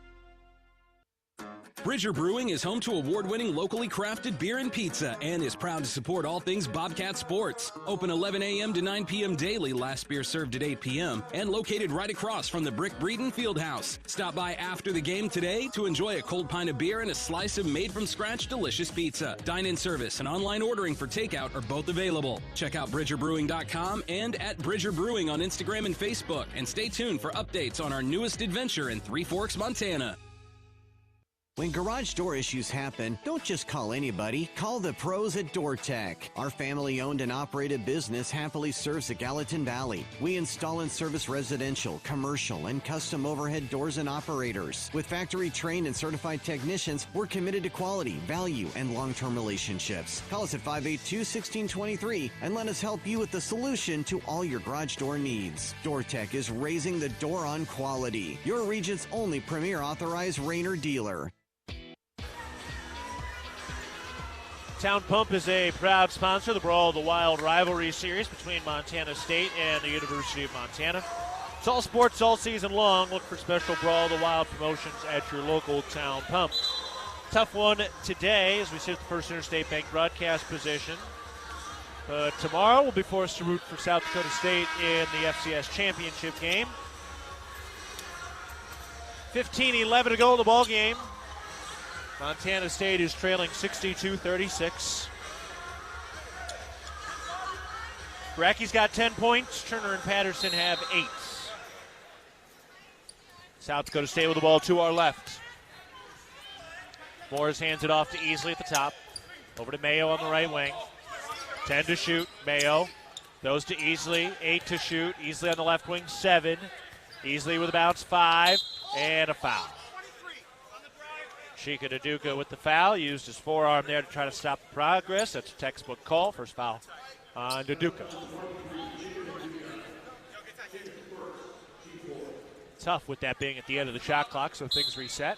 Bridger Brewing is home to award-winning locally crafted beer and pizza and is proud to support all things Bobcat sports. Open 11 a.m. to 9 p.m. daily, last beer served at 8 p.m., and located right across from the Brick Breeden Fieldhouse. Stop by after the game today to enjoy a cold pint of beer and a slice of made-from-scratch delicious pizza. Dine-in service and online ordering for takeout are both available. Check out BridgerBrewing.com and at Bridger Brewing on Instagram and Facebook, and stay tuned for updates on our newest adventure in Three Forks, Montana. When garage door issues happen, don't just call anybody. Call the pros at DoorTech. Our family-owned and operated business happily serves the Gallatin Valley. We install and service residential, commercial, and custom overhead doors and operators. With factory-trained and certified technicians, we're committed to quality, value, and long-term relationships. Call us at 582-1623 and let us help you with the solution to all your garage door needs. DoorTech is raising the door on quality. Your region's only premier authorized Rainer dealer. Town Pump is a proud sponsor of the Brawl of the Wild rivalry series between Montana State and the University of Montana. It's all sports all season long. Look for special Brawl of the Wild promotions at your local Town Pump. Tough one today as we sit at the First Interstate Bank broadcast position. But tomorrow we'll be forced to root for South Dakota State in the FCS championship game. 15-11 to go in the ball game. Montana State is trailing 62-36. Gracke's got 10 points. Turner and Patterson have 8. South Dakota State with the ball to our left. Morris hands it off to Easley at the top. Over to Mayo on the right wing. 10 to shoot. Mayo goes to Easley. 8 to shoot. Easley on the left wing. 7. Easley with a bounce. 5. And a foul. Chika Daduka with the foul, used his forearm there to try to stop the progress. That's a textbook call. First foul on Daduka. Tough with that being at the end of the shot clock, so things reset.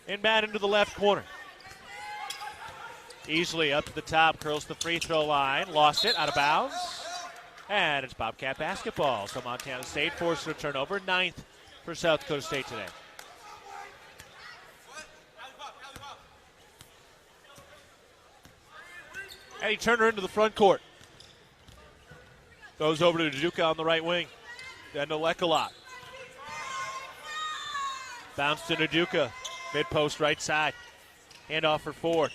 Inbound into the left corner. Easily up to the top, curls the free throw line, lost it, out of bounds. And it's Bobcat basketball. So Montana State forced a turnover, 9th for South Dakota State today. Eddie Turner into the front court. Goes over to Duca on the right wing. Then to Lekalot. Bounce to Duca. Mid-post right side. Handoff for Ford.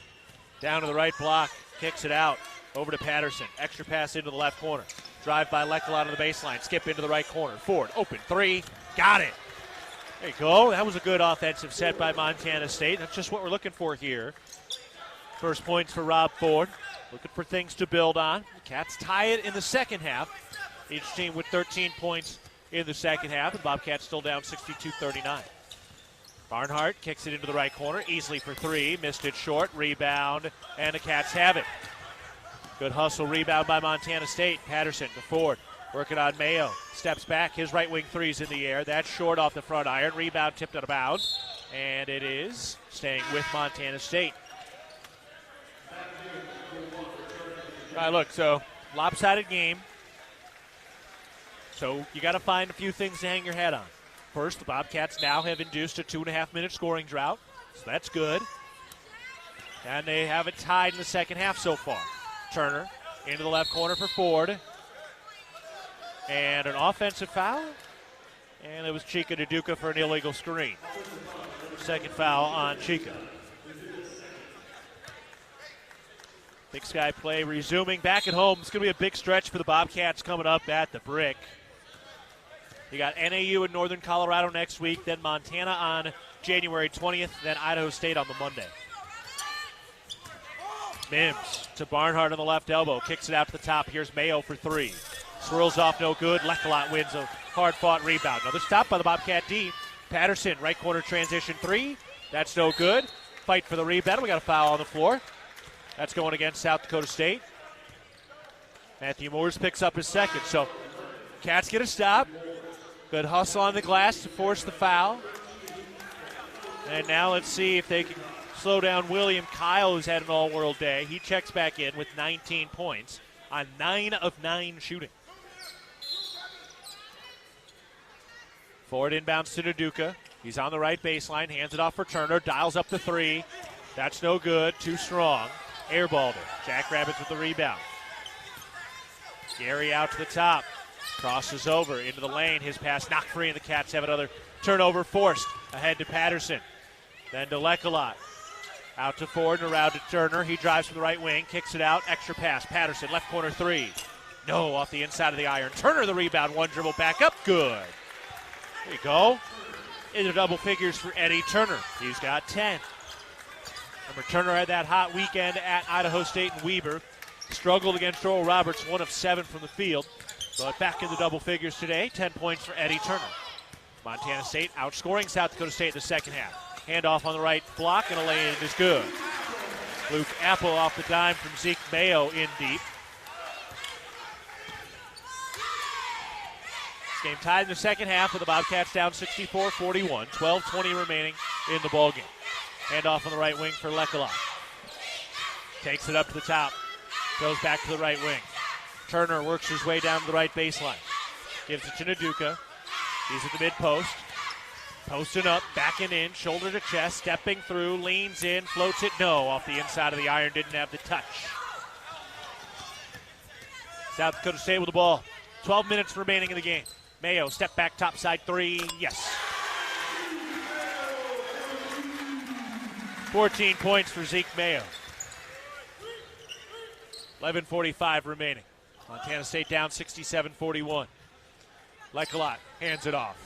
Down to the right block. Kicks it out. Over to Patterson. Extra pass into the left corner. Drive by Lekalot on the baseline. Skip into the right corner. Ford. Open three. Got it. There you go. That was a good offensive set by Montana State. That's just what we're looking for here. First points for Rob Ford. Looking for things to build on. The Cats tie it in the second half. Each team with 13 points in the second half. And Bobcats still down 62-39. Barnhart kicks it into the right corner. Easily for three. Missed it short. Rebound. And the Cats have it. Good hustle rebound by Montana State. Patterson to Ford. Working on Mayo. Steps back. His right wing three's in the air. That's short off the front iron. Rebound tipped out of bounds. And it is staying with Montana State. All right, look, so lopsided game. So you got to find a few things to hang your hat on. First, the Bobcats now have induced a 2.5-minute scoring drought, so that's good. And they have it tied in the second half so far. Turner into the left corner for Ford. And an offensive foul. And it was Chica to Duca for an illegal screen. Second foul on Chica. Big Sky play resuming back at home. It's going to be a big stretch for the Bobcats coming up at the Brick. You got NAU in Northern Colorado next week, then Montana on January 20th, then Idaho State on the Monday. Mims to Barnhart on the left elbow. Kicks it out to the top. Here's Mayo for three. Swirls off no good. Lekalot wins a hard-fought rebound. Another stop by the Bobcat D. Patterson, right corner transition three. That's no good. Fight for the rebound. We got a foul on the floor. That's going against South Dakota State. Matthew Moores picks up his second. So Cats get a stop. Good hustle on the glass to force the foul. And now let's see if they can slow down William Kyle, who's had an all-world day. He checks back in with 19 points on 9 of 9 shooting. Ford inbounds to Duca. He's on the right baseline, hands it off for Turner, dials up the three. That's no good, too strong. Airballed it. Jackrabbits with the rebound. Gary out to the top. Crosses over into the lane. His pass knocked free, and the Cats have another turnover forced. Ahead to Patterson. Then to Lekalot. Out to Ford and around to Turner. He drives from the right wing, kicks it out. Extra pass. Patterson, left corner three. No, off the inside of the iron. Turner the rebound. One dribble back up. Good. There you go. Into double figures for Eddie Turner. He's got 10. Remember, Turner had that hot weekend at Idaho State and Weber. Struggled against Oral Roberts, 1 of 7 from the field. But back in the double figures today, 10 points for Eddie Turner. Montana State outscoring South Dakota State in the second half. Handoff on the right block, and a lay-in is good. Luke Apple off the dime from Zeke Mayo in deep. This game tied in the second half with the Bobcats down 64-41. 12:20 remaining in the ballgame. Handoff on the right wing for Lekalot. Takes it up to the top. Goes back to the right wing. Turner works his way down to the right baseline. Gives it to Naduka. He's at the mid-post. Posting up, backing in, shoulder to chest, stepping through, leans in, floats it. No, off the inside of the iron, didn't have the touch. South Dakota State with the ball. 12 minutes remaining in the game. Mayo, step back, top side three. Yes. 14 points for Zeke Mayo. 11:45 remaining. Montana State down 67-41. Lekalot hands it off.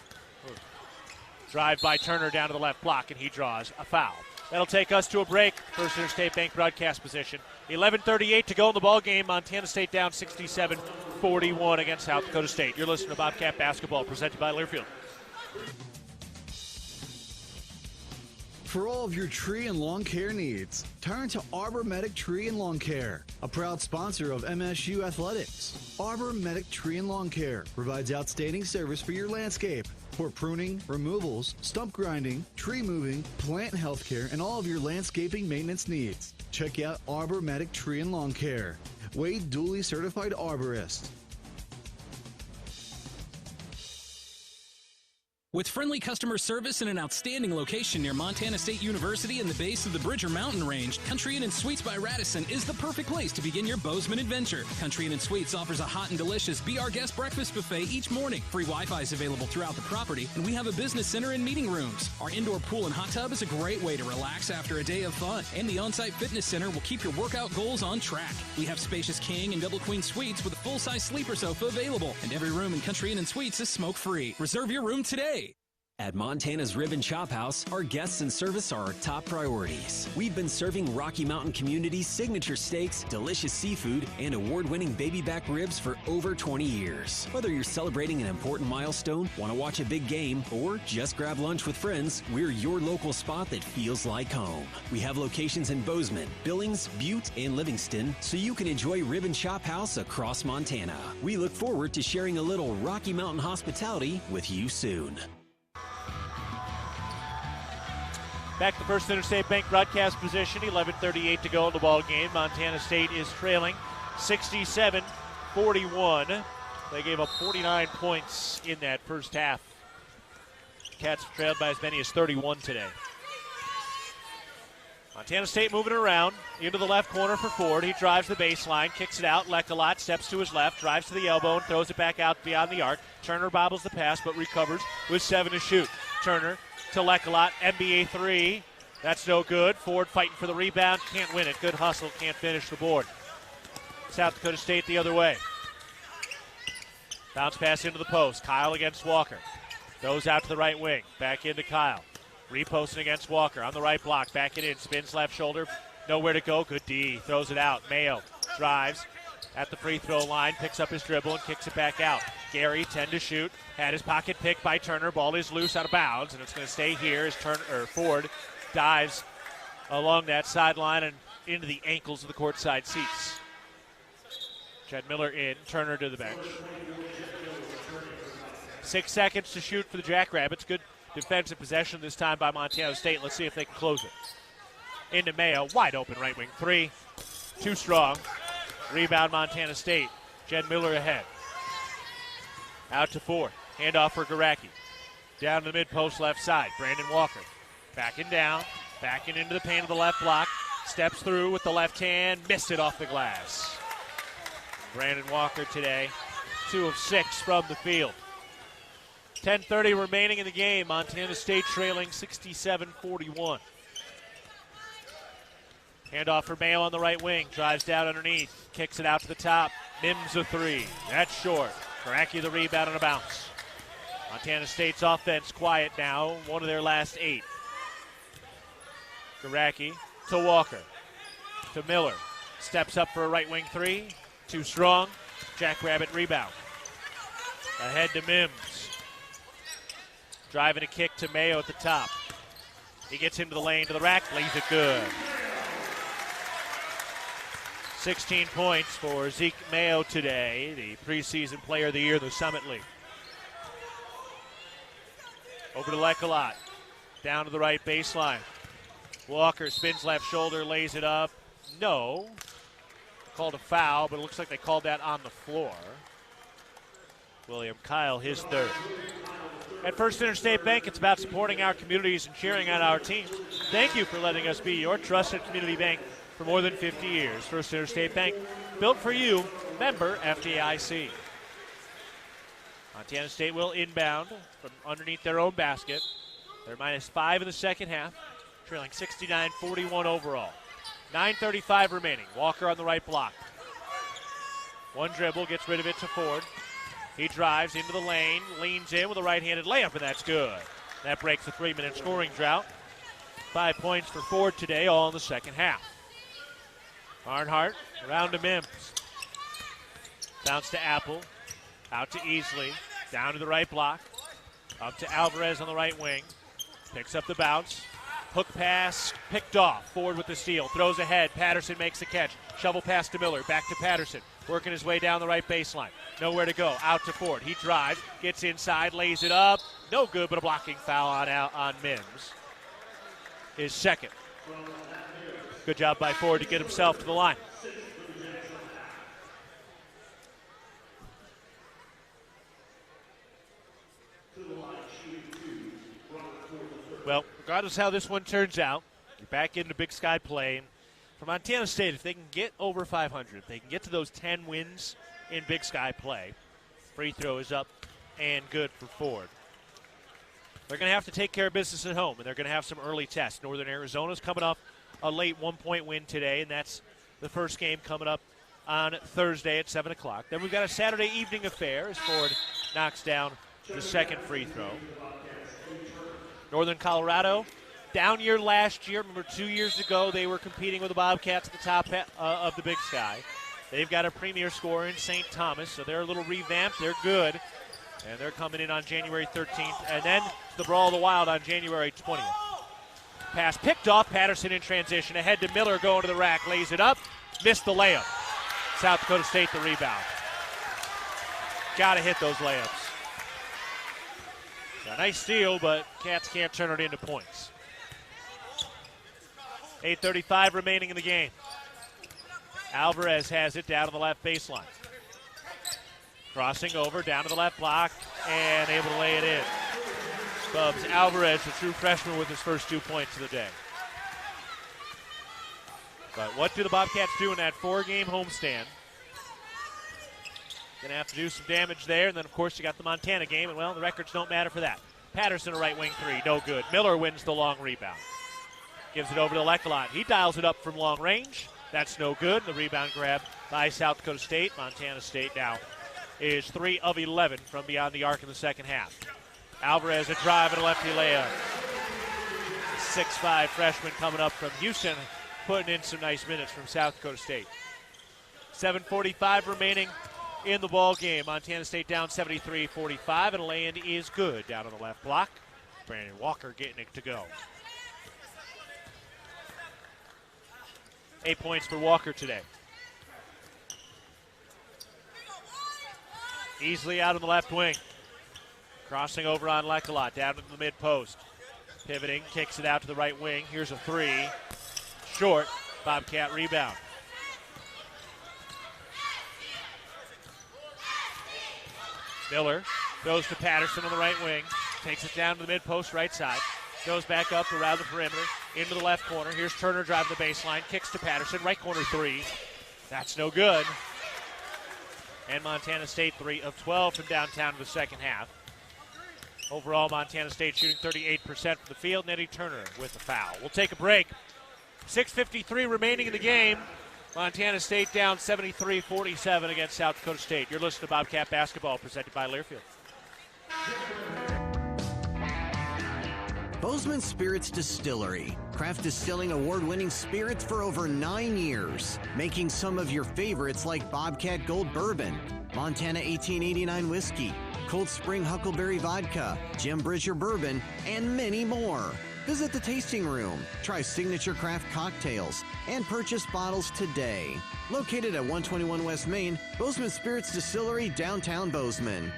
Drive by Turner down to the left block, and he draws a foul. That'll take us to a break. First Interstate Bank broadcast position. 11:38 to go in the ball game. Montana State down 67-41 against South Dakota State. You're listening to Bobcat Basketball, presented by Learfield. For all of your tree and lawn care needs, turn to Arbor Medic Tree and Lawn Care, a proud sponsor of MSU Athletics. Arbor Medic Tree and Lawn Care provides outstanding service for your landscape. For pruning, removals, stump grinding, tree moving, plant health care, and all of your landscaping maintenance needs. Check out Arbor Medic Tree and Lawn Care. Wade duly certified arborist. With friendly customer service and an outstanding location near Montana State University and the base of the Bridger Mountain Range, Country Inn & Suites by Radisson is the perfect place to begin your Bozeman adventure. Country Inn & Suites offers a hot and delicious Be Our Guest breakfast buffet each morning. Free Wi-Fi is available throughout the property, and we have a business center and meeting rooms. Our indoor pool and hot tub is a great way to relax after a day of fun, and the on-site fitness center will keep your workout goals on track. We have spacious king and double queen suites with a full-size sleeper sofa available, and every room in Country Inn & Suites is smoke-free. Reserve your room today. At Montana's Rib and Chop House, our guests and service are our top priorities. We've been serving Rocky Mountain communities signature steaks, delicious seafood, and award-winning baby back ribs for over 20 years. Whether you're celebrating an important milestone, want to watch a big game, or just grab lunch with friends, we're your local spot that feels like home. We have locations in Bozeman, Billings, Butte, and Livingston, so you can enjoy Rib and Chop House across Montana. We look forward to sharing a little Rocky Mountain hospitality with you soon. Back to the First Interstate Bank broadcast position. 11:38 to go in the ball game. Montana State is trailing 67-41. They gave up 49 points in that first half. Cats trailed by as many as 31 today. Montana State moving around into the left corner for Ford. He drives the baseline, kicks it out. Leckalot steps to his left, drives to the elbow, and throws it back out beyond the arc. Turner bobbles the pass, but recovers with 7 to shoot. Turner to Leckalot, NBA three. That's no good. Ford fighting for the rebound, can't win it. Good hustle, can't finish the board. South Dakota State the other way. Bounce pass into the post. Kyle against Walker. Throws out to the right wing. Back into Kyle. Reposting against Walker on the right block. Back it in. Spins left shoulder. Nowhere to go. Good D. Throws it out. Mayo drives at the free throw line. Picks up his dribble and kicks it back out. Gary, 10 to shoot. Had his pocket picked by Turner. Ball is loose out of bounds, and it's going to stay here as Ford dives along that sideline and into the ankles of the courtside seats. Jed Miller in. Turner to the bench. 6 seconds to shoot for the Jackrabbits. Good defensive possession this time by Montana State. Let's see if they can close it. Into Mayo. Wide open right wing three. Too strong. Rebound Montana State. Jed Miller ahead. Out to Ford. Handoff for Garacki. Down to the mid-post left side. Brandon Walker. Backing down. Backing into the paint of the left block. Steps through with the left hand. Missed it off the glass. Brandon Walker today, 2 of 6 from the field. 10:30 remaining in the game. Montana State trailing 67-41. Handoff for Mayo on the right wing. Drives down underneath. Kicks it out to the top. Mims a three. That's short. Garacki the rebound on a bounce. Montana State's offense quiet now. One of their last 8. Garacki to Walker. To Miller. Steps up for a right wing three. Too strong. Jackrabbit rebound. Ahead to Mims. Driving a kick to Mayo at the top. He gets into the lane to the rack. Lays it good. 16 points for Zeke Mayo today, the preseason player of the year in the Summit League. Over to Leckalot. Down to the right baseline. Walker spins left shoulder, lays it up. No. Called a foul, but it looks like they called that on the floor. William Kyle, his third. At First Interstate Bank, it's about supporting our communities and cheering on our teams. Thank you for letting us be your trusted community bank for more than 50 years. First Interstate Bank, built for you, member FDIC. Montana State will inbound from underneath their own basket. They're -5 in the second half, trailing 69-41 overall. 9:35 remaining. Walker on the right block. One dribble, gets rid of it to Ford. He drives into the lane, leans in with a right-handed layup, and that's good. That breaks the 3-minute scoring drought. 5 points for Ford today, all in the second half. Barnhart around to Mims. Bounce to Apple. Out to Easley. Down to the right block. Up to Alvarez on the right wing. Picks up the bounce. Hook pass picked off. Ford with the steal. Throws ahead. Patterson makes the catch. Shovel pass to Miller. Back to Patterson. Working his way down the right baseline. Nowhere to go. Out to Ford. He drives. Gets inside. Lays it up. No good, but a blocking foul on Mims. His second. Good job by Ford to get himself to the line. Well, regardless of how this one turns out, you're back into Big Sky play. For Montana State, if they can get over 500, if they can get to those 10 wins in Big Sky play, free throw is up and good for Ford. They're going to have to take care of business at home, and they're going to have some early tests. Northern Arizona's coming off a late one-point win today, and that's the first game coming up on Thursday at 7 o'clock. Then we've got a Saturday evening affair as Ford knocks down the second free throw. Northern Colorado, down year last year. Remember 2 years ago they were competing with the Bobcats at the top of the Big Sky. They've got a premier scorer in St. Thomas, so they're a little revamped. They're good, and they're coming in on January 13th. And then the Brawl of the Wild on January 20th. Pass picked off. Patterson in transition. Ahead to Miller going to the rack. Lays it up. Missed the layup. South Dakota State the rebound. Got to hit those layups. A nice steal, but Cats can't turn it into points. 8:35 remaining in the game. Alvarez has it down to the left baseline. Crossing over, down to the left block, and able to lay it in. Bubs Alvarez, the true freshman, with his first 2 points of the day. But what do the Bobcats do in that 4-game homestand? Going to have to do some damage there, and then, of course, you got the Montana game, and, well, the records don't matter for that. Patterson, a right wing three, no good. Miller wins the long rebound. Gives it over to Lecolot. He dials it up from long range. That's no good. The rebound grab by South Dakota State. Montana State now is 3 of 11 from beyond the arc in the second half. Alvarez a drive and a lefty layup. 6'5 freshman coming up from Houston, putting in some nice minutes from South Dakota State. 7:45 remaining in the ball game. Montana State down 73-45, and a lay-in is good down on the left block. Brandon Walker getting it to go. 8 points for Walker today. Easily out on the left wing. Crossing over on Lecolot, down to the mid-post. Pivoting, kicks it out to the right wing. Here's a three. Short. Bobcat rebound. Miller goes to Patterson on the right wing. Takes it down to the mid-post right side. Goes back up around the perimeter. Into the left corner. Here's Turner driving the baseline. Kicks to Patterson. Right corner three. That's no good. And Montana State 3 of 12 from downtown to the second half. Overall, Montana State shooting 38% from the field. and Eddie Turner with the foul. We'll take a break. 6:53 remaining in the game. Montana State down 73-47 against South Dakota State. You're listening to Bobcat Basketball, presented by Learfield. Bozeman Spirits Distillery. Craft distilling award-winning spirits for over 9 years. Making some of your favorites like Bobcat Gold Bourbon, Montana 1889 Whiskey, Cold Spring Huckleberry Vodka, Jim Bridger Bourbon, and many more. Visit the tasting room, try signature craft cocktails, and purchase bottles today. Located at 121 West Main, Bozeman Spirits Distillery, downtown Bozeman.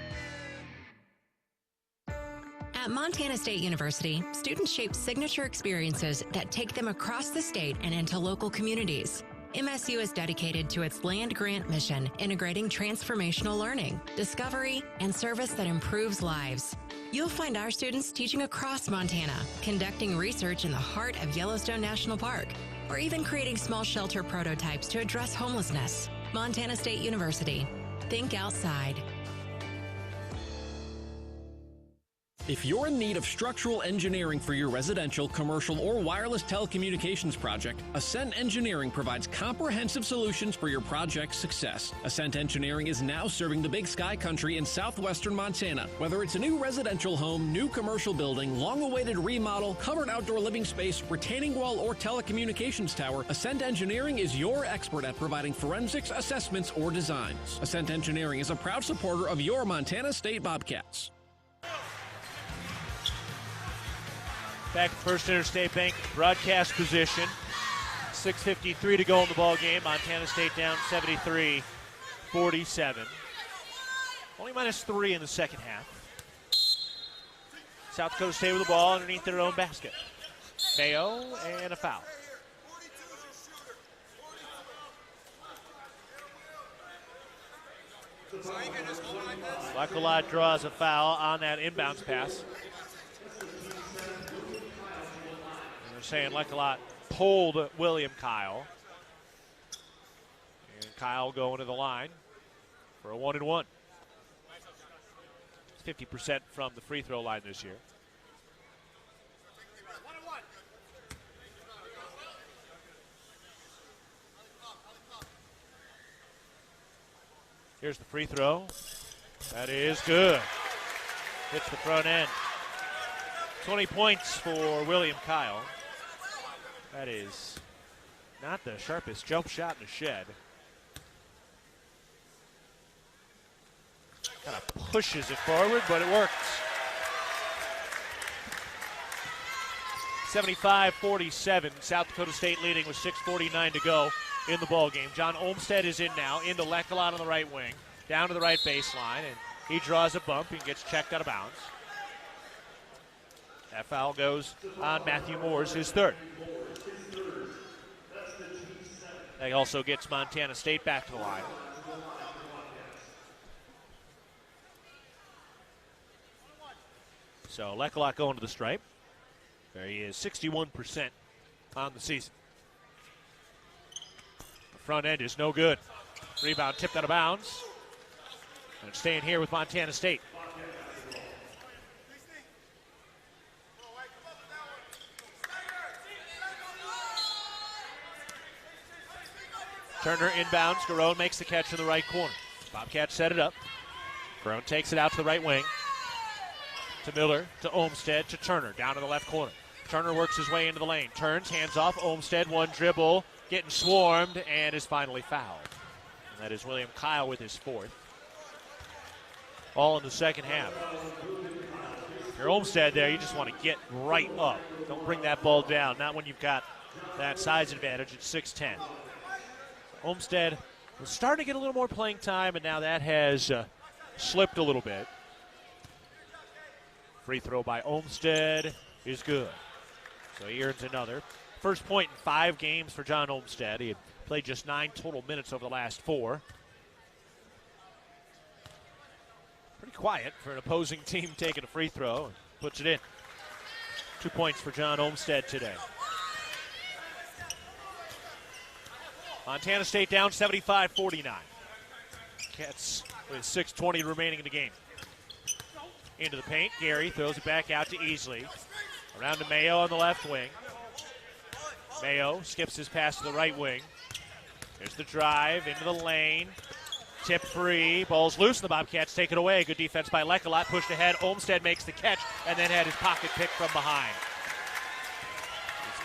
At Montana State University, students shape signature experiences that take them across the state and into local communities. MSU is dedicated to its land-grant mission, integrating transformational learning, discovery, and service that improves lives. You'll find our students teaching across Montana, conducting research in the heart of Yellowstone National Park, or even creating small shelter prototypes to address homelessness. Montana State University. Think outside. If you're in need of structural engineering for your residential, commercial, or wireless telecommunications project, Ascent Engineering provides comprehensive solutions for your project's success. Ascent Engineering is now serving the Big Sky country in southwestern Montana. Whether it's a new residential home, new commercial building, long-awaited remodel, covered outdoor living space, retaining wall, or telecommunications tower, Ascent Engineering is your expert at providing forensics, assessments, or designs. Ascent Engineering is a proud supporter of your Montana State Bobcats. Back to First Interstate Bank broadcast position. 6:53 to go in the ball game. Montana State down 73-47. Only -3 in the second half. South Dakota State with the ball underneath their own basket. Mayo and a foul. Lecolot draws a foul on that inbounds pass. They're saying Lecolot pulled William Kyle. And Kyle going to the line for a 1-and-1. 50% from the free throw line this year. Here's the free throw. That is good. Hits the front end. 20 points for William Kyle. That is not the sharpest jump shot in the shed. Kind of pushes it forward, but it works. 75-47. South Dakota State leading with 6:49 to go in the ball game. John Olmsted is in now, into Lecolot on the right wing, down to the right baseline, and he draws a bump and gets checked out of bounds. That foul goes on Matthew Moores, his third. That also gets Montana State back to the line. So Lecolot going to the stripe. There he is, 61% on the season. The front end is no good. Rebound tipped out of bounds. And staying here with Montana State. Turner inbounds. Garone makes the catch in the right corner. Bobcats set it up. Garone takes it out to the right wing. To Miller, to Olmsted, to Turner, down to the left corner. Turner works his way into the lane. Turns, hands off. Olmsted, one dribble, getting swarmed, and is finally fouled. And that is William Kyle with his fourth. All in the second half. If you're Olmsted there, you just want to get right up. Don't bring that ball down, not when you've got that size advantage at 6'10". Olmsted was starting to get a little more playing time, and now that has slipped a little bit. Free throw by Olmsted is good. So he earns another. First point in 5 games for John Olmsted. He had played just 9 total minutes over the last 4. Pretty quiet for an opposing team taking a free throw and puts it in. 2 points for John Olmsted today. Montana State down 75-49. Cats with 6:20 remaining in the game. Into the paint, Gary throws it back out to Easley. Around to Mayo on the left wing. Mayo skips his pass to the right wing. There's the drive into the lane. Tip free, ball's loose, and the Bobcats take it away. Good defense by Lecolot, pushed ahead. Olmsted makes the catch, and then had his pocket picked from behind.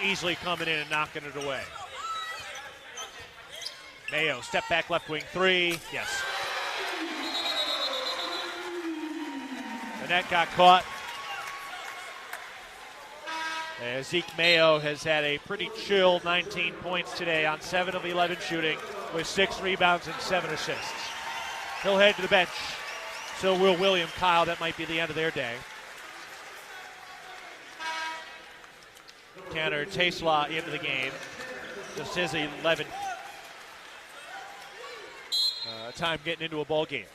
It's Easley coming in and knocking it away. Mayo, step back left wing three, yes. The net got caught. Zeke Mayo has had a pretty chill 19 points today on 7 of 11 shooting with 6 rebounds and 7 assists. He'll head to the bench. So will William Kyle. That might be the end of their day. Tanner Taslaw into the game. Just his 11th time getting into a ball game.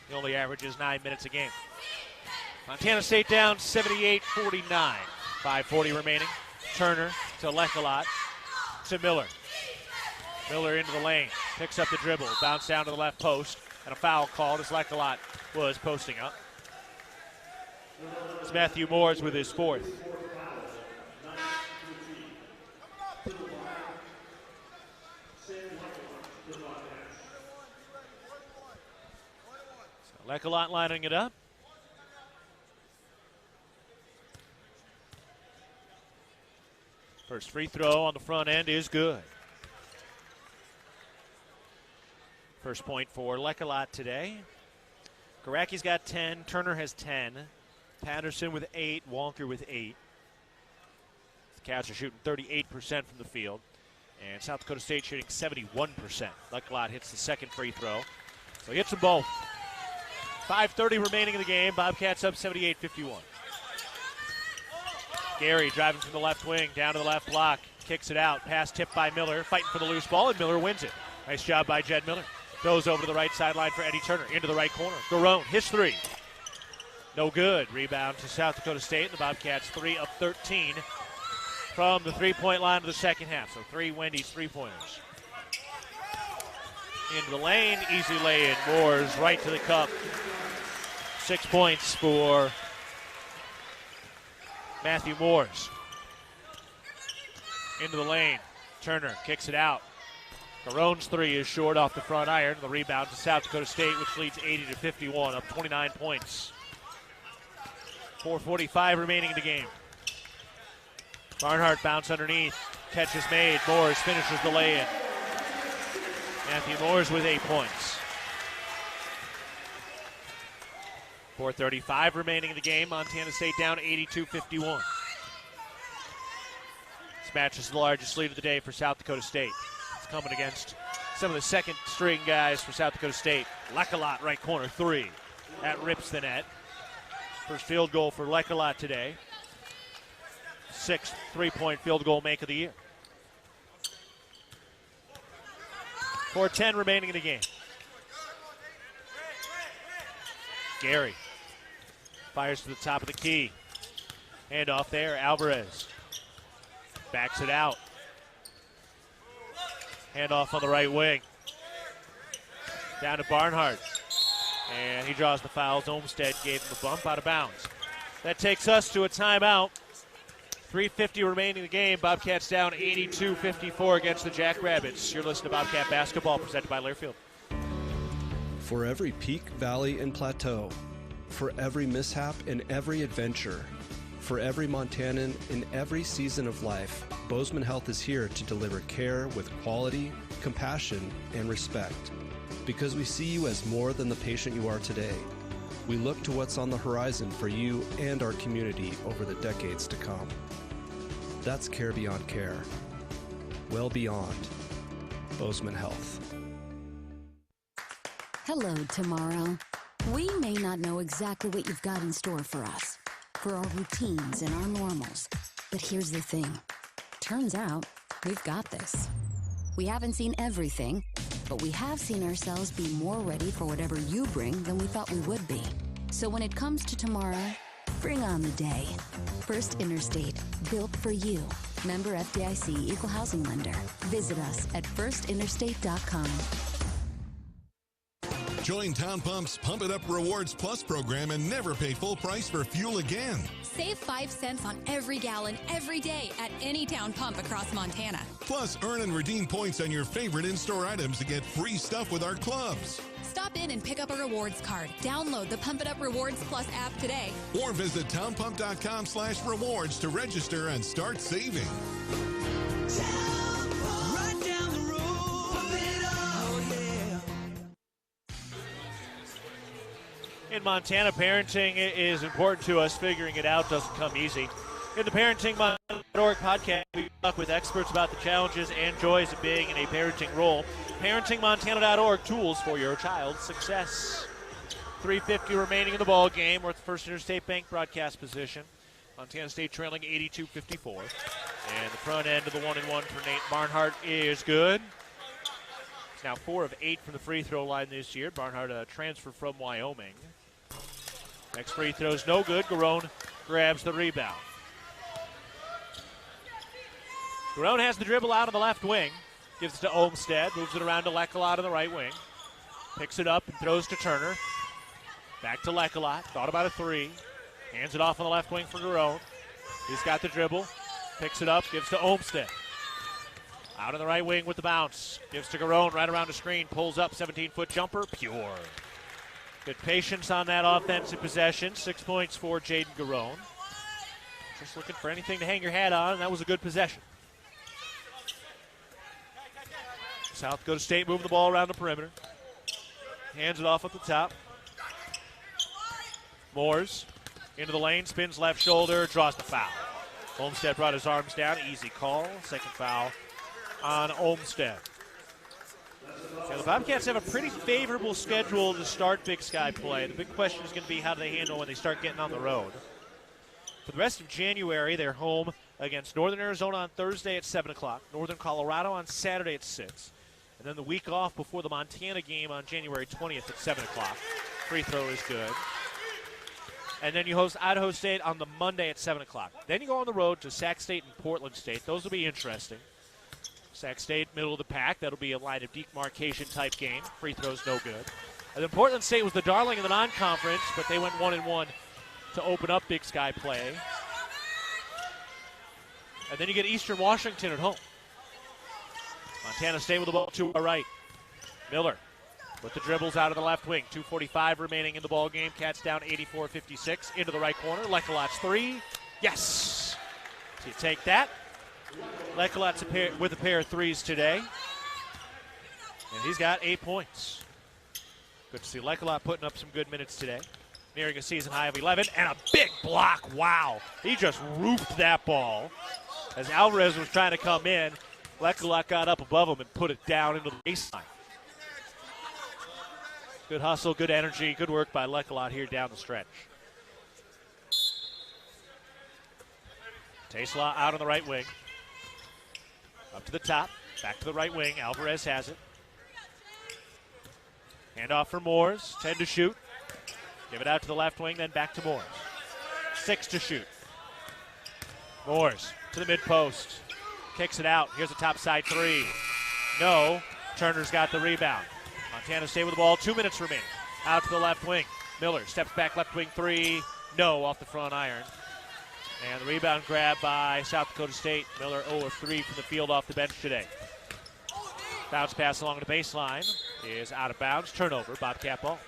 He only averages 9 minutes a game. Montana State down 78-49. 5:40 remaining. Turner to Lecolot to Miller. Miller into the lane. Picks up the dribble. Bounce down to the left post. And a foul called as Lecolot was posting up. It's Matthew Moores with his fourth. Lecolot lining it up. First free throw on the front end is good. First point for Lecolot today. Garaki's got 10. Turner has 10. Patterson with 8. Walker with 8. The Cats are shooting 38% from the field. And South Dakota State shooting 71%. Lecolot hits the second free throw. So he hits them both. 5:30 remaining in the game. Bobcats up 78-51. Gary driving from the left wing, down to the left block. Kicks it out. Pass tipped by Miller. Fighting for the loose ball, and Miller wins it. Nice job by Jed Miller. Goes over to the right sideline for Eddie Turner. Into the right corner. Garone, his three. No good. Rebound to South Dakota State. The Bobcats 3 of 13 from the three-point line of the second half. So 3 Wendy's three-pointers. Into the lane, easy lay-in. Moores right to the cup. 6 points for Matthew Moores. Into the lane. Turner kicks it out. Garone's three is short off the front iron. The rebound to South Dakota State, which leads 80-51, up 29 points. 4:45 remaining in the game. Barnhart bounce underneath. Catch is made. Moores finishes the lay-in. Matthew Moores with 8 points. 4:35 remaining in the game. Montana State down 82-51. This match is the largest lead of the day for South Dakota State. It's coming against some of the second-string guys for South Dakota State. Lekalot, right corner, 3. That rips the net. First field goal for Lekalot today. 6th three-point field goal make of the year. 4:10 remaining in the game. Gary fires to the top of the key. Hand off there, Alvarez. Backs it out. Hand off on the right wing. Down to Barnhart. And he draws the fouls. Olmstead gave him a bump out of bounds. That takes us to a timeout. 3:50 remaining in the game. Bobcats down 82-54 against the Jackrabbits. You're listening to Bobcat Basketball presented by Learfield. For every peak, valley, and plateau, for every mishap and every adventure, for every Montanan in every season of life, Bozeman Health is here to deliver care with quality, compassion, and respect. Because we see you as more than the patient you are today. We look to what's on the horizon for you and our community over the decades to come. That's care beyond care. Well beyond Bozeman Health. Hello, tomorrow. We may not know exactly what you've got in store for us, for our routines and our normals. But here's the thing. Turns out, we've got this. We haven't seen everything, but we have seen ourselves be more ready for whatever you bring than we thought we would be. So when it comes to tomorrow, bring on the day. First Interstate, built for you. Member FDIC Equal Housing Lender. Visit us at firstinterstate.com. Join Town Pump's Pump It Up Rewards Plus program and never pay full price for fuel again. Save 5 cents on every gallon every day at any Town Pump across Montana. Plus, earn and redeem points on your favorite in-store items to get free stuff with our clubs. Stop in and pick up a rewards card. Download the Pump It Up Rewards Plus app today. Or visit townpump.com/rewards to register and start saving. Right down the road, pump it up, yeah. In Montana, parenting is important to us. Figuring it out doesn't come easy. In the ParentingMontana.org podcast, we talk with experts about the challenges and joys of being in a parenting role. ParentingMontana.org, tools for your child's success. 3:50 remaining in the ball game. We're at the First Interstate Bank broadcast position. Montana State trailing 82-54. And the front end of the 1-and-1 for Nate Barnhart is good. He's now 4 of 8 from the free throw line this year. Barnhart, a transfer from Wyoming. Next free throw's no good. Garone grabs the rebound. Garone has the dribble out on the left wing. Gives it to Olmstead. Moves it around to Lekalot on the right wing. Picks it up and throws to Turner. Back to Lekalot. Thought about a three. Hands it off on the left wing for Garone. He's got the dribble. Picks it up. Gives to Olmstead. Out on the right wing with the bounce. Gives to Garone right around the screen. Pulls up. 17-foot jumper. Pure. Good patience on that offensive possession. 6 points for Jaden Garone. Just looking for anything to hang your hat on, and that was a good possession. South Dakota State moving the ball around the perimeter. Hands it off at the top. Moores into the lane, spins left shoulder, draws the foul. Olmstead brought his arms down, easy call. Second foul on Olmstead. Now, the Bobcats have a pretty favorable schedule to start Big Sky play. The big question is going to be how do they handle when they start getting on the road. For the rest of January, they're home against Northern Arizona on Thursday at 7 o'clock, Northern Colorado on Saturday at 6. And then the week off before the Montana game on January 20th at 7 o'clock. Free throw is good. And then you host Idaho State on the Monday at 7 o'clock. Then you go on the road to Sac State and Portland State. Those will be interesting. Sac State, middle of the pack. That'll be a line of demarcation type game. Free throws, no good. And then Portland State was the darling of the non-conference, but they went 1-1 to open up Big Sky play. And then you get Eastern Washington at home. Montana State with the ball to our right. Miller with the dribbles out of the left wing. 2:45 remaining in the ball game. Cats down 84-56 into the right corner. Lekolot's three. Yes. So you take that. Lekolot's with a pair of threes today. And he's got 8 points. Good to see Lekolot putting up some good minutes today. Nearing a season high of 11. And a big block. Wow. He just roofed that ball. As Alvarez was trying to come in, Lekolot got up above him and put it down into the baseline. Good hustle, good energy, good work by Lekolot here down the stretch. Taslaw out on the right wing. Up to the top, back to the right wing. Alvarez has it. Handoff for Moores, 10 to shoot. Give it out to the left wing, then back to Moores. 6 to shoot. Moores to the mid-post. Kicks it out. Here's a top side three. No. Turner's got the rebound. Montana State with the ball. 2 minutes remaining. Out to the left wing. Miller steps back left wing three. No, off the front iron. And the rebound grab by South Dakota State. Miller 0 of 3 from the field off the bench today. Bounce pass along the baseline is out of bounds. Turnover. Bobcat ball.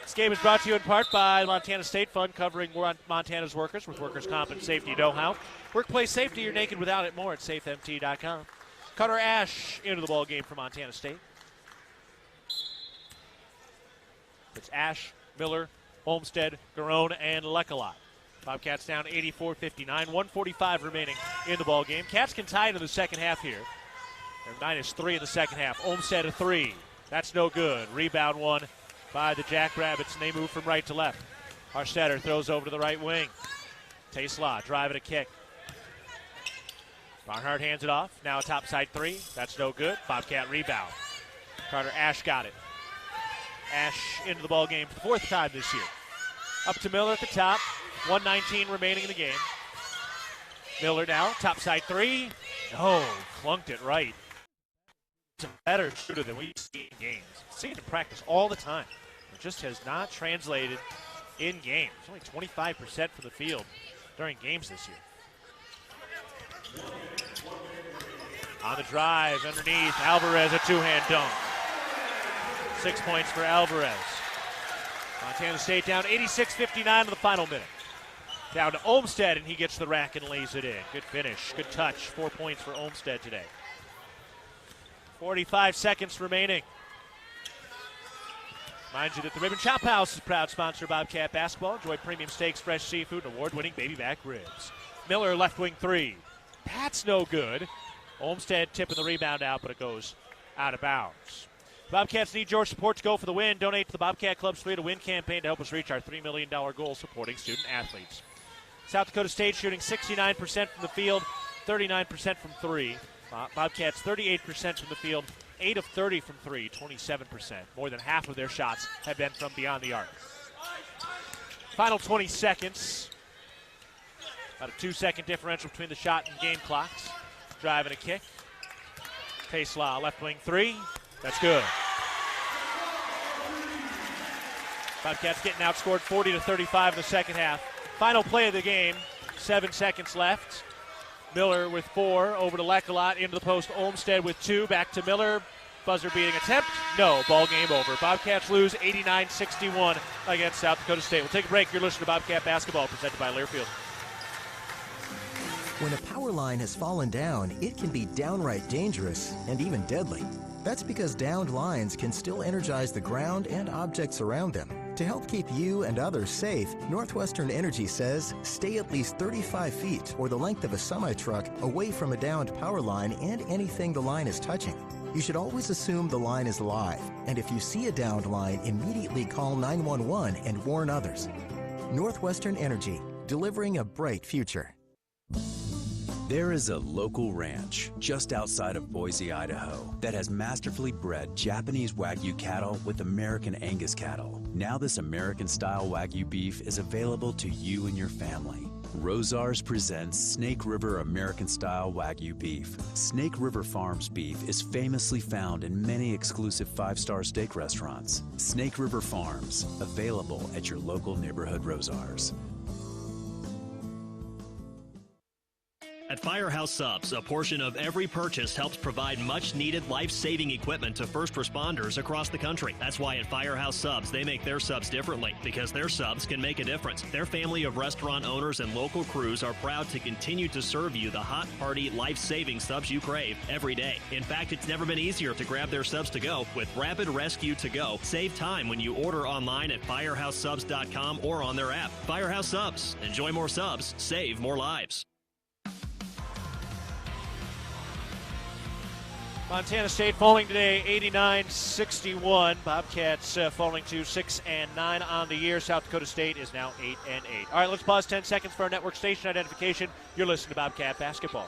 This game is brought to you in part by Montana State Fund, covering Montana's workers with workers' comp and safety know-how. Workplace safety, you're naked without it. More at safemt.com. Cutter Ash into the ball game for Montana State. It's Ash, Miller, Olmstead, Garone, and Lekolot. Bobcats down 84-59. 1:45 remaining in the ball game. Cats can tie it in the second half here. They're -3 in the second half. Olmstead a three. That's no good. Rebound one by the Jackrabbits, and they move from right to left. Harstetter throws over to the right wing. Taslaw driving a kick. Barnhart hands it off. Now a topside three. That's no good. Bobcat rebound. Carter Ash got it. Ash into the ball game for the fourth time this year. Up to Miller at the top. 1:19 remaining in the game. Miller now, topside three. No, clunked it right. He's a better shooter than we see in games. See it in practice all the time. It just has not translated in games. Only 25% from the field during games this year. On the drive, underneath, Alvarez, a two-hand dunk. 6 points for Alvarez. Montana State down 86-59 in the final minute. Down to Olmstead, and he gets the rack and lays it in. Good finish, good touch. 4 points for Olmstead today. 45 seconds remaining. Mind you that the Ribbon Chop House is proud sponsor of Bobcat basketball. Enjoy premium steaks, fresh seafood, and award-winning baby back ribs. Miller, left wing three. That's no good. Olmstead tipping the rebound out, but it goes out of bounds. Bobcats need your support to go for the win. Donate to the Bobcat Club's 3 to Win campaign to help us reach our $3 million goal supporting student athletes. South Dakota State shooting 69% from the field, 39% from three. Bobcats 38% from the field, 8 of 30 from three, 27%. More than half of their shots have been from beyond the arc. Final 20 seconds. About a 2-second differential between the shot and game clocks. Driving a kick. Taslaw, left wing three. That's good. Bobcats getting outscored 40-35 in the second half. Final play of the game, 7 seconds left. Miller with 4, over to Lekolot, into the post. Olmstead with 2, back to Miller. Buzzer beating attempt. No, ball game over. Bobcats lose 89-61 against South Dakota State. We'll take a break. You're listening to Bobcat Basketball, presented by Learfield. When a power line has fallen down, it can be downright dangerous and even deadly. That's because downed lines can still energize the ground and objects around them. To help keep you and others safe, Northwestern Energy says stay at least 35 feet or the length of a semi-truck away from a downed power line and anything the line is touching. You should always assume the line is live, and if you see a downed line, immediately call 911 and warn others. Northwestern Energy, delivering a bright future. There is a local ranch just outside of Boise, Idaho, that has masterfully bred Japanese Wagyu cattle with American Angus cattle. Now this American-style Wagyu beef is available to you and your family. Rosars presents Snake River American-style Wagyu beef. Snake River Farms beef is famously found in many exclusive 5-star steak restaurants. Snake River Farms, available at your local neighborhood Rosars. At Firehouse Subs, a portion of every purchase helps provide much-needed life-saving equipment to first responders across the country. That's why at Firehouse Subs, they make their subs differently, because their subs can make a difference. Their family of restaurant owners and local crews are proud to continue to serve you the hot, hearty, life-saving subs you crave every day. In fact, it's never been easier to grab their subs to go with Rapid Rescue to Go. Save time when you order online at firehousesubs.com or on their app. Firehouse Subs. Enjoy more subs. Save more lives. Montana State falling today 89-61. Bobcats falling to 6-9 on the year. South Dakota State is now 8-8. All right, let's pause 10 seconds for our network station identification. You're listening to Bobcat Basketball.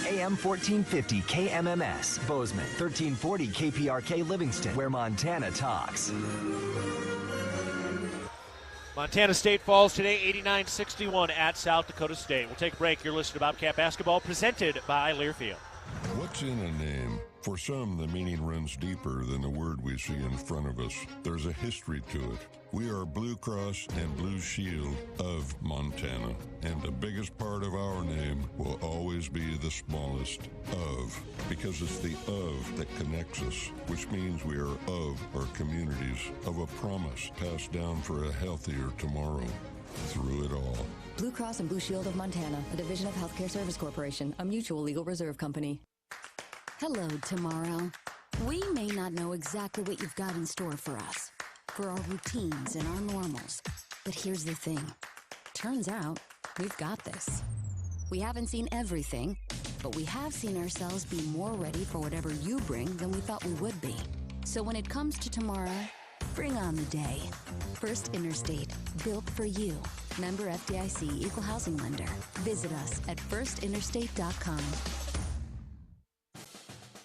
AM 1450 KMMS, Bozeman, 1340 KPRK Livingston, where Montana talks. Montana State falls today 89-61 at South Dakota State. We'll take a break. You're listening to Bobcat Basketball, presented by Learfield. What's in a name? For some, the meaning runs deeper than the word we see in front of us. There's a history to it. We are Blue Cross and Blue Shield of Montana, and the biggest part of our name will always be the smallest, of, because it's the of that connects us, which means we are of our communities, of a promise passed down for a healthier tomorrow. Through it all. Blue Cross and Blue Shield of Montana, a division of Healthcare Service Corporation, a mutual legal reserve company. Hello, tomorrow. We may not know exactly what you've got in store for us, for our routines and our normals. But here's the thing. Turns out, we've got this. We haven't seen everything, but we have seen ourselves be more ready for whatever you bring than we thought we would be. So when it comes to tomorrow, bring on the day. First Interstate, built for you. Member FDIC, Equal Housing Lender. Visit us at firstinterstate.com.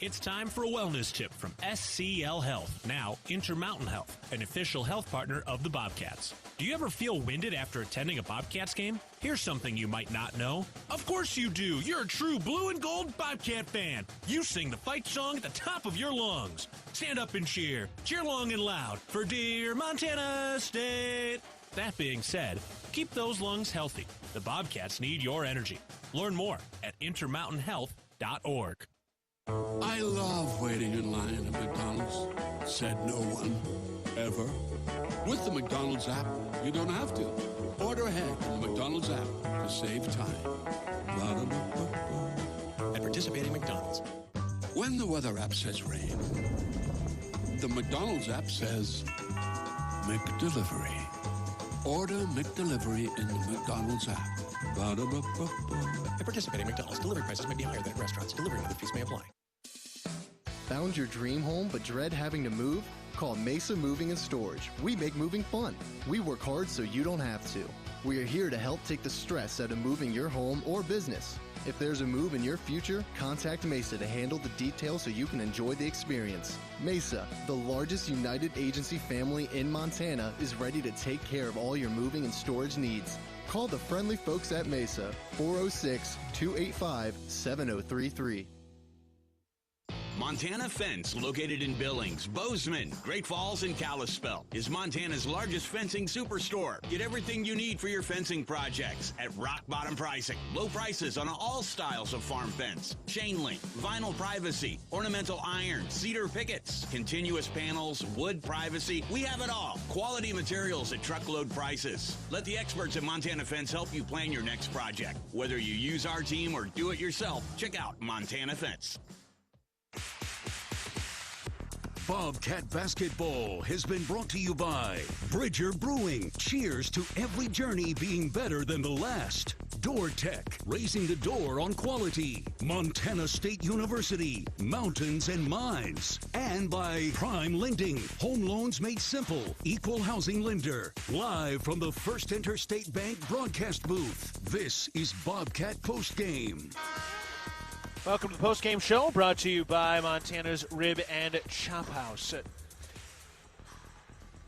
It's time for a wellness tip from SCL Health, now Intermountain Health, an official health partner of the Bobcats. Do you ever feel winded after attending a Bobcats game? Here's something you might not know. Of course you do. You're a true blue and gold Bobcat fan. You sing the fight song at the top of your lungs. Stand up and cheer. Cheer long and loud for dear Montana State. That being said, keep those lungs healthy. The Bobcats need your energy. Learn more at intermountainhealth.org. I love waiting in line at McDonald's, said no one, ever. With the McDonald's app, you don't have to. Order ahead in the McDonald's app to save time. At participating McDonald's. When the weather app says rain, the McDonald's app says McDelivery. Order McDelivery in the McDonald's app. At participating McDonald's, delivery prices may be higher than at restaurants. Delivery and other fees may apply. Found your dream home but dread having to move? Call Mesa Moving and Storage. We make moving fun. We work hard so you don't have to. We are here to help take the stress out of moving your home or business. If there's a move in your future, contact Mesa to handle the details so you can enjoy the experience. Mesa, the largest United agency family in Montana, is ready to take care of all your moving and storage needs. Call the friendly folks at Mesa, 406-285-7033. Montana Fence, located in Billings, Bozeman, Great Falls, and Kalispell, is Montana's largest fencing superstore. Get everything you need for your fencing projects at rock bottom pricing. Low prices on all styles of farm fence, chain link, vinyl privacy, ornamental iron, cedar pickets, continuous panels, wood privacy. We have it all. Quality materials at truckload prices. Let the experts at Montana Fence help you plan your next project. Whether you use our team or do it yourself, check out Montana Fence. Bobcat Basketball has been brought to you by Bridger Brewing. Cheers to every journey being better than the last. Door Tech, raising the door on quality. Montana State University, mountains and mines. And by Prime Lending, home loans made simple. Equal housing lender. Live from the First Interstate Bank broadcast booth, this is Bobcat Postgame. Welcome to the Postgame Show, brought to you by Montana's Rib and Chop House.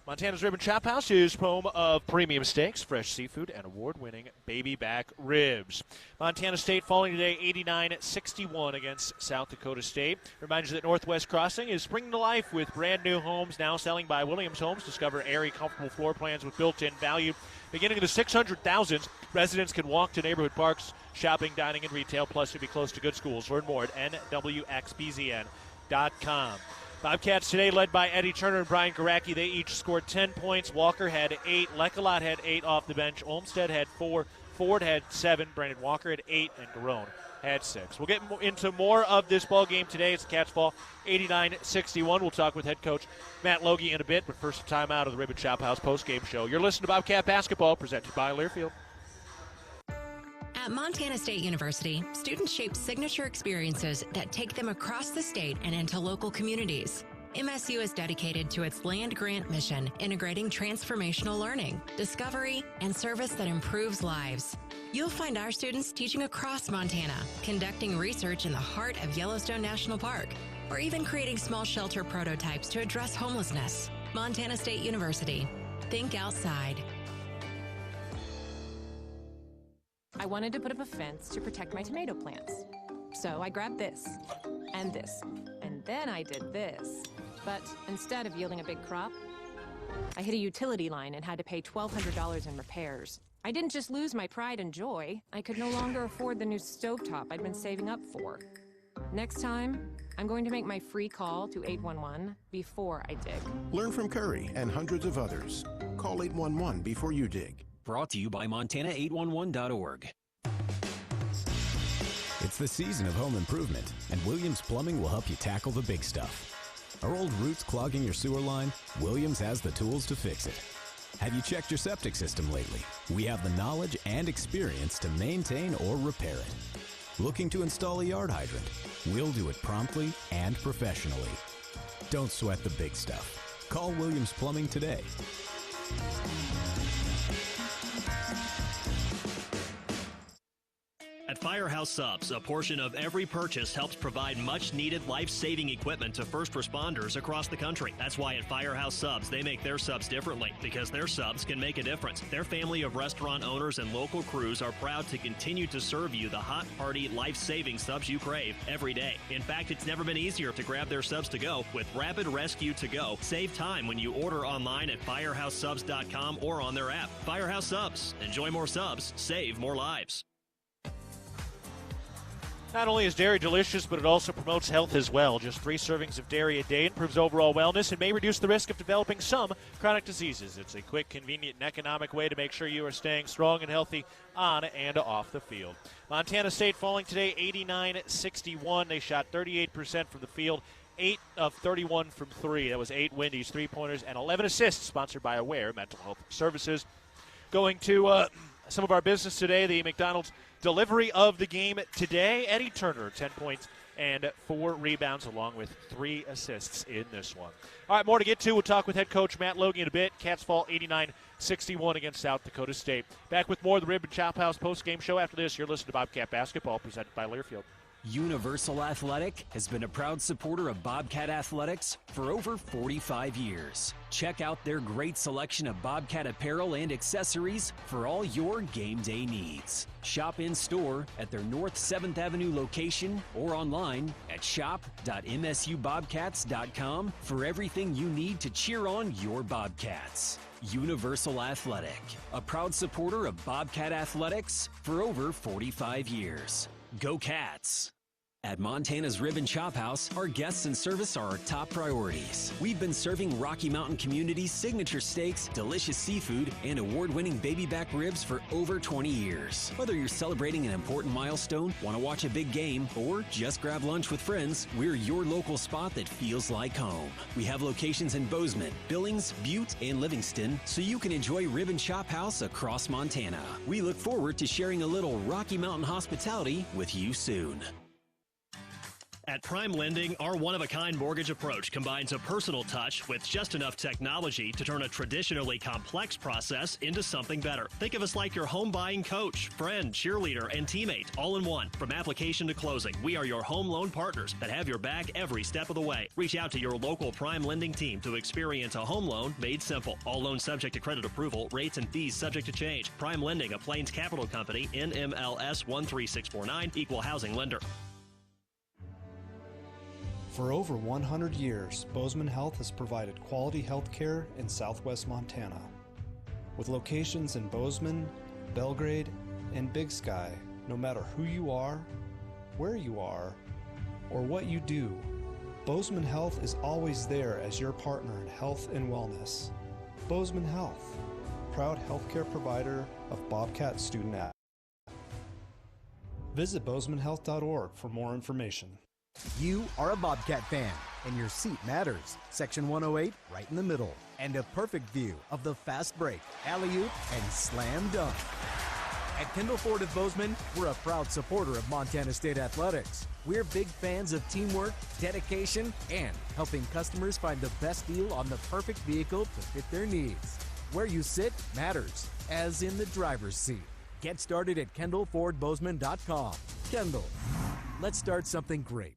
Montana's Rib and Chop House is home of premium steaks, fresh seafood, and award-winning baby back ribs. Montana State falling today 89-61 against South Dakota State. Reminds you that Northwest Crossing is springing to life with brand new homes now selling by Williams Homes. Discover airy, comfortable floor plans with built-in value. Beginning in the 600,000s, residents can walk to neighborhood parks, shopping, dining, and retail, plus to be close to good schools. Learn more at nwxbzn.com. Bobcats today led by Eddie Turner and Brian Garacki. They each scored 10 points. Walker had 8. Lecolot had 8 off the bench. Olmstead had 4. Ford had 7. Brandon Walker had 8. And Garone had 6. We'll get into more of this ball game today. It's the Cats fall 89-61. We'll talk with head coach Matt Logie in a bit. But first, a timeout of the Rib and Chop House postgame show. You're listening to Bobcat Basketball, presented by Learfield. At Montana State University, students shape signature experiences that take them across the state and into local communities. MSU is dedicated to its land-grant mission, integrating transformational learning, discovery, and service that improves lives. You'll find our students teaching across Montana, conducting research in the heart of Yellowstone National Park, or even creating small shelter prototypes to address homelessness. Montana State University. Think outside. I wanted to put up a fence to protect my tomato plants. So I grabbed this, and then I did this. But instead of yielding a big crop, I hit a utility line and had to pay $1,200 in repairs. I didn't just lose my pride and joy, I could no longer afford the new stovetop I'd been saving up for. Next time, I'm going to make my free call to 811 before I dig. Learn from Curry and hundreds of others. Call 811 before you dig. Brought to you by Montana811.org. It's the season of home improvement, and Williams Plumbing will help you tackle the big stuff. Are old roots clogging your sewer line? Williams has the tools to fix it. Have you checked your septic system lately? We have the knowledge and experience to maintain or repair it. Looking to install a yard hydrant? We'll do it promptly and professionally. Don't sweat the big stuff. Call Williams Plumbing today. At Firehouse Subs, a portion of every purchase helps provide much-needed life-saving equipment to first responders across the country. That's why at Firehouse Subs, they make their subs differently, because their subs can make a difference. Their family of restaurant owners and local crews are proud to continue to serve you the hot, hearty, life-saving subs you crave every day. In fact, it's never been easier to grab their subs to go with Rapid Rescue to Go. Save time when you order online at firehousesubs.com or on their app. Firehouse Subs. Enjoy more subs. Save more lives. Not only is dairy delicious, but it also promotes health as well. Just 3 servings of dairy a day improves overall wellness and may reduce the risk of developing some chronic diseases. It's a quick, convenient, and economic way to make sure you are staying strong and healthy on and off the field. Montana State falling today 89-61. They shot 38% from the field, 8 of 31 from 3. That was 8 Wendy's 3-pointers and 11 assists, sponsored by Aware Mental Health Services. Going to some of our business today, the McDonald's delivery of the game today. Eddie Turner, 10 points and 4 rebounds, along with 3 assists in this one. All right, more to get to. We'll talk with head coach Matt Logie in a bit. Cats fall 89-61 against South Dakota State. Back with more of the Rib and Chop House post-game show after this. You're listening to Bobcat Basketball, presented by Learfield. Universal Athletic has been a proud supporter of Bobcat Athletics for over 45 years. Check out their great selection of Bobcat apparel and accessories for all your game day needs. Shop in-store at their North 7th Avenue location or online at shop.msubobcats.com for everything you need to cheer on your Bobcats. Universal Athletic, a proud supporter of Bobcat Athletics for over 45 years. Go Cats! At Montana's Rib and Chop House, our guests and service are our top priorities. We've been serving Rocky Mountain community's signature steaks, delicious seafood, and award-winning baby back ribs for over 20 years. Whether you're celebrating an important milestone, want to watch a big game, or just grab lunch with friends, we're your local spot that feels like home. We have locations in Bozeman, Billings, Butte, and Livingston, so you can enjoy Rib and Chop House across Montana. We look forward to sharing a little Rocky Mountain hospitality with you soon. At Prime Lending, our one-of-a-kind mortgage approach combines a personal touch with just enough technology to turn a traditionally complex process into something better. Think of us like your home buying coach, friend, cheerleader, and teammate, all in one. From application to closing, we are your home loan partners that have your back every step of the way. Reach out to your local Prime Lending team to experience a home loan made simple. All loans subject to credit approval, rates and fees subject to change. Prime Lending, a Plains Capital Company, NMLS 13649, Equal Housing Lender. For over 100 years, Bozeman Health has provided quality health care in southwest Montana. With locations in Bozeman, Belgrade, and Big Sky, no matter who you are, where you are, or what you do, Bozeman Health is always there as your partner in health and wellness. Bozeman Health, proud healthcare provider of Bobcat Student Act. Visit bozemanhealth.org for more information. You are a Bobcat fan, and your seat matters. Section 108, right in the middle. And a perfect view of the fast break, alley-oop, and slam dunk. At Kendall Ford of Bozeman, we're a proud supporter of Montana State Athletics. We're big fans of teamwork, dedication, and helping customers find the best deal on the perfect vehicle to fit their needs. Where you sit matters, as in the driver's seat. Get started at KendallFordBozeman.com. Kendall, let's start something great.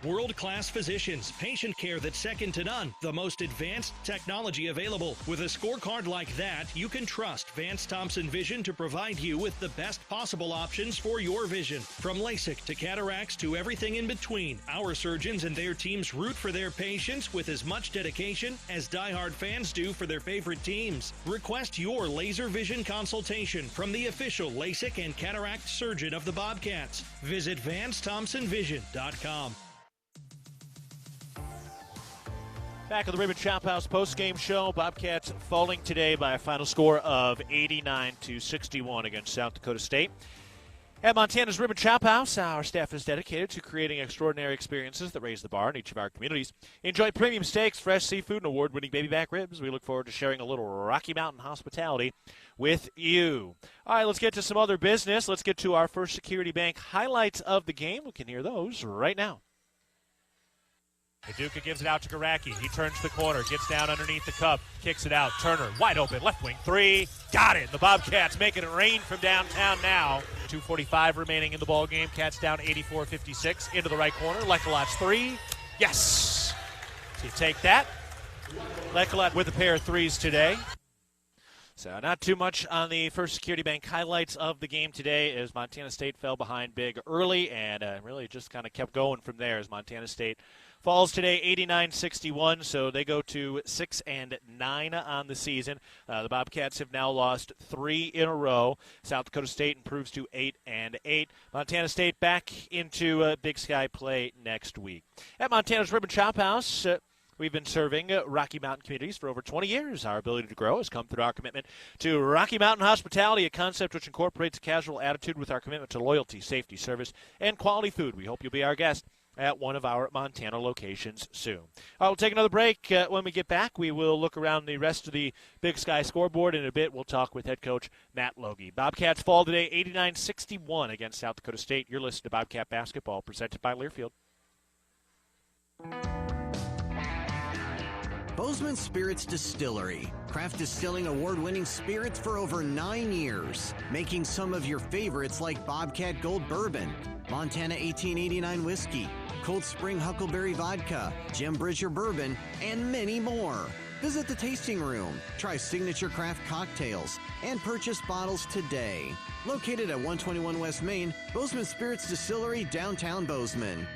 World-class physicians, patient care that's second to none, the most advanced technology available. With a scorecard like that, you can trust Vance Thompson Vision to provide you with the best possible options for your vision. From LASIK to cataracts to everything in between, our surgeons and their teams root for their patients with as much dedication as diehard fans do for their favorite teams. Request your laser vision consultation from the official LASIK and cataract surgeon of the Bobcats. Visit VanceThompsonVision.com. Back at the Rib and Chop House post-game show, Bobcats falling today by a final score of 89-61 against South Dakota State. At Montana's Rib and Chop House, our staff is dedicated to creating extraordinary experiences that raise the bar in each of our communities. Enjoy premium steaks, fresh seafood, and award-winning baby back ribs. We look forward to sharing a little Rocky Mountain hospitality with you. All right, let's get to some other business. Let's get to our First Security Bank highlights of the game. We can hear those right now. Paducah gives it out to Garacki. He turns the corner, gets down underneath the cup, kicks it out. Turner, wide open, left wing three. Got it. The Bobcats making it rain from downtown now. 2:45 remaining in the ball game. Cats down 84-56 into the right corner. Lekolot's three. Yes. So you take that. Lekolot with a pair of threes today. So not too much on the First Security Bank highlights of the game today as Montana State fell behind big early and really just kind of kept going from there as Montana State falls today 89-61, so they go to 6-9 on the season. The Bobcats have now lost 3 in a row. South Dakota State improves to 8-8. Montana State back into Big Sky play next week. At Montana's Rib and Chop House, we've been serving Rocky Mountain communities for over 20 years. Our ability to grow has come through our commitment to Rocky Mountain hospitality, a concept which incorporates a casual attitude with our commitment to loyalty, safety, service, and quality food. We hope you'll be our guest at one of our Montana locations soon. We'll take another break. When we get back, we will look around the rest of the Big Sky scoreboard. In a bit, we'll talk with head coach Matt Logie. Bobcats fall today 89-61 against South Dakota State. You're listening to Bobcat Basketball, presented by Learfield. Bozeman Spirits Distillery. Craft distilling award-winning spirits for over 9 years. Making some of your favorites like Bobcat Gold Bourbon, Montana 1889 Whiskey, Cold Spring Huckleberry Vodka, Jim Bridger Bourbon, and many more. Visit the tasting room, try signature craft cocktails, and purchase bottles today. Located at 121 West Main, Bozeman Spirits Distillery, downtown Bozeman.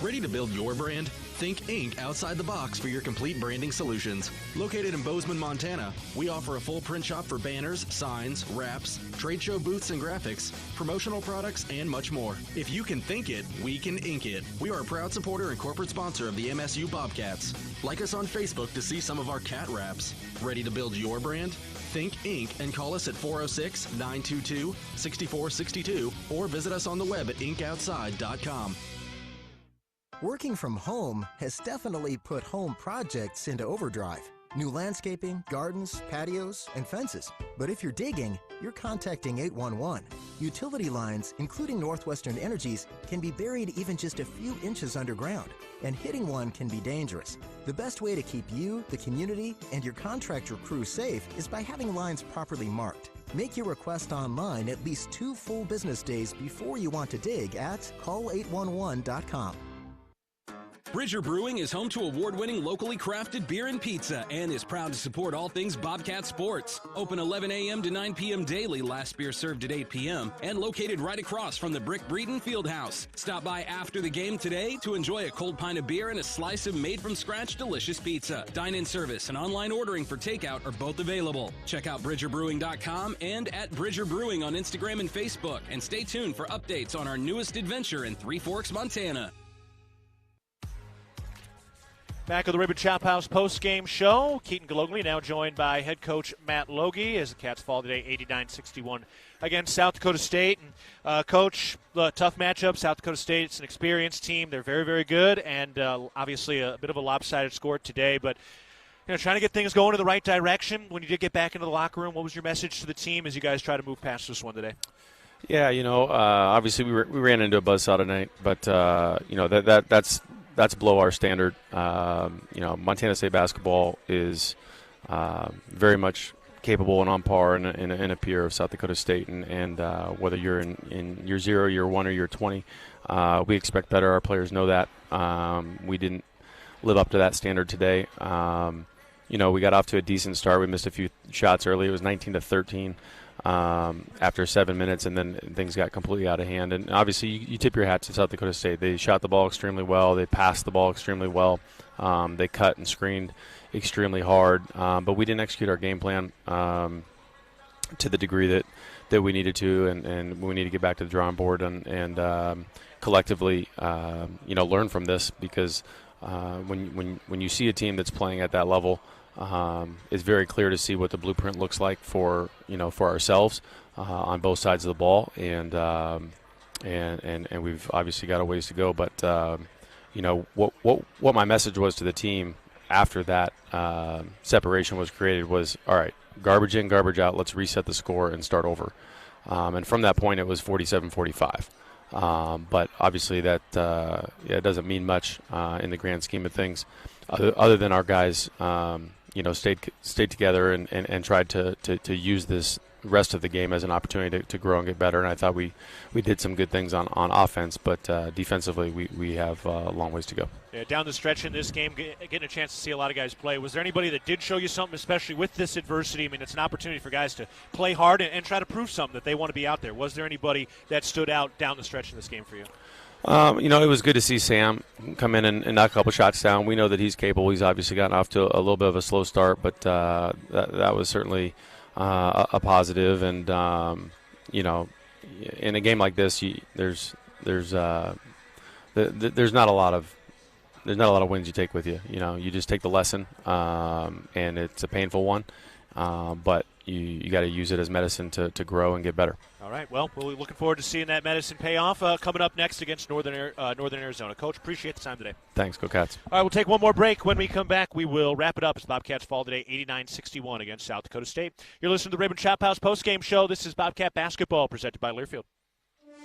Ready to build your brand? Think Inc. outside the box for your complete branding solutions. Located in Bozeman, Montana, we offer a full print shop for banners, signs, wraps, trade show booths and graphics, promotional products, and much more. If you can think it, we can ink it. We are a proud supporter and corporate sponsor of the MSU Bobcats. Like us on Facebook to see some of our cat wraps. Ready to build your brand? Think Inc. and call us at 406-922-6462 or visit us on the web at inkoutside.com. Working from home has definitely put home projects into overdrive. New landscaping, gardens, patios, and fences. But if you're digging, you're contacting 811. Utility lines, including Northwestern Energy's, can be buried even just a few inches underground, and hitting one can be dangerous. The best way to keep you, the community, and your contractor crew safe is by having lines properly marked. Make your request online at least 2 full business days before you want to dig at call811.com. Bridger Brewing is home to award-winning locally crafted beer and pizza and is proud to support all things Bobcat sports. Open 11 a.m. to 9 p.m. daily, last beer served at 8 p.m., and located right across from the Brick Breeden Fieldhouse. Stop by after the game today to enjoy a cold pint of beer and a slice of made-from-scratch delicious pizza. Dine-in service and online ordering for takeout are both available. Check out BridgerBrewing.com and at Bridger Brewing on Instagram and Facebook, and stay tuned for updates on our newest adventure in Three Forks, Montana. Back of the Ribbon Chop House post-game show. Keaton Galogly now joined by head coach Matt Logie as the Cats fall today 89-61 against South Dakota State. And, Coach, tough matchup. South Dakota State, it's an experienced team. They're very, very good, and obviously a bit of a lopsided score today. But trying to get things going in the right direction. When you did get back into the locker room, what was your message to the team as you guys try to move past this one today? Yeah, obviously we ran into a buzzsaw tonight, but that's below our standard. Montana State basketball is very much capable and on par in a peer of South Dakota State, and whether you're in year 0, year 1, or year 20, we expect better. Our players know that. We didn't live up to that standard today. We got off to a decent start. We missed a few shots early. It was 19-13. After 7 minutes, and then things got completely out of hand. And obviously, you tip your hat to South Dakota State. They shot the ball extremely well. They passed the ball extremely well. They cut and screened extremely hard. But we didn't execute our game plan to the degree that we needed to, and we need to get back to the drawing board and collectively, learn from this, because when you see a team that's playing at that level, it's very clear to see what the blueprint looks like for ourselves on both sides of the ball, and we've obviously got a ways to go. But what my message was to the team after that separation was created was, all right, garbage in, garbage out. Let's reset the score and start over. And from that point, it was 47-45. But obviously that it doesn't mean much in the grand scheme of things, other than our guys stayed together and tried to use this rest of the game as an opportunity to grow and get better. And I thought we did some good things on offense, but defensively we have a long ways to go. Yeah, down the stretch in this game, getting a chance to see a lot of guys play. Was there anybody that did show you something, especially with this adversity? I mean, it's an opportunity for guys to play hard and try to prove something that they want to be out there. Was there anybody that stood out down the stretch in this game for you? It was good to see Sam come in and knock a couple shots down. We know that he's capable. He's obviously gotten off to a little bit of a slow start, but that was certainly a positive. And in a game like this, there's not a lot of wins you take with you. You just take the lesson, and it's a painful one, but you got to use it as medicine to grow and get better. All right. Well, we're looking forward to seeing that medicine pay off coming up next against Northern Arizona. Coach, appreciate the time today. Thanks. Go Cats. All right, we'll take one more break. When we come back, we will wrap it up as Bobcats fall today 89-61 against South Dakota State. You're listening to the Ribbon Chop House postgame show. This is Bobcat basketball presented by Learfield.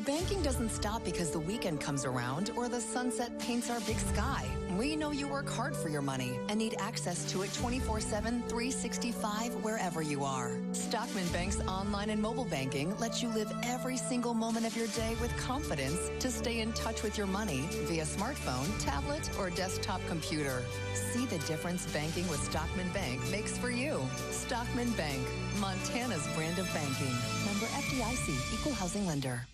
Banking doesn't stop because the weekend comes around or the sunset paints our big sky. We know you work hard for your money and need access to it 24/7, 365, wherever you are. Stockman Bank's online and mobile banking lets you live every single moment of your day with confidence to stay in touch with your money via smartphone, tablet, or desktop computer. See the difference banking with Stockman Bank makes for you. Stockman Bank, Montana's brand of banking. Member FDIC, Equal Housing Lender.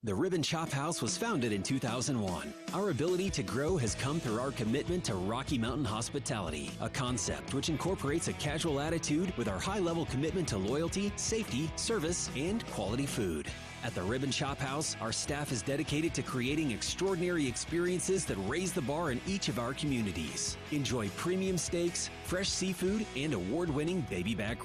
The Ribbon Chop House was founded in 2001. Our ability to grow has come through our commitment to Rocky Mountain hospitality, a concept which incorporates a casual attitude with our high-level commitment to loyalty, safety, service, and quality food. At the Ribbon Chop House, our staff is dedicated to creating extraordinary experiences that raise the bar in each of our communities. Enjoy premium steaks, fresh seafood, and award-winning baby back ribs.